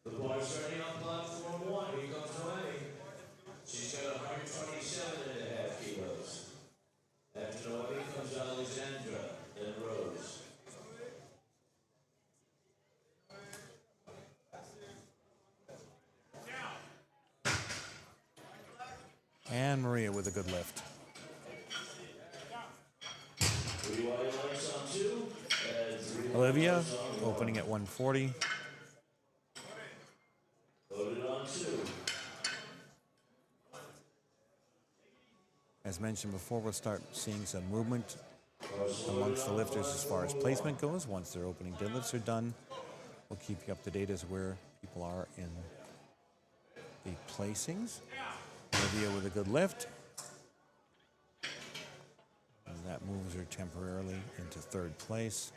The bar starting on platform 1. Here comes Noemi. She's got 127.5 kilos. After Noemi comes Alexandra, then Rose. And Maria with a good lift. Olivia opening at 140. As mentioned before, we'll start seeing some movement amongst the lifters as far as placement goes. Once their opening deadlifts are done, we'll keep you up to date as where people are in the placings. Olivia with a good lift. And that moves her temporarily into 3rd place.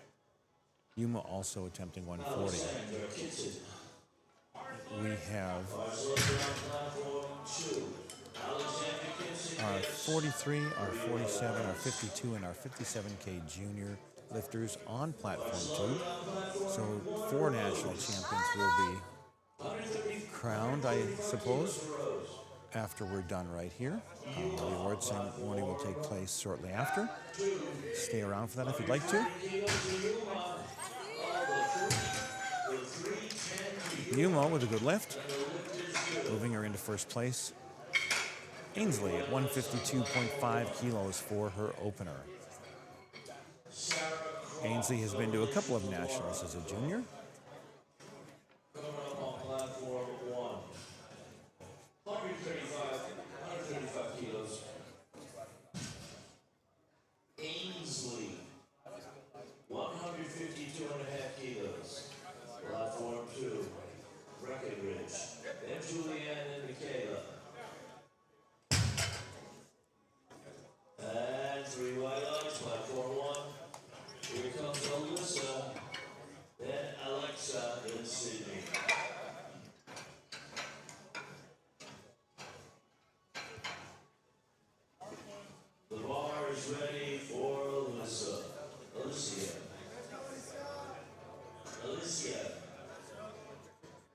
Yuma also attempting 140. We have our 43, our 47, our 52, and our 57K junior lifters on platform 2. So 4 national champions will be crowned, I suppose, after we're done right here. The award ceremony will take place shortly after. Stay around for that if you'd like to. Yuma with a good lift, moving her into first place. Ainsley at 152.5 kilos for her opener. Ainsley has been to a couple of nationals as a junior. Coming up on platform 1. 135 kilos. Ainsley, 152.5 kilos. Platform 2. Breckenridge. Then Julianne and Michaela. And 3 white lines, platform 1. Here comes Alyssa. Then Alexa in Sydney. The bar is ready for Alyssa. Alicia.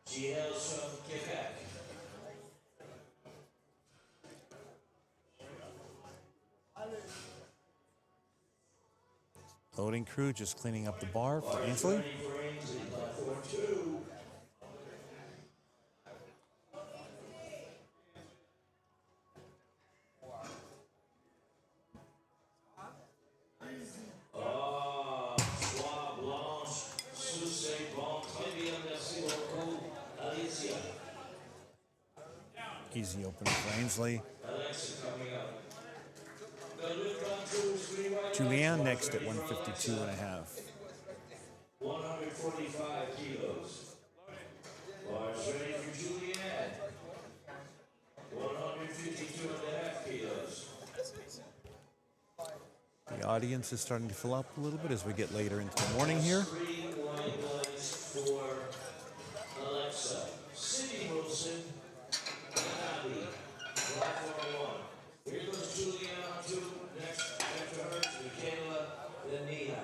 She hails from Quebec. Loading crew just cleaning up the bar for Ainsley. Ready for Ainsley, platform 2. Soie blanche, sous bon, très bien, merci beaucoup, Alicia. Easy opener for Ainsley. Alexa coming up. The lift on 2 is 3 white. Julianne next at 152.5. 145 kilos. Bars ready for Julianne. 152.5 kilos. The audience is starting to fill up a little bit as we get later into the morning here. 3 white lines for Alexa. Cindy Wilson. Abby. Platform 1. Here goes Julianne on 2. Next after her, Michaela. Then Nia.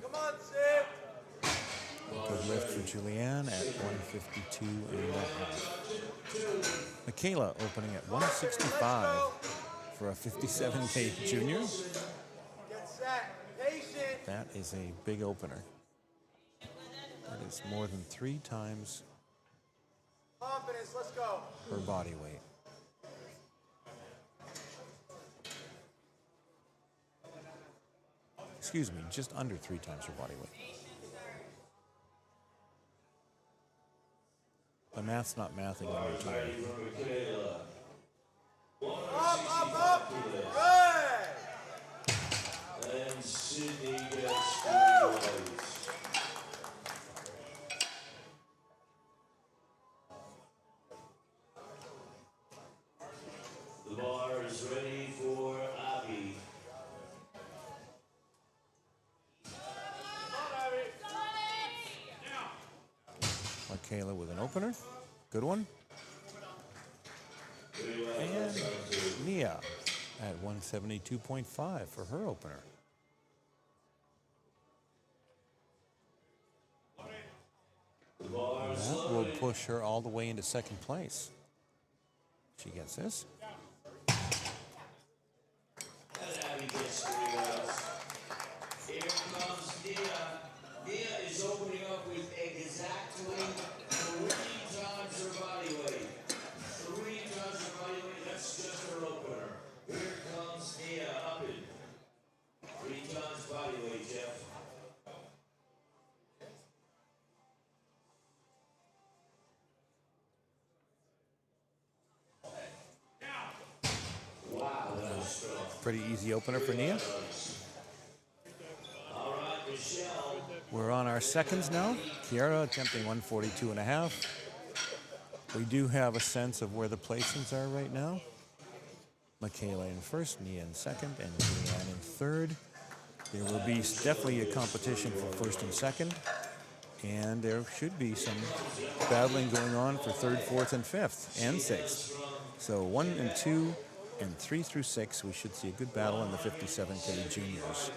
Come on, Sid. Good lift for Julianne at 152.5. Michaela opening at 165 for a 57K junior. Get set. Patient. That is a big opener. That is more than 3 times Confidence. Let's go. her body weight. Excuse me, just under 3 times her body weight. The math's not mathing on your time. Ready for Michaela. Up. Good. And Sydney gets 3 whites. The bar is ready for Abby. Michaela with an opener. Good one. And Nia at 172.5 for her opener. That will push her all the way into second place. She gets this. And Abby gets 3 whites. Here comes Nia. Nia is opening up with exactly 3 times her body weight. 3 times her body weight, that's just her opener. Here comes Nia up in 3 times body weight, Jeff. Wow, that was strong. Pretty easy opener for Nia. All right, Michelle. We're on our seconds now. Kiara attempting 142.5. We do have a sense of where the placings are right now. Michaela in first, Nia in second, and Julianne in third. There will be definitely a competition for first and second. And there should be some battling going on for third, fourth, and fifth, and sixth. So 1 and 2 and 3 through 6, we should see a good battle in the 57K juniors.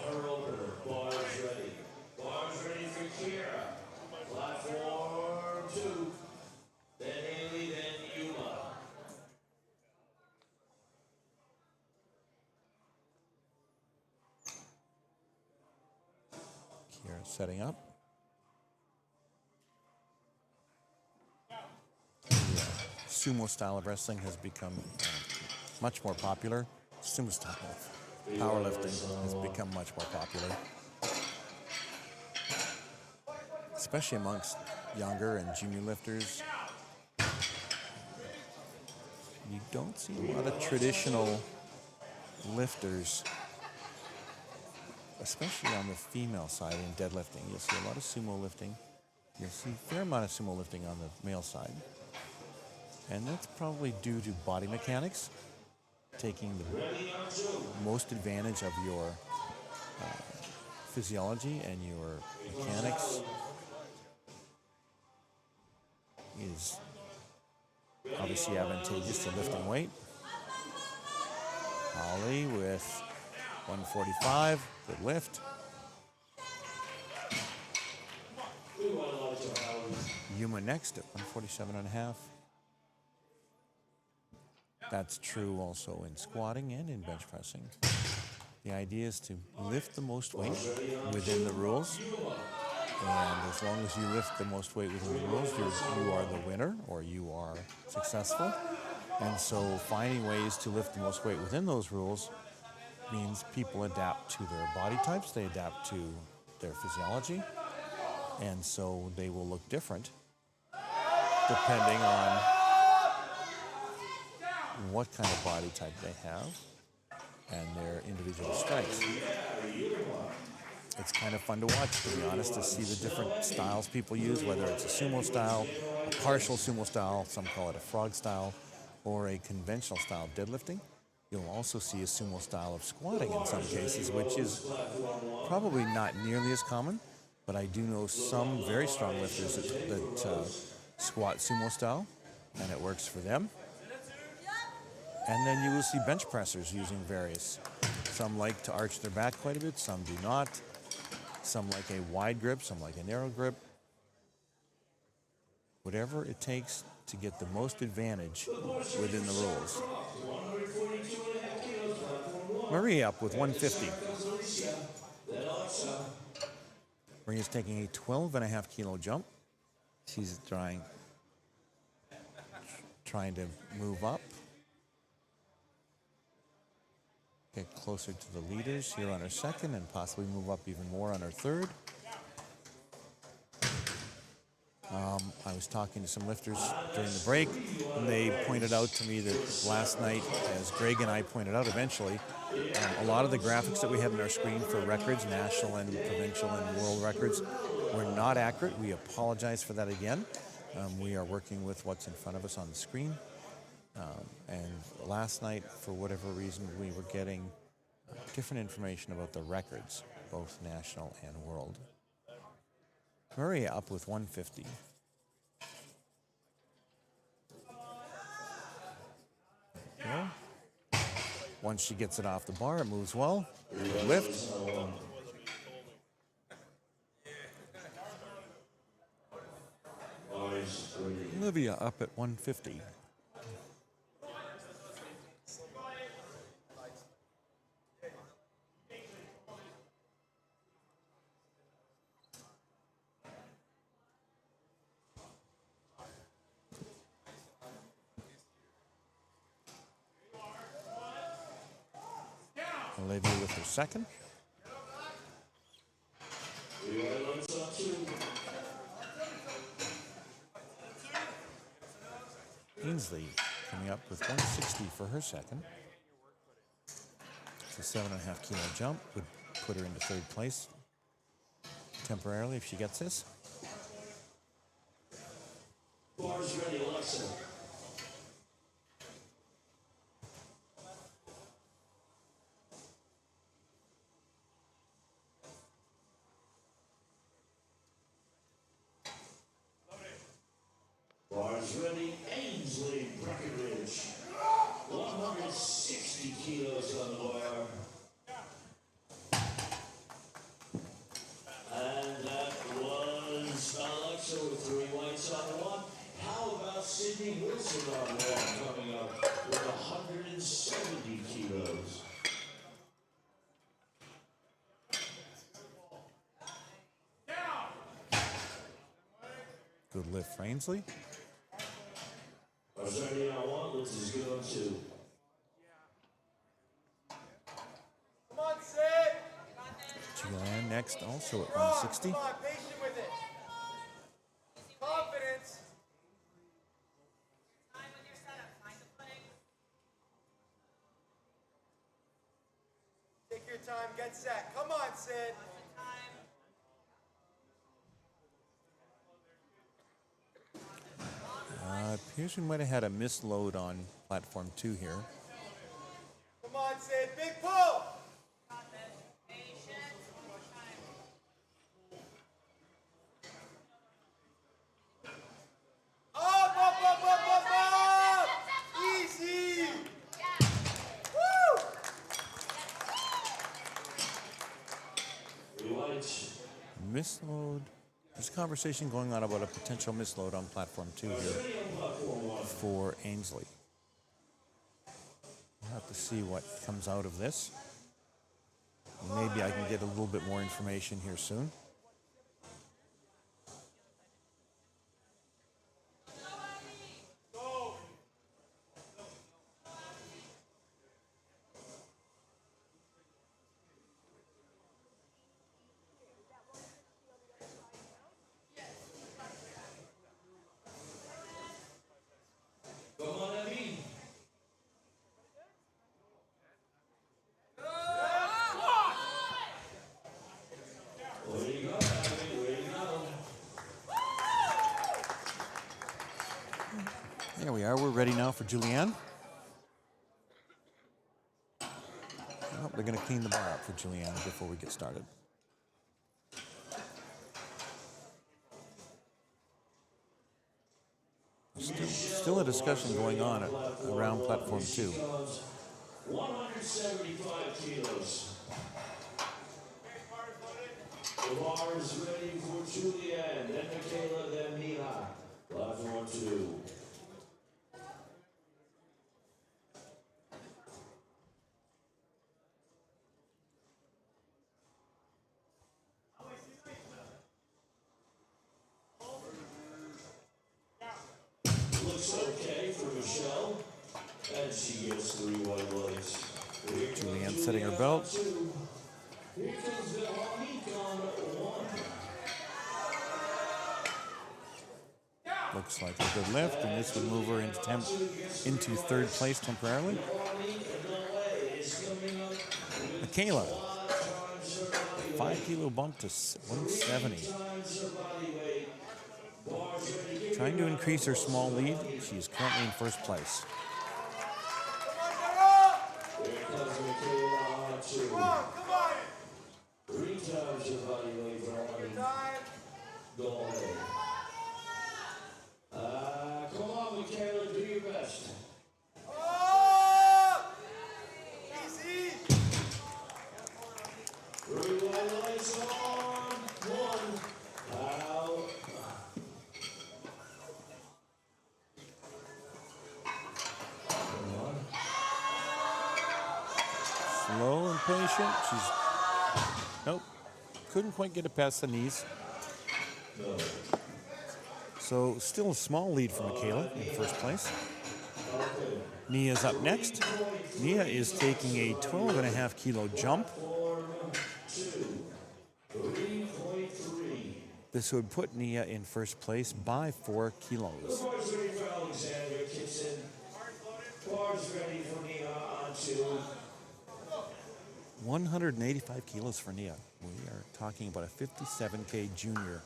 Her opener, bars ready. Bars ready for Kiera. Platform 2. Then Haley, then Yuma. setting up. Sumo style of wrestling has become much more popular. Sumo style of powerlifting has become much more popular, especially amongst younger and junior lifters. You don't see a lot of traditional lifters, especially on the female side in deadlifting. You'll see a lot of sumo lifting. You'll see a fair amount of sumo lifting on the male side. And that's probably due to body mechanics, taking the most advantage of your physiology and your mechanics is obviously advantageous to lifting weight. Ollie with 145, good lift. Yuma next at 147.5. That's true also in squatting and in bench pressing. The idea is to lift the most weight within the rules. And as long as you lift the most weight within the rules, you are the winner or you are successful. And so finding ways to lift the most weight within those rules means people adapt to their body types, they adapt to their physiology, and so they will look different depending on what kind of body type they have and their individual strengths. It's kind of fun to watch, to be honest, to see the different styles people use, whether it's a sumo style, a partial sumo style, some call it a frog style, or a conventional style of deadlifting. You'll also see a sumo style of squatting in some cases, which is probably not nearly as common, but I do know some very strong lifters that squat sumo style, and it works for them. And then you will see bench pressers using various. Some like to arch their back quite a bit, some do not. Some like a wide grip, some like a narrow grip. Whatever it takes to get the most advantage within the rules. Maria up with 150. Maria's taking a 12.5 kilo jump. She's trying to move up. Get closer to the leaders here on her second and possibly move up even more on her third. I was talking to some lifters during the break, and they pointed out to me that last night, as Greg and I pointed out eventually, a lot of the graphics that we have on our screen for records, national and provincial and world records, were not accurate. We apologize for that again. We are working with what's in front of us on the screen. And last night, for whatever reason, we were getting different information about the records, both national and world. Maria up with 150. Yeah. Once she gets it off the bar, it moves well. Good lift. Olivia up at 150. Olivia with her second. Ainsley coming up with 160 for her second. It's a 7.5 kilo jump, would put her into third place temporarily if she gets this. Bars ready, Alexa. Bars ready, Ainsley Breckenridge. 160 kilos on the bar. And that was Alexa with 3 whites on 1. How about Sydney Wilson on 1 coming up with 170 kilos? Good lift for Ainsley. Our starting on 1, which is good on 2. Come on, Sid. Julianne next, also at 160. Come on, patient with it. Confidence. Take your time, get set. Come on, Sid. Appears we might have had a misload on platform 2 here. Come on, Sid. Big pull. Up. Easy. Woo. Rewind. Misload. There's a conversation going on about a potential misload on platform 2 here for Ainsley. We'll have to see what comes out of this. Maybe I can get a little bit more information here soon. Come on, Emmy. Where you go, Emmy? Where you go? There we are. We're ready now for Julianne. Oh, they're going to clean the bar up for Julianne before we get started. Still a discussion going on around platform 2. 175 kilos. The bar is ready for Julianne, then Michaela, then Mia. Platform 2. Looks okay for Michelle, and she gets 3 white lights. Julianne setting her belt. Here comes the Honique on 1. Looks like a good lift, and this would move her into third place temporarily. Michaela, 5 kilo bump to 170. Trying to increase her small lead. She is currently in first place. Here comes Michaela on 2. Come on. 3 times her body weight for Honique. Time. Go away. Come on, Michaela, do your best. Up. Easy. 3 white lights on. 1. Out. Slow and patient. Nope. Couldn't quite get it past the knees. So still a small lead for Michaela in first place. Nia's up next. Nia is taking a 12.5 kilo jump. This would put Nia in first place by 4 kilos. Bars ready for Alexandra Kitson. Bars ready for Nia on 2. 185 kilos for Nia. We are talking about a 57K junior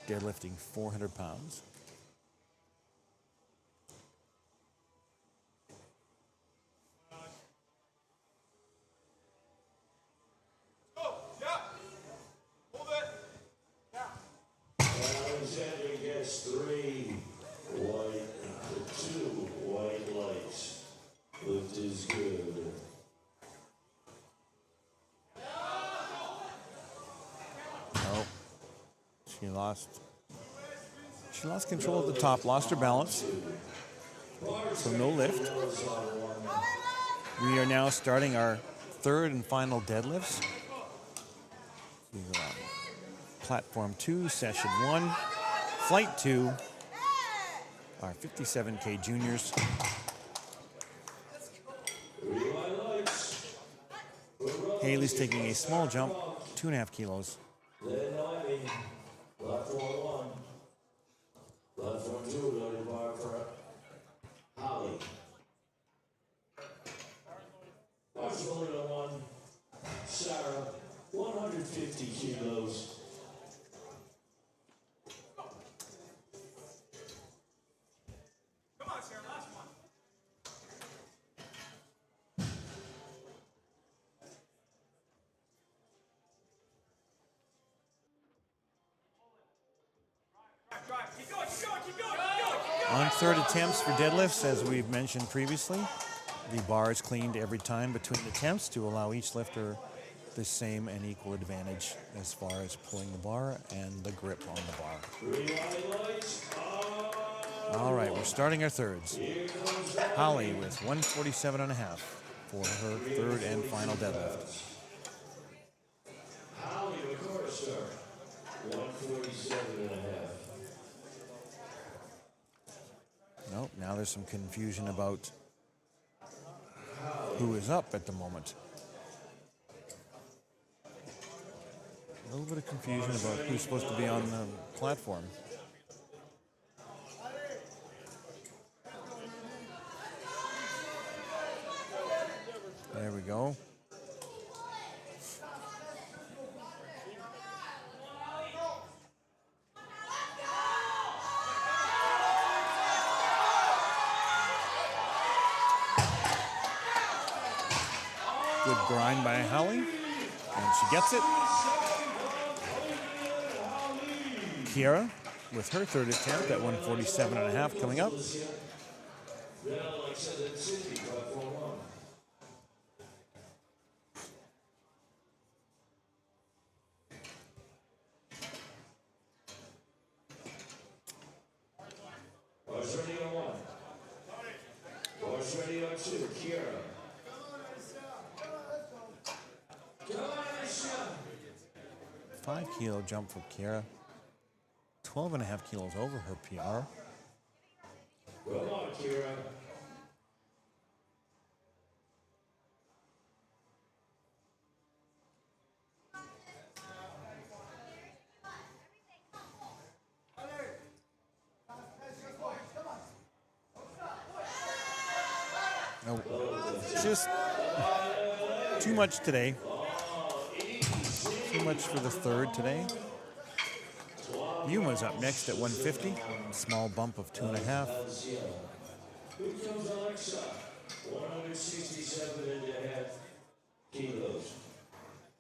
deadlifting 400 pounds. Alexandra gets 3 white, 2 white lights. Lift is good. Oh, she lost control at the top, lost her balance. So no lift. We are now starting our third and final deadlifts. Platform 2, session 1, flight 2, our 57K juniors. Haley's taking a small jump, 2.5 kilos. Emmy. Platform 1. Platform 2, loaded bar for Holly. Barcelona 1. Sarah, 150 kilos. Come on, Sarah, last one. Drive. Keep going, keep going, keep going, keep going, keep going. On third attempts for deadlifts, as we've mentioned previously, the bar is cleaned every time between attempts to allow each lifter the same and equal advantage as far as pulling the bar and the grip on the bar. All right, we're starting our thirds. Holly with 147.5 for her third and final deadlift. Holly McCorster, 147.5. Nope, now there's some confusion about who is up at the moment. A little bit of confusion about who's supposed to be on the platform. There we go. Good grind by Holly, and she gets it. Kiera with her third attempt at 147.5 coming up. Bars ready on 1. Bars ready on 2. Kiera. 5 kilo jump for Kiera. 12.5 kilos over her PR. Come on, Kiera. No, just too much today. Too much for the third today. Yuma's up next at 150. Small bump of 2.5. Here comes Alexa, 167.5 kilos.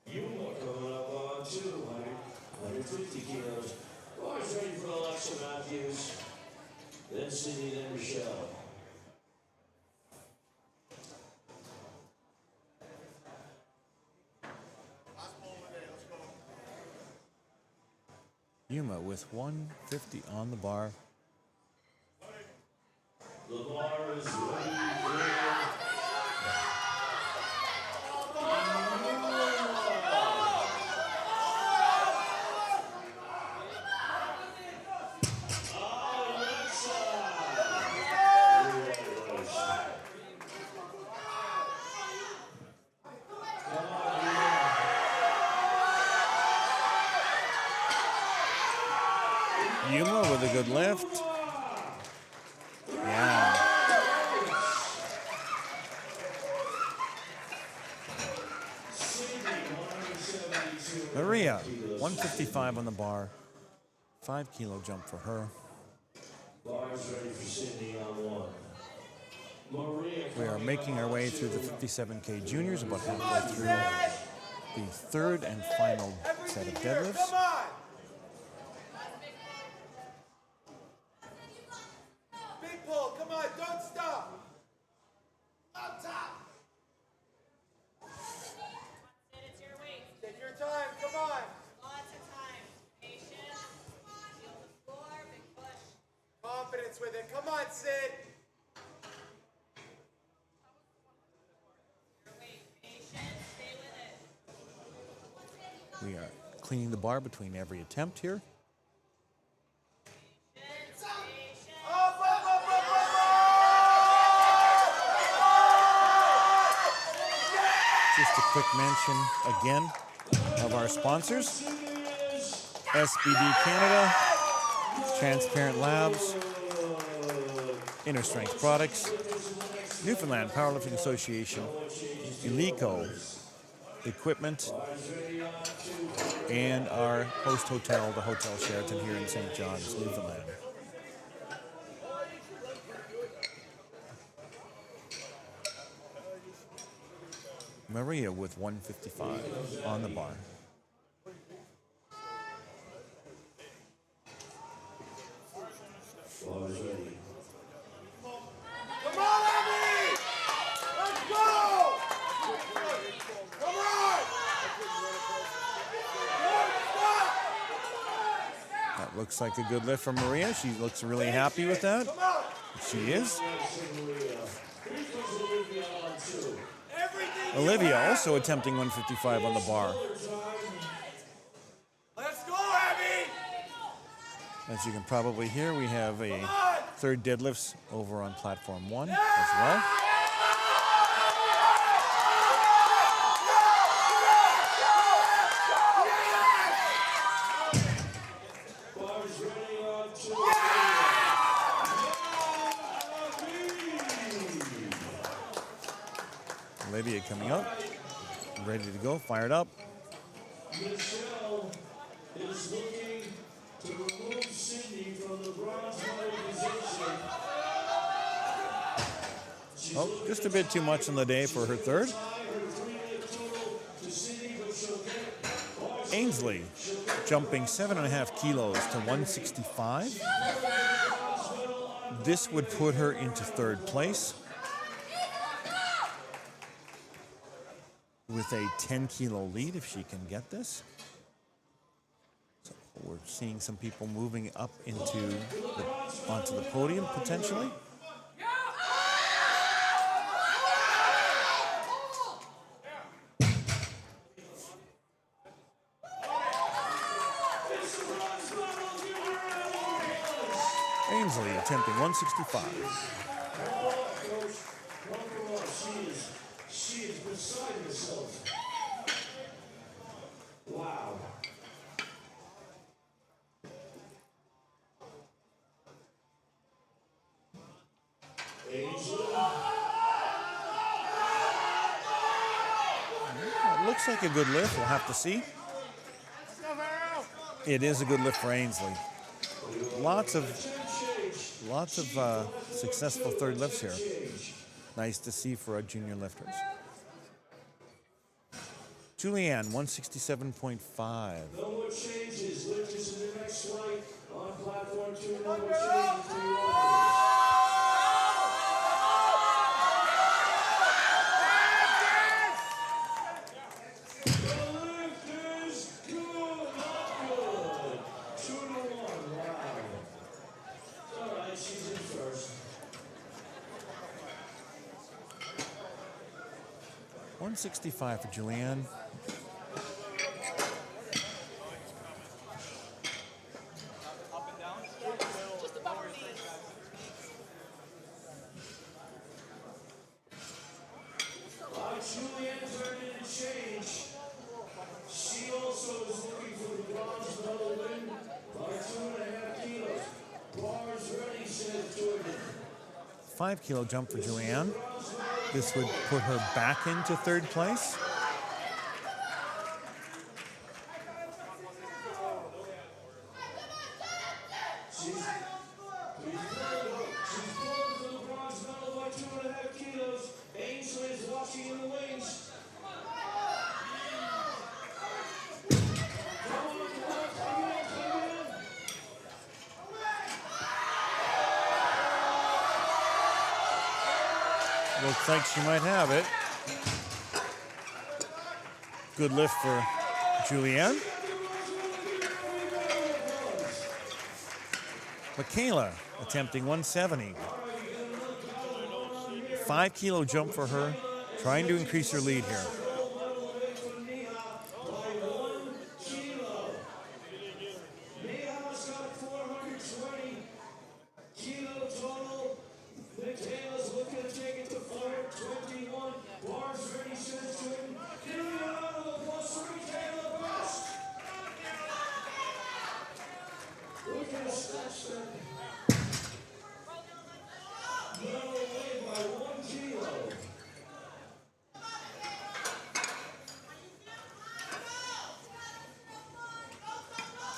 Yuma coming up on 150 kilos. Bars ready for Alexa Matthews. Then Sydney, then Michelle. Yuma with 150 on the bar. The bar is ready. Yuma with a good lift. Yeah. Maria, 155 on the bar. 5 kilo jump for her. Bars ready for Sydney on 1. Maria. We are making our way through the 57K juniors, about halfway through the third and final set of deadlifts. Come on! Big pull, come on, don't stop! Up top! It's your weight. Take your time, come on! Lots of time. Patience. Feel the floor. Big push. Confidence with it, come on, Sid! Your weight. Patience. Stay with it. We are cleaning the bar between every attempt here. a quick mention again of our sponsors. SBD Canada, Transparent Labs, Inner Strength Products, Newfoundland Powerlifting Association, Eleco Equipment, and our host hotel, the Hotel Sheraton here in St. John's, Newfoundland. Maria with 155 on the bar. Come on, Emmy! Let's go! Come on! That looks like a good lift from Maria. She looks really happy with that. She is. Olivia also attempting 155 on the bar. Let's go, Emmy! As you can probably hear, we have a third deadlifts over on platform 1 as well. Olivia coming up, ready to go, fired up. Michelle is looking to remove Sydney from the bronze medal position. Oh, just a bit too much in the day for her third. Ainsley jumping 7.5 kilos to 165. This would put her into third place with a 10-kilo lead if she can get this. So we're seeing some people moving up onto the podium potentially. Ainsley attempting 165. She is beside herself. Wow. It looks like a good lift. We'll have to see. It is a good lift for Ainsley. Lots of successful third lifts here. Nice to see for our junior lifters. Julianne, 167.5. No more changes. Lifters in the next flight on platform 2. No more changes to your offense. The lifters, good, not good. 2 to 1, wow. All right, she's in first. 165 for Julianne. Julianne turned in a change. She also is looking for the bronze medal win by 2.5 kilos. Bars ready, says Jordan. 5-kilo jump for Julianne. This would put her back into third place. She's pulling for the bronze medal by 2.5 kilos. Ainsley is watching in the wings. Looks like she might have it. Good lift for Julianne. Michaela attempting 170. 5-kilo jump for her, trying to increase her lead here. Neha's got 420 kilo total. Michaela's looking to take it to 421. Bars ready, says Jordan.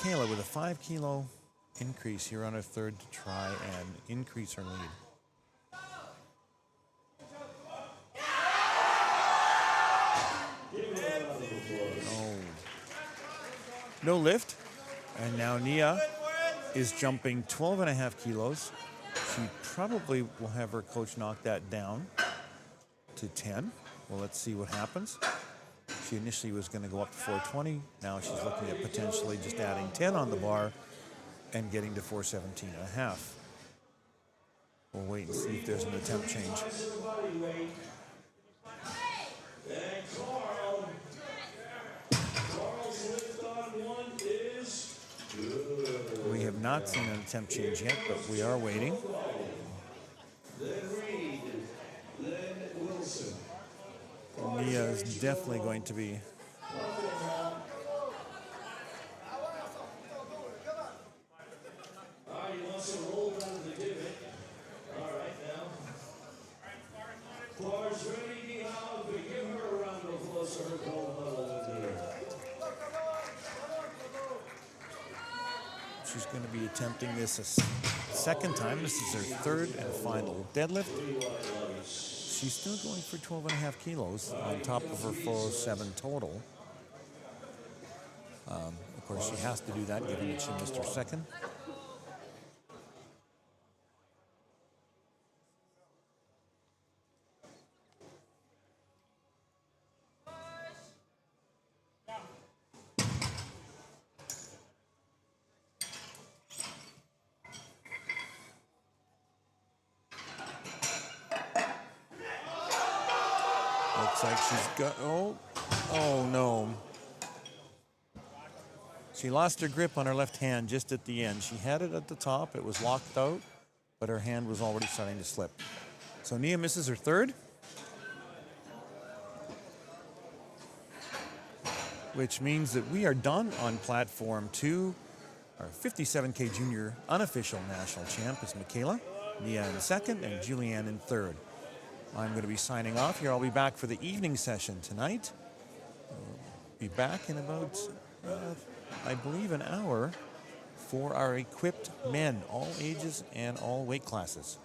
Michaela with a 5 kilo increase here on her third to try and increase her lead. No lift. And now Nia is jumping 12.5 kilos. She probably will have her coach knock that down to 10. Well, let's see what happens. She initially was going to go up to 420. Now she's looking at potentially just adding 10 on the bar and getting to 417.5. We'll wait and see if there's an attempt change. We have not seen an attempt change yet, but we are waiting. Nia is definitely going to be she's going to be attempting this a second time. This is her third and final deadlift. She's still going for 12.5 kilos on top of her 407 total. Of course, she has to do that given that she missed her second. Looks like she's got, oh no. She lost her grip on her left hand just at the end. She had it at the top, it was locked out, but her hand was already starting to slip. So Nia misses her third, which means that we are done on platform 2. Our 57K junior unofficial national champ is Michaela, Nia in second, and Julianne in third. I'm going to be signing off here. I'll be back for the evening session tonight. Be back in about, I believe, an hour for our equipped men, all ages and all weight classes.